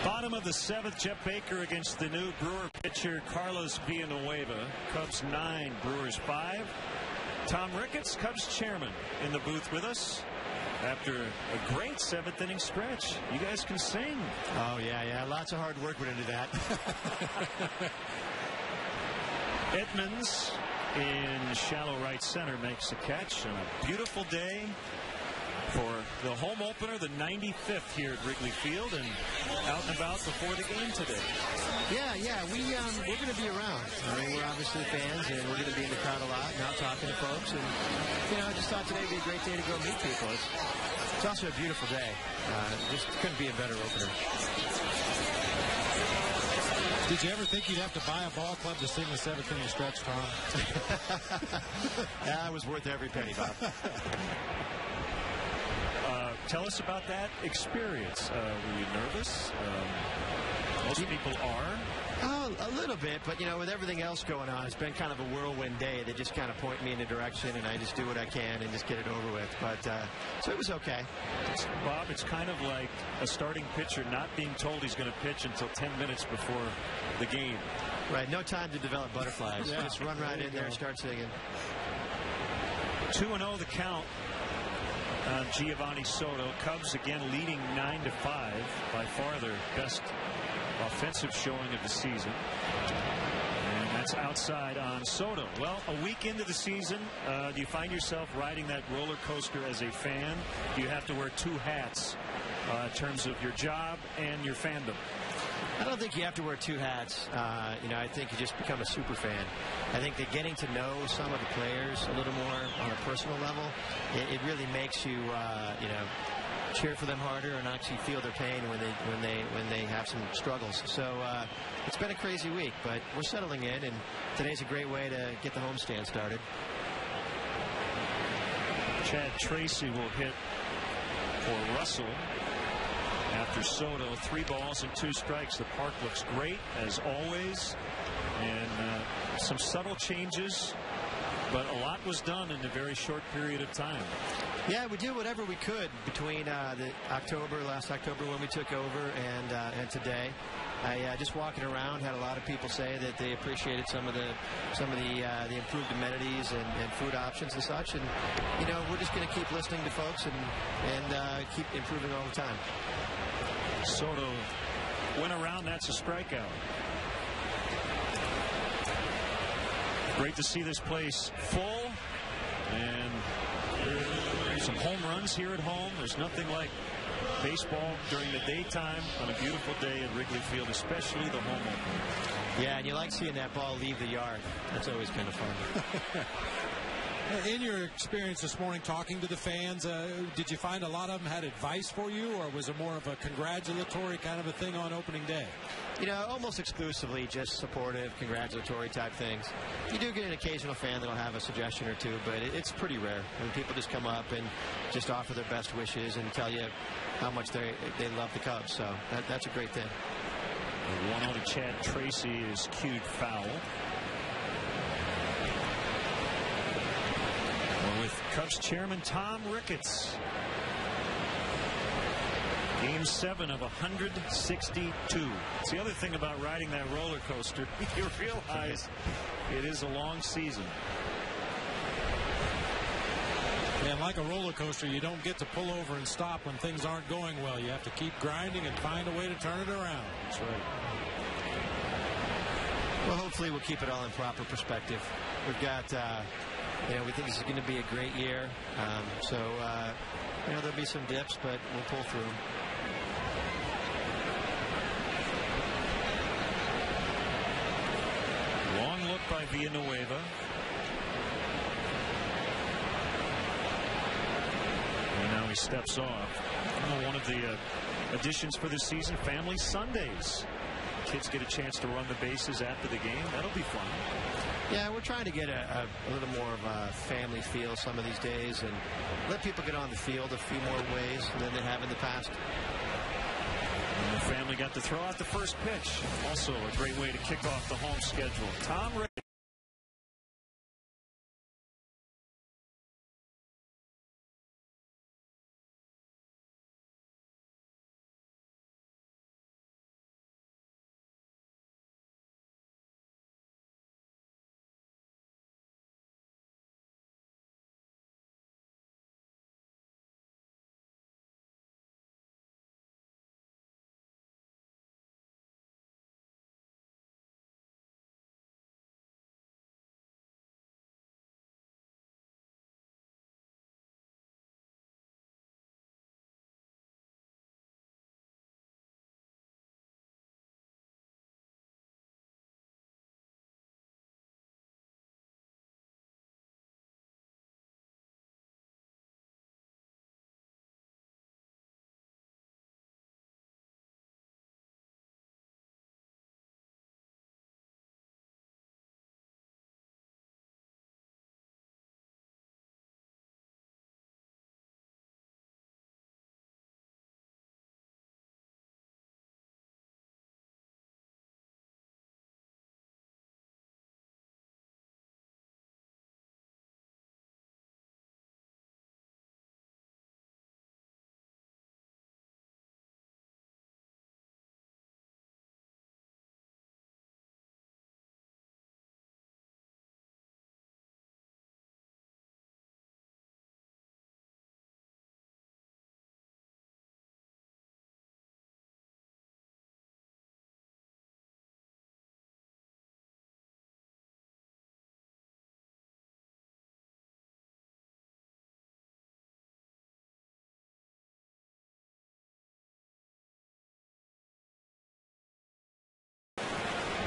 Bottom of the 7th, Jeff Baker against the new Brewer pitcher Carlos Villanueva. Cubs 9, Brewers 5. Tom Ricketts, Cubs chairman, in the booth with us after a great 7th inning stretch. You guys can sing. Oh, yeah. Lots of hard work went into that. Edmonds in shallow right center makes a catch on a beautiful day for the home opener, the 95th here at Wrigley Field, and out and about before the game today. Yeah, we're going to be around. I mean, we're obviously fans, and we're going to be in the crowd a lot and out talking to folks. And I just thought today would be a great day to go meet people. It's also a beautiful day. Just couldn't be a better opener. Did you ever think you'd have to buy a ball club to sing the 7th inning stretch, Tom? Yeah, it was worth every penny, Bob. Tell us about that experience. Were you nervous? Most people are. Oh, a little bit, but, with everything else going on, it's been kind of a whirlwind day. They just kind of point me in a direction, and I just do what I can and just get it over with. But, so it was okay. Bob, it's kind of like a starting pitcher not being told he's going to pitch until 10 minutes before the game. Right, no time to develop butterflies. Yeah. Just run right in there and start singing. 2-0 the count on Giovanni Soto. Cubs again leading 9-5, by far their best offensive showing of the season. And that's outside on Soto. Well, a week into the season, do you find yourself riding that roller coaster as a fan? Do you have to wear two hats in terms of your job and your fandom? I don't think you have to wear two hats. I think you just become a super fan. I think that getting to know some of the players a little more on a personal level, it really makes you, cheer for them harder and actually feel their pain when they have some struggles. So it's been a crazy week, but we're settling in, and today's a great way to get the homestand started. Chad Tracy will hit for Russell after Soto. 3 balls and 2 strikes. The park looks great as always, and some subtle changes, but a lot was done in a very short period of time. Yeah, we did whatever we could between last October when we took over and today. I just walking around had a lot of people say that they appreciated some of the improved amenities and food options and such, and we're just going to keep listening to folks and keep improving all the time. Soto went around. That's a strikeout. Great to see this place full and some home runs here at home. There's nothing like baseball during the daytime on a beautiful day at Wrigley Field, especially the home opener. Yeah, and you like seeing that ball leave the yard. That's always kind of fun. In your experience this morning talking to the fans, did you find a lot of them had advice for you, or was it more of a congratulatory kind of a thing on opening day? Almost exclusively just supportive, congratulatory type things. You do get an occasional fan that'll have a suggestion or two, but it's pretty rare. I mean, people just come up and just offer their best wishes and tell you how much they love the Cubs. So that's a great thing. The 1-0 to Chad Tracy is cued foul. With Cubs chairman Tom Ricketts. Game 7 of 162. It's the other thing about riding that roller coaster. You realize it is a long season. And like a roller coaster, you don't get to pull over and stop when things aren't going well. You have to keep grinding and find a way to turn it around. That's right. Well, hopefully we'll keep it all in proper perspective. We've got... we think this is going to be a great year. There'll be some dips, but we'll pull through them. Long look by Villanueva. And now he steps off. One of the additions for this season, Family Sundays. Kids get a chance to run the bases after the game. That'll be fun. Yeah, we're trying to get a little more of a family feel some of these days and let people get on the field a few more ways than they have in the past. And the family got to throw out the first pitch. Also a great way to kick off the home schedule. Tom Ricketts.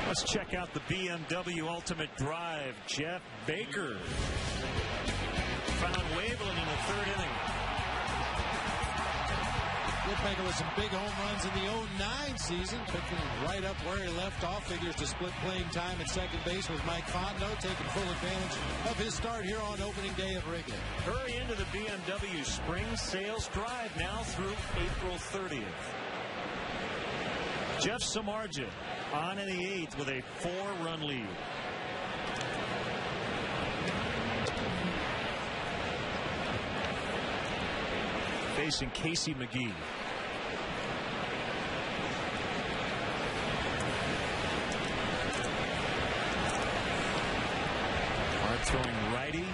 Let's check out the BMW Ultimate Drive. Jeff Baker found Waveland in the third inning. Jeff Baker with some big home runs in the 09 season, picking right up where he left off. Figures to split playing time at second base with Mike Fontenot, taking full advantage of his start here on opening day at Wrigley. Hurry into the BMW Spring Sales Drive now through April 30th. Jeff Samardzija on in the 8th with a 4-run lead. Facing Casey McGee. Hard throwing righty.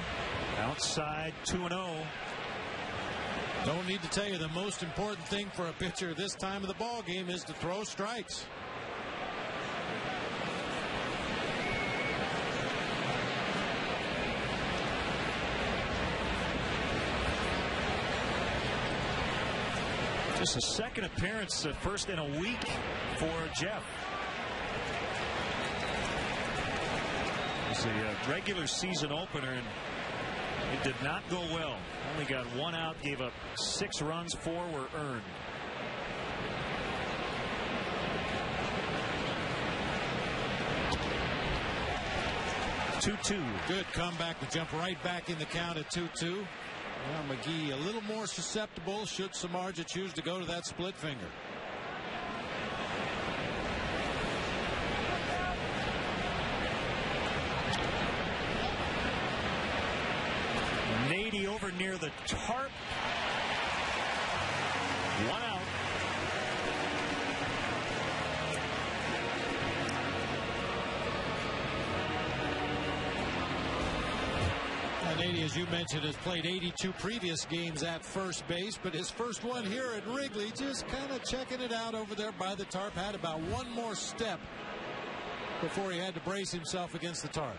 Outside 2-0. Don't need to tell you, the most important thing for a pitcher this time of the ball game is to throw strikes. Just a second appearance, first in a week for Jeff. It's a regular season opener, and it did not go well. Only got 1 out, gave up 6 runs, 4 were earned. Two-two. Good comeback to jump right back in the count at 2-2. Now McGee a little more susceptible should Samardzija choose to go to that split finger. Nady over near the tarp. 1 out. Nady, as you mentioned, has played 82 previous games at first base, but his first one here at Wrigley, just kind of checking it out over there by the tarp. Had about 1 more step before he had to brace himself against the tarp.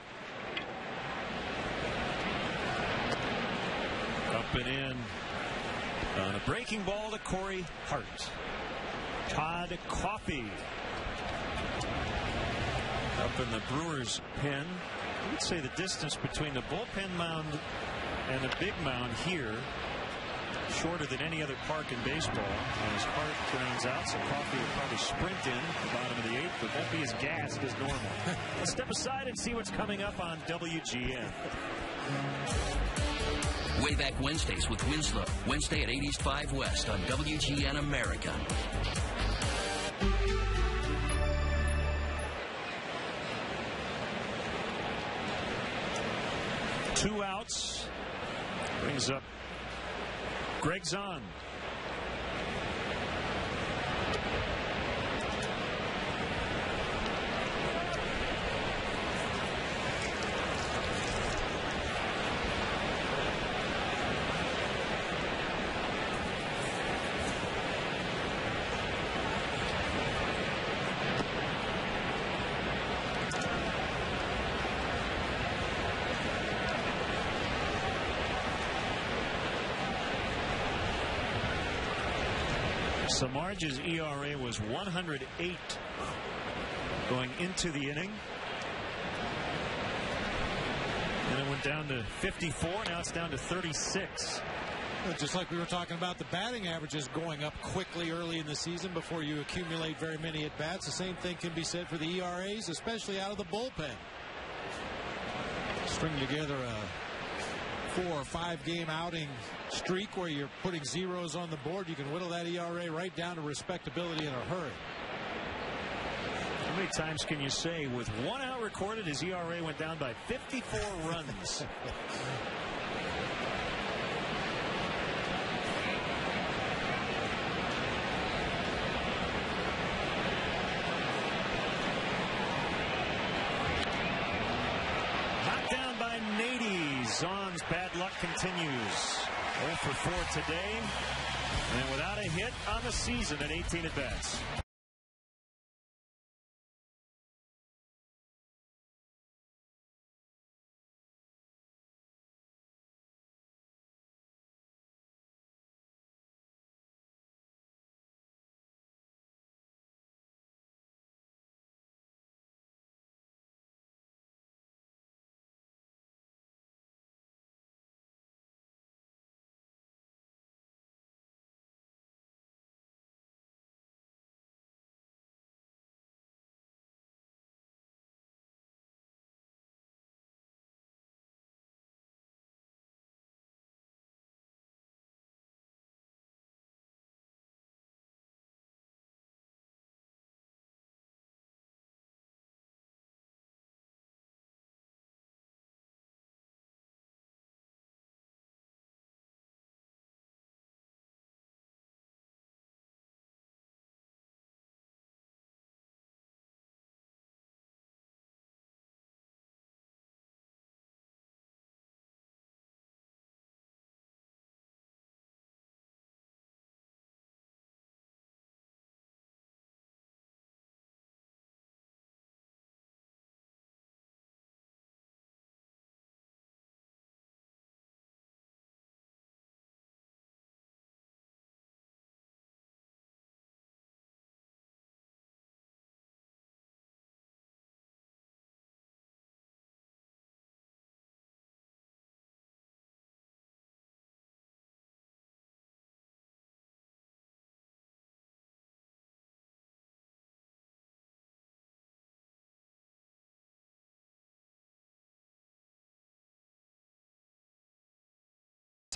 Up and in on a breaking ball to Corey Hart. Todd Coffey up in the Brewers pen. I would say the distance between the bullpen mound and the big mound here shorter than any other park in baseball. As Hart grounds out, so Coffey will probably sprint in at the bottom of the 8th, but won't be as gassed as normal. Let's step aside and see what's coming up on WGN. Wayback Wednesdays with Winslow. Wednesday at 8 East 5 West on WGN America. Two outs. Brings up Greg Zahn. Samardzija's ERA was 108 going into the inning. And it went down to 54. Now it's down to 36. Just like we were talking about the batting averages going up quickly early in the season before you accumulate very many at-bats, the same thing can be said for the ERAs, especially out of the bullpen. String together a 4 or 5 game outing streak where you're putting zeros on the board, you can whittle that ERA right down to respectability in a hurry. How many times can you say with 1 out recorded his ERA went down by 54 runs? Knocked down by Nady. Zahn's bad luck continues. 0 for 4 today, and without a hit on the season at 18 at-bats.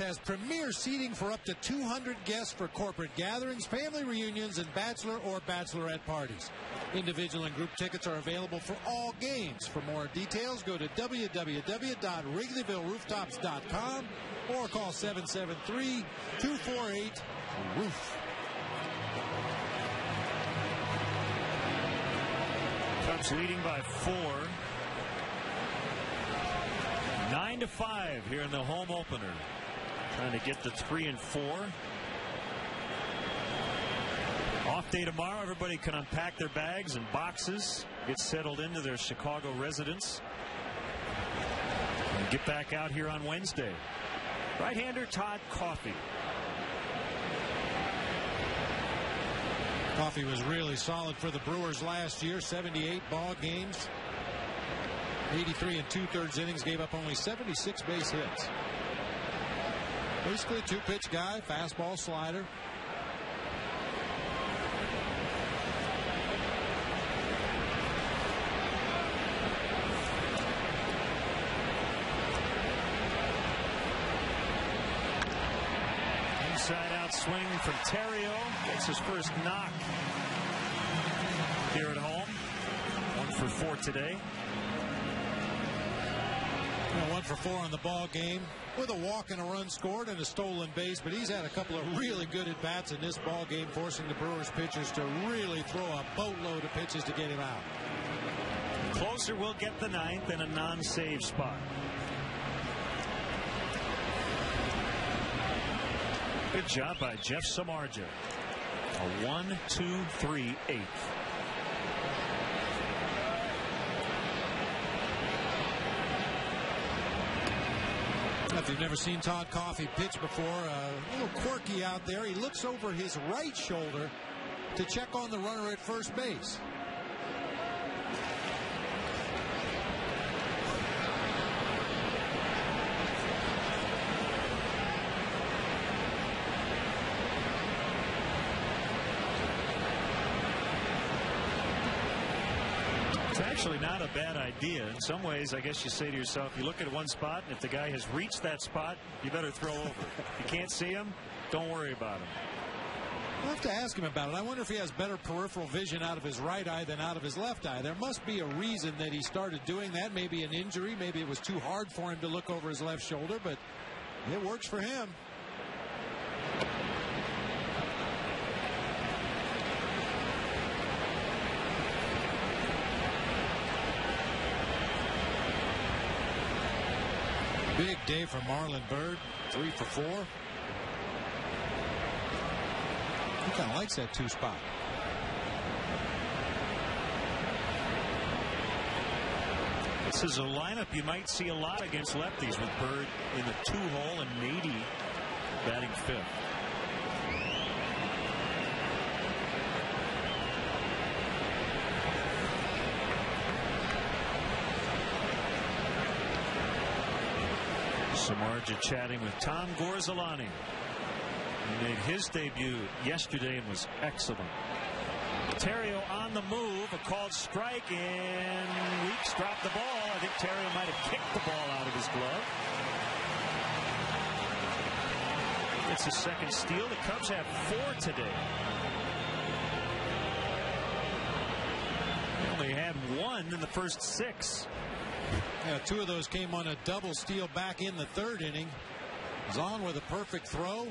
has premier seating for up to 200 guests for corporate gatherings, family reunions, and bachelor or bachelorette parties. Individual and group tickets are available for all games. For more details, go to www.wrigleyvillerooftops.com or call 773-248-ROOF. Cubs leading by 4. 9-5 here in the home opener. Trying to get to 3 and 4. Off day tomorrow. Everybody can unpack their bags and boxes, get settled into their Chicago residence, and get back out here on Wednesday. Right-hander Todd Coffey. Coffey was really solid for the Brewers last year. 78 ball games. 83 and 2/3 innings, gave up only 76 base hits. Basically a two-pitch guy, fastball, slider. Inside out swing from Terrio. Gets his first knock here at home. 1 for 4 today. 1 for 4 on the ball game with a walk and a run scored and a stolen base, but he's had a couple of really good at-bats in this ball game, forcing the Brewers pitchers to really throw a boatload of pitches to get him out. Closer will get the 9th and a non-save spot. Good job by Jeff Samardzija. A 1-2-3 8th. If you've never seen Todd Coffey pitch before, a little quirky out there. He looks over his right shoulder to check on the runner at first base. Actually not a bad idea. In some ways, I guess you say to yourself, you look at one spot, and if the guy has reached that spot, you better throw over. If you can't see him, don't worry about him. I'll have to ask him about it. I wonder if he has better peripheral vision out of his right eye than out of his left eye. There must be a reason that he started doing that. Maybe an injury. Maybe it was too hard for him to look over his left shoulder, but it works for him. Big day for Marlin Bird. 3 for 4. He kind of likes that 2 spot. This is a lineup you might see a lot against lefties, with Bird in the 2-hole and Nady batting 5th. Samardzija chatting with Tom Gorzolani. He made his debut yesterday and was excellent. Terrio on the move, a called strike, and Weeks dropped the ball. I think Terrio might have kicked the ball out of his glove. It's his second steal. The Cubs have 4 today. They only had 1 in the first 6. Yeah, 2 of those came on a double steal back in the 3rd inning. Zahn with a perfect throw.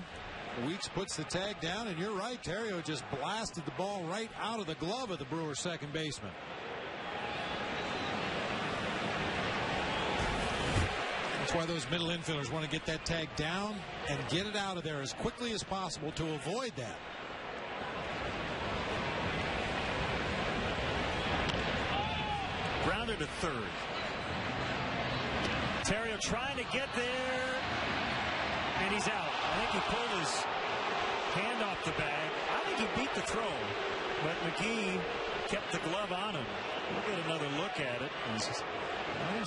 Weeks puts the tag down, and you're right, Terrio just blasted the ball right out of the glove of the Brewers second baseman. That's why those middle infielders want to get that tag down and get it out of there as quickly as possible to avoid that. Grounder to 3rd. Terrio trying to get there, and he's out. I think he pulled his hand off the bag. I think he beat the throw, but McGee kept the glove on him. We'll get another look at it. He's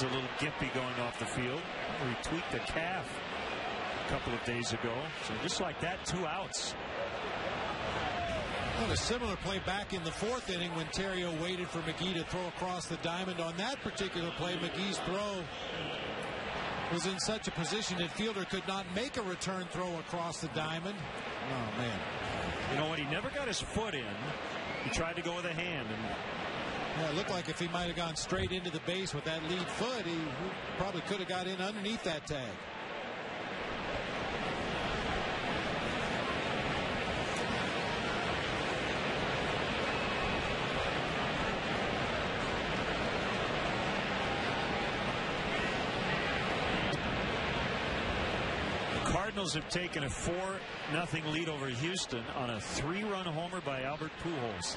a little gimpy going off the field. He tweaked a calf a couple of days ago. So just like that, 2 outs. Well, a similar play back in the 4th inning when Terrio waited for McGee to throw across the diamond. On that particular play, McGee's throw was in such a position that fielder could not make a return throw across the diamond. Oh, man. You know what? He never got his foot in. He tried to go with a hand. And yeah, it looked like if he might have gone straight into the base with that lead foot, he probably could have got in underneath that tag. Cardinals have taken a 4-0 lead over Houston on a 3-run homer by Albert Pujols.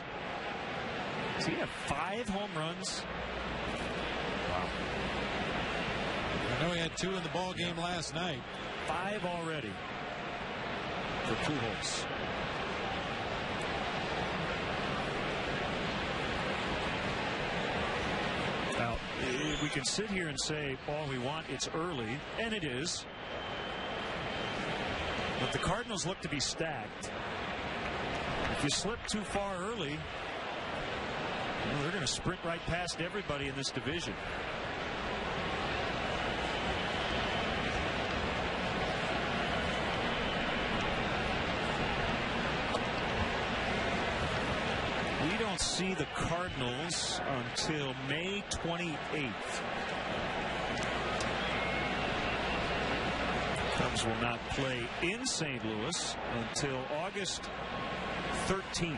Does he have 5 home runs? Wow. I know he had 2 in the ball game last night. 5 already for Pujols. Now, we can sit here and say all we want, it's early, and it is. But the Cardinals look to be stacked. If you slip too far early, well, they're going to sprint right past everybody in this division. We don't see the Cardinals until May 28th. Cubs will not play in St. Louis until August 13th.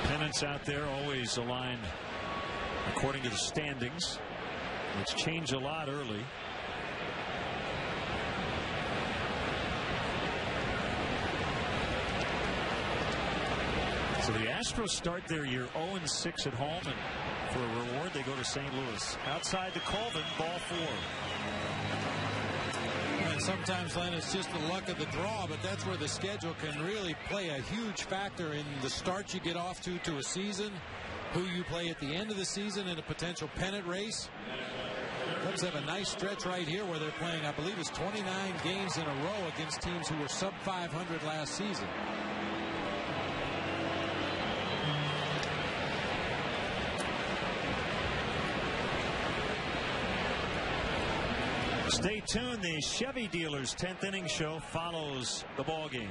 Pennants out there always aligned according to the standings, which change a lot early. So the Astros start their year 0-6 at home, and for a reward they go to St. Louis. Outside the Colvin, ball 4. And sometimes, Len, it's just the luck of the draw, but that's where the schedule can really play a huge factor in the start you get off to a season, who you play at the end of the season in a potential pennant race. Cubs have a nice stretch right here where they're playing, I believe it's 29 games in a row against teams who were sub 500 last season. Stay tuned. The Chevy Dealers 10th inning show follows the ball game.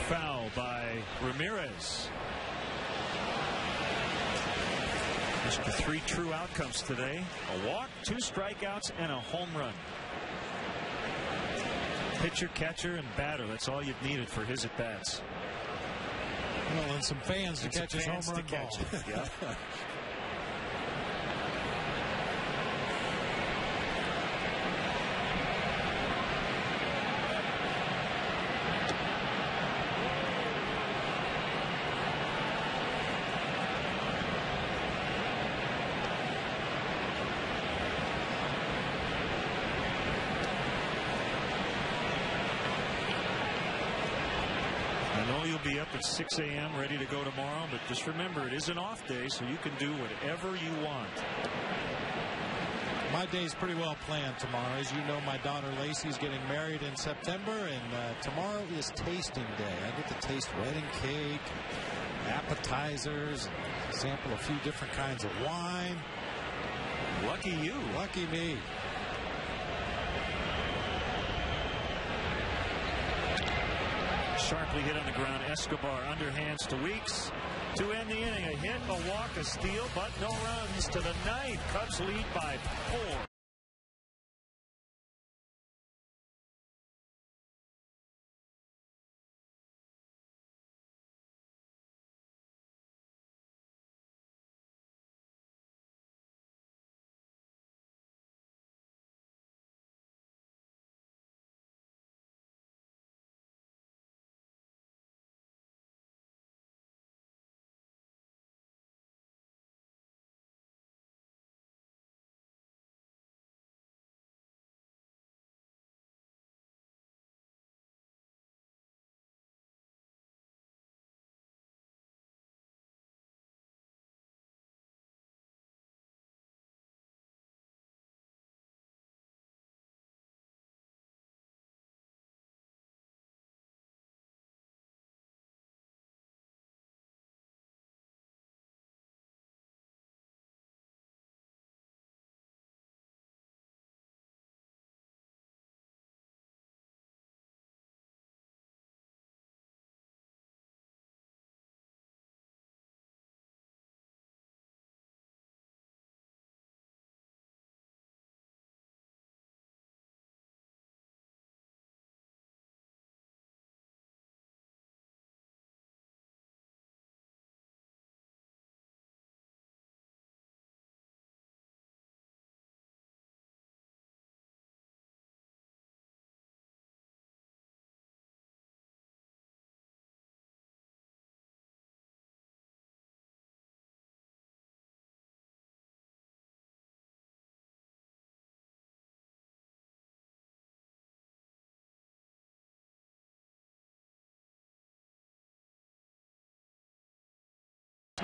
Foul by Ramirez. Just the 3 true outcomes today: a walk, 2 strikeouts, and a home run. Pitcher, catcher, and batter. That's all you've needed for his at bats. Well, and some fans to catch his home run ball. Yeah. Be up at 6 a.m. ready to go tomorrow, but just remember, it is an off day, so you can do whatever you want. My day's pretty well planned tomorrow. As you know, my daughter Lacey's getting married in September, and tomorrow is tasting day. I get to taste wedding cake, appetizers, sample a few different kinds of wine. Lucky you. Lucky me. Sharply hit on the ground. Escobar underhands to Weeks to end the inning. A hit, a walk, a steal, but no runs to the 9th. Cubs lead by 4.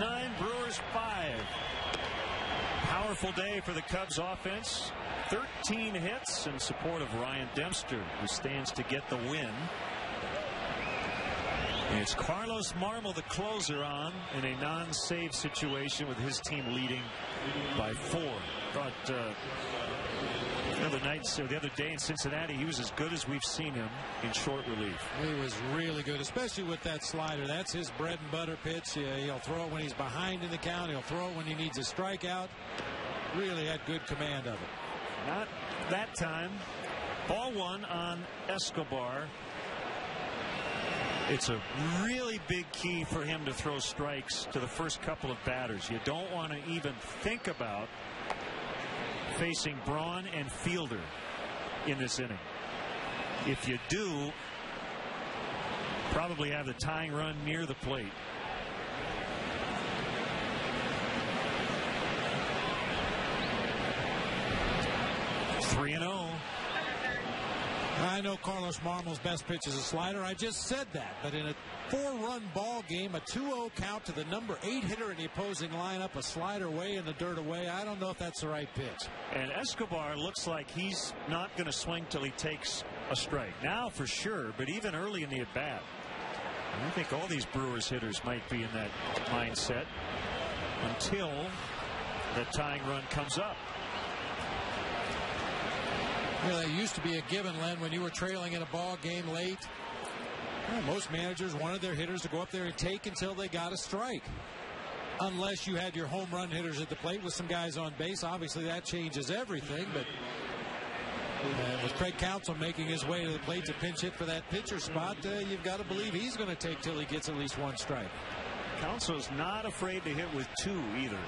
9, Brewers 5. Powerful day for the Cubs offense. 13 hits in support of Ryan Dempster, who stands to get the win. It's Carlos Marmol, the closer, on in a non-save situation with his team leading by 4. Thought the other day in Cincinnati, he was as good as we've seen him in short relief. He was really good, especially with that slider. That's his bread and butter pitch. He'll throw it when he's behind in the count. He'll throw it when he needs a strikeout. Really had good command of it. Not that time. Ball 1 on Escobar. It's a really big key for him to throw strikes to the first couple of batters. You don't want to even think about facing Braun and Fielder in this inning. If you do, probably have the tying run near the plate. Three and 0. I know Carlos Marmol's best pitch is a slider. I just said that. But in a 4-run ball game, a 2-0 count to the number 8 hitter in the opposing lineup, a slider way in the dirt away, I don't know if that's the right pitch. And Escobar looks like he's not going to swing till he takes a strike. Now for sure, but even early in the at-bat. I think all these Brewers hitters might be in that mindset until the tying run comes up. Well, it used to be a given, Len, when you were trailing in a ball game late. Well, most managers wanted their hitters to go up there and take until they got a strike. Unless you had your home run hitters at the plate with some guys on base. Obviously, that changes everything. But with Craig Counsell making his way to the plate to pinch hit for that pitcher spot, you've got to believe he's going to take till he gets at least one strike. Counsell's not afraid to hit with 2 either.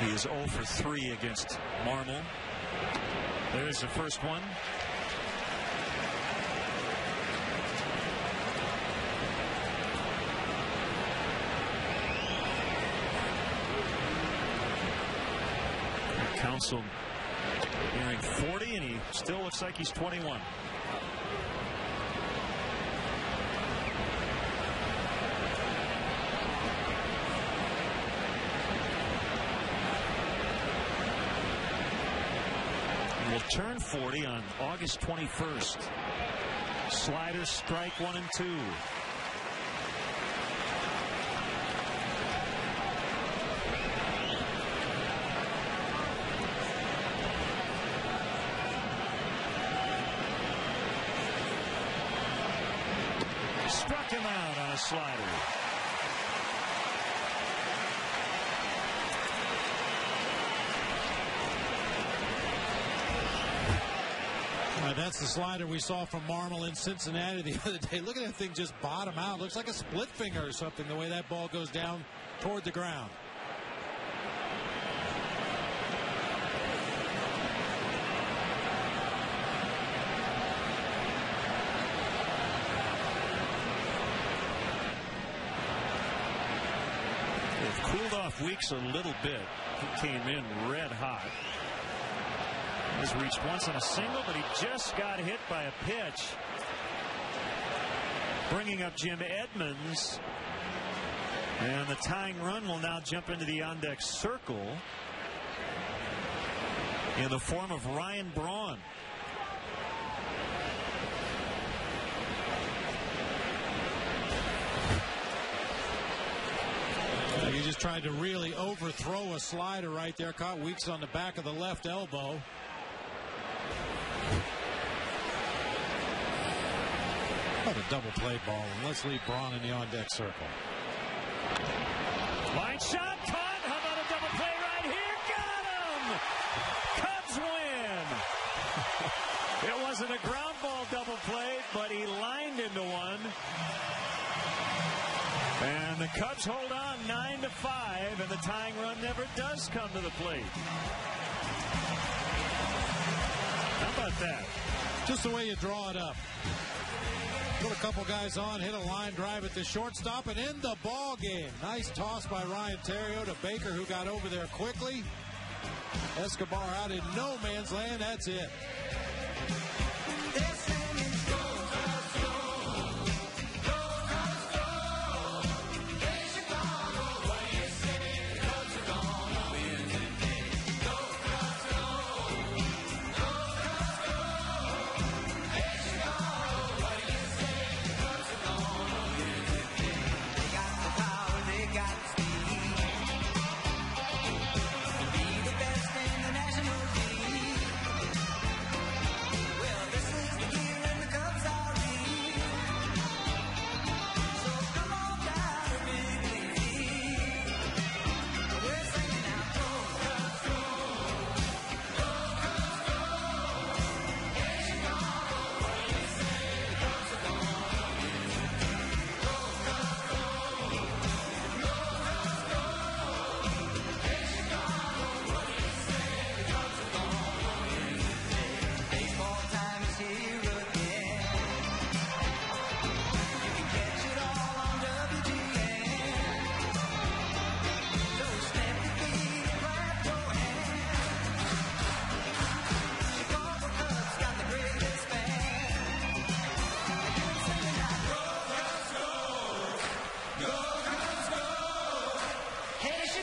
He is 0 for 3 against Marmol. There's the first one. Counsell nearing 40, and he still looks like he's 21. Will turn 40 on August 21st. Slider, strike 1 and 2. Struck him out on a slider. That's the slider we saw from Marmol in Cincinnati the other day. Look at that thing just bottom out. Looks like a split finger or something, the way that ball goes down toward the ground. They've cooled off Weeks a little bit. He came in red hot. Has reached once on a single, but he just got hit by a pitch. Bringing up Jim Edmonds. And the tying run will now jump into the on-deck circle in the form of Ryan Braun. He just tried to really overthrow a slider right there. Caught Weeks on the back of the left elbow. What a double play ball. And let's leave Braun in the on-deck circle. Line shot, caught. How about a double play right here? Got him! Cubs win! It wasn't a ground ball double play, but he lined into one. And the Cubs hold on 9-5, and the tying run never does come to the plate. How about that? Just the way you draw it up. Put a couple guys on, hit a line drive at the shortstop, and end the ball game. Nice toss by Ryan Theriot to Baker, who got over there quickly. Escobar out in no man's land. That's it.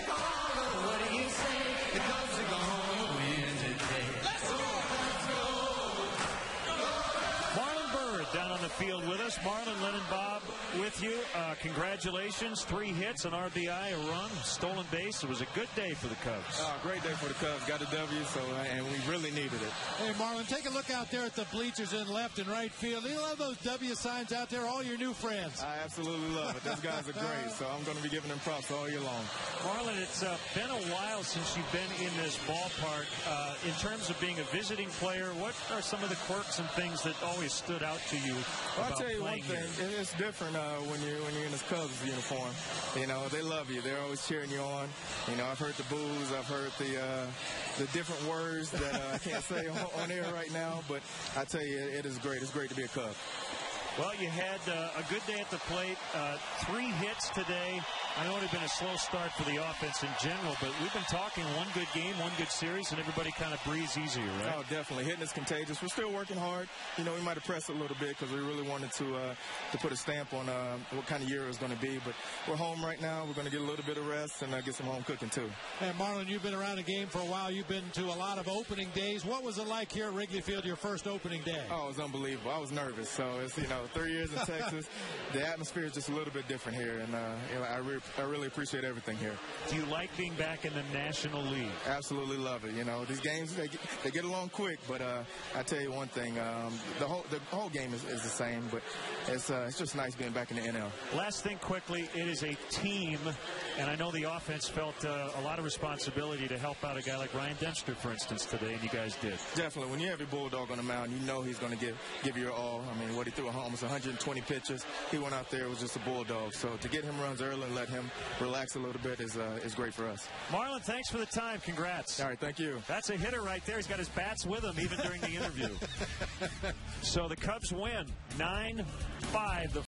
caller, what do you say? The Cubs are gonna win today. Let's go! Marlin Bird down on the field with us. Marlin, Len and Bob with you. Congratulations. 3 hits, an RBI, a run, stolen base. It was a good day for the Cubs. Great day for the Cubs. Got a W, and we really needed it. Hey, Marlin, take a look out there at the bleachers in left and right field. You love those W signs out there, all your new friends. I absolutely love it. Those guys are great, so I'm going to be giving them props all year long. Marlin, it's been a while since you've been in this ballpark. In terms of being a visiting player, what are some of the quirks and things that always stood out to you about I'll tell you one playing thing. here? It's different when you're in this Cubs uniform. You know, they love you. They're always cheering you on. You know, I've heard the boos. I've heard the different words that I can't say on air right now. But I tell you, it is great. It's great to be a Cub. Well, you had a good day at the plate. 3 hits today. I know it had been a slow start for the offense in general, but we've been talking one good game, one good series, and everybody kind of breathes easier, right? Oh, definitely. Hitting is contagious. We're still working hard. You know, we might have pressed a little bit because we really wanted to put a stamp on what kind of year it was going to be. But we're home right now. We're going to get a little bit of rest and get some home cooking, too. And Marlin, you've been around the game for a while. You've been to a lot of opening days. What was it like here at Wrigley Field, your first opening day? Oh, it was unbelievable. I was nervous. So, it's, 3 years in Texas. The atmosphere is just a little bit different here. And I really appreciate everything here. Do you like being back in the National League? Absolutely love it. You know, these games, they get along quick, but I tell you one thing, the whole game is the same, but it's just nice being back in the NL. Last thing quickly, it is a team, and I know the offense felt a lot of responsibility to help out a guy like Ryan Dempster, for instance, today, and you guys did. Definitely. When you have your Bulldog on the mound, you know he's going to give you your all. I mean, what he threw at home was 120 pitches. He went out there, it was just a Bulldog. So to get him runs early and let him relax a little bit is great for us. Marlin, thanks for the time. Congrats. All right, thank you. That's a hitter right there. He's got his bats with him even during the interview. So the Cubs win 9-5.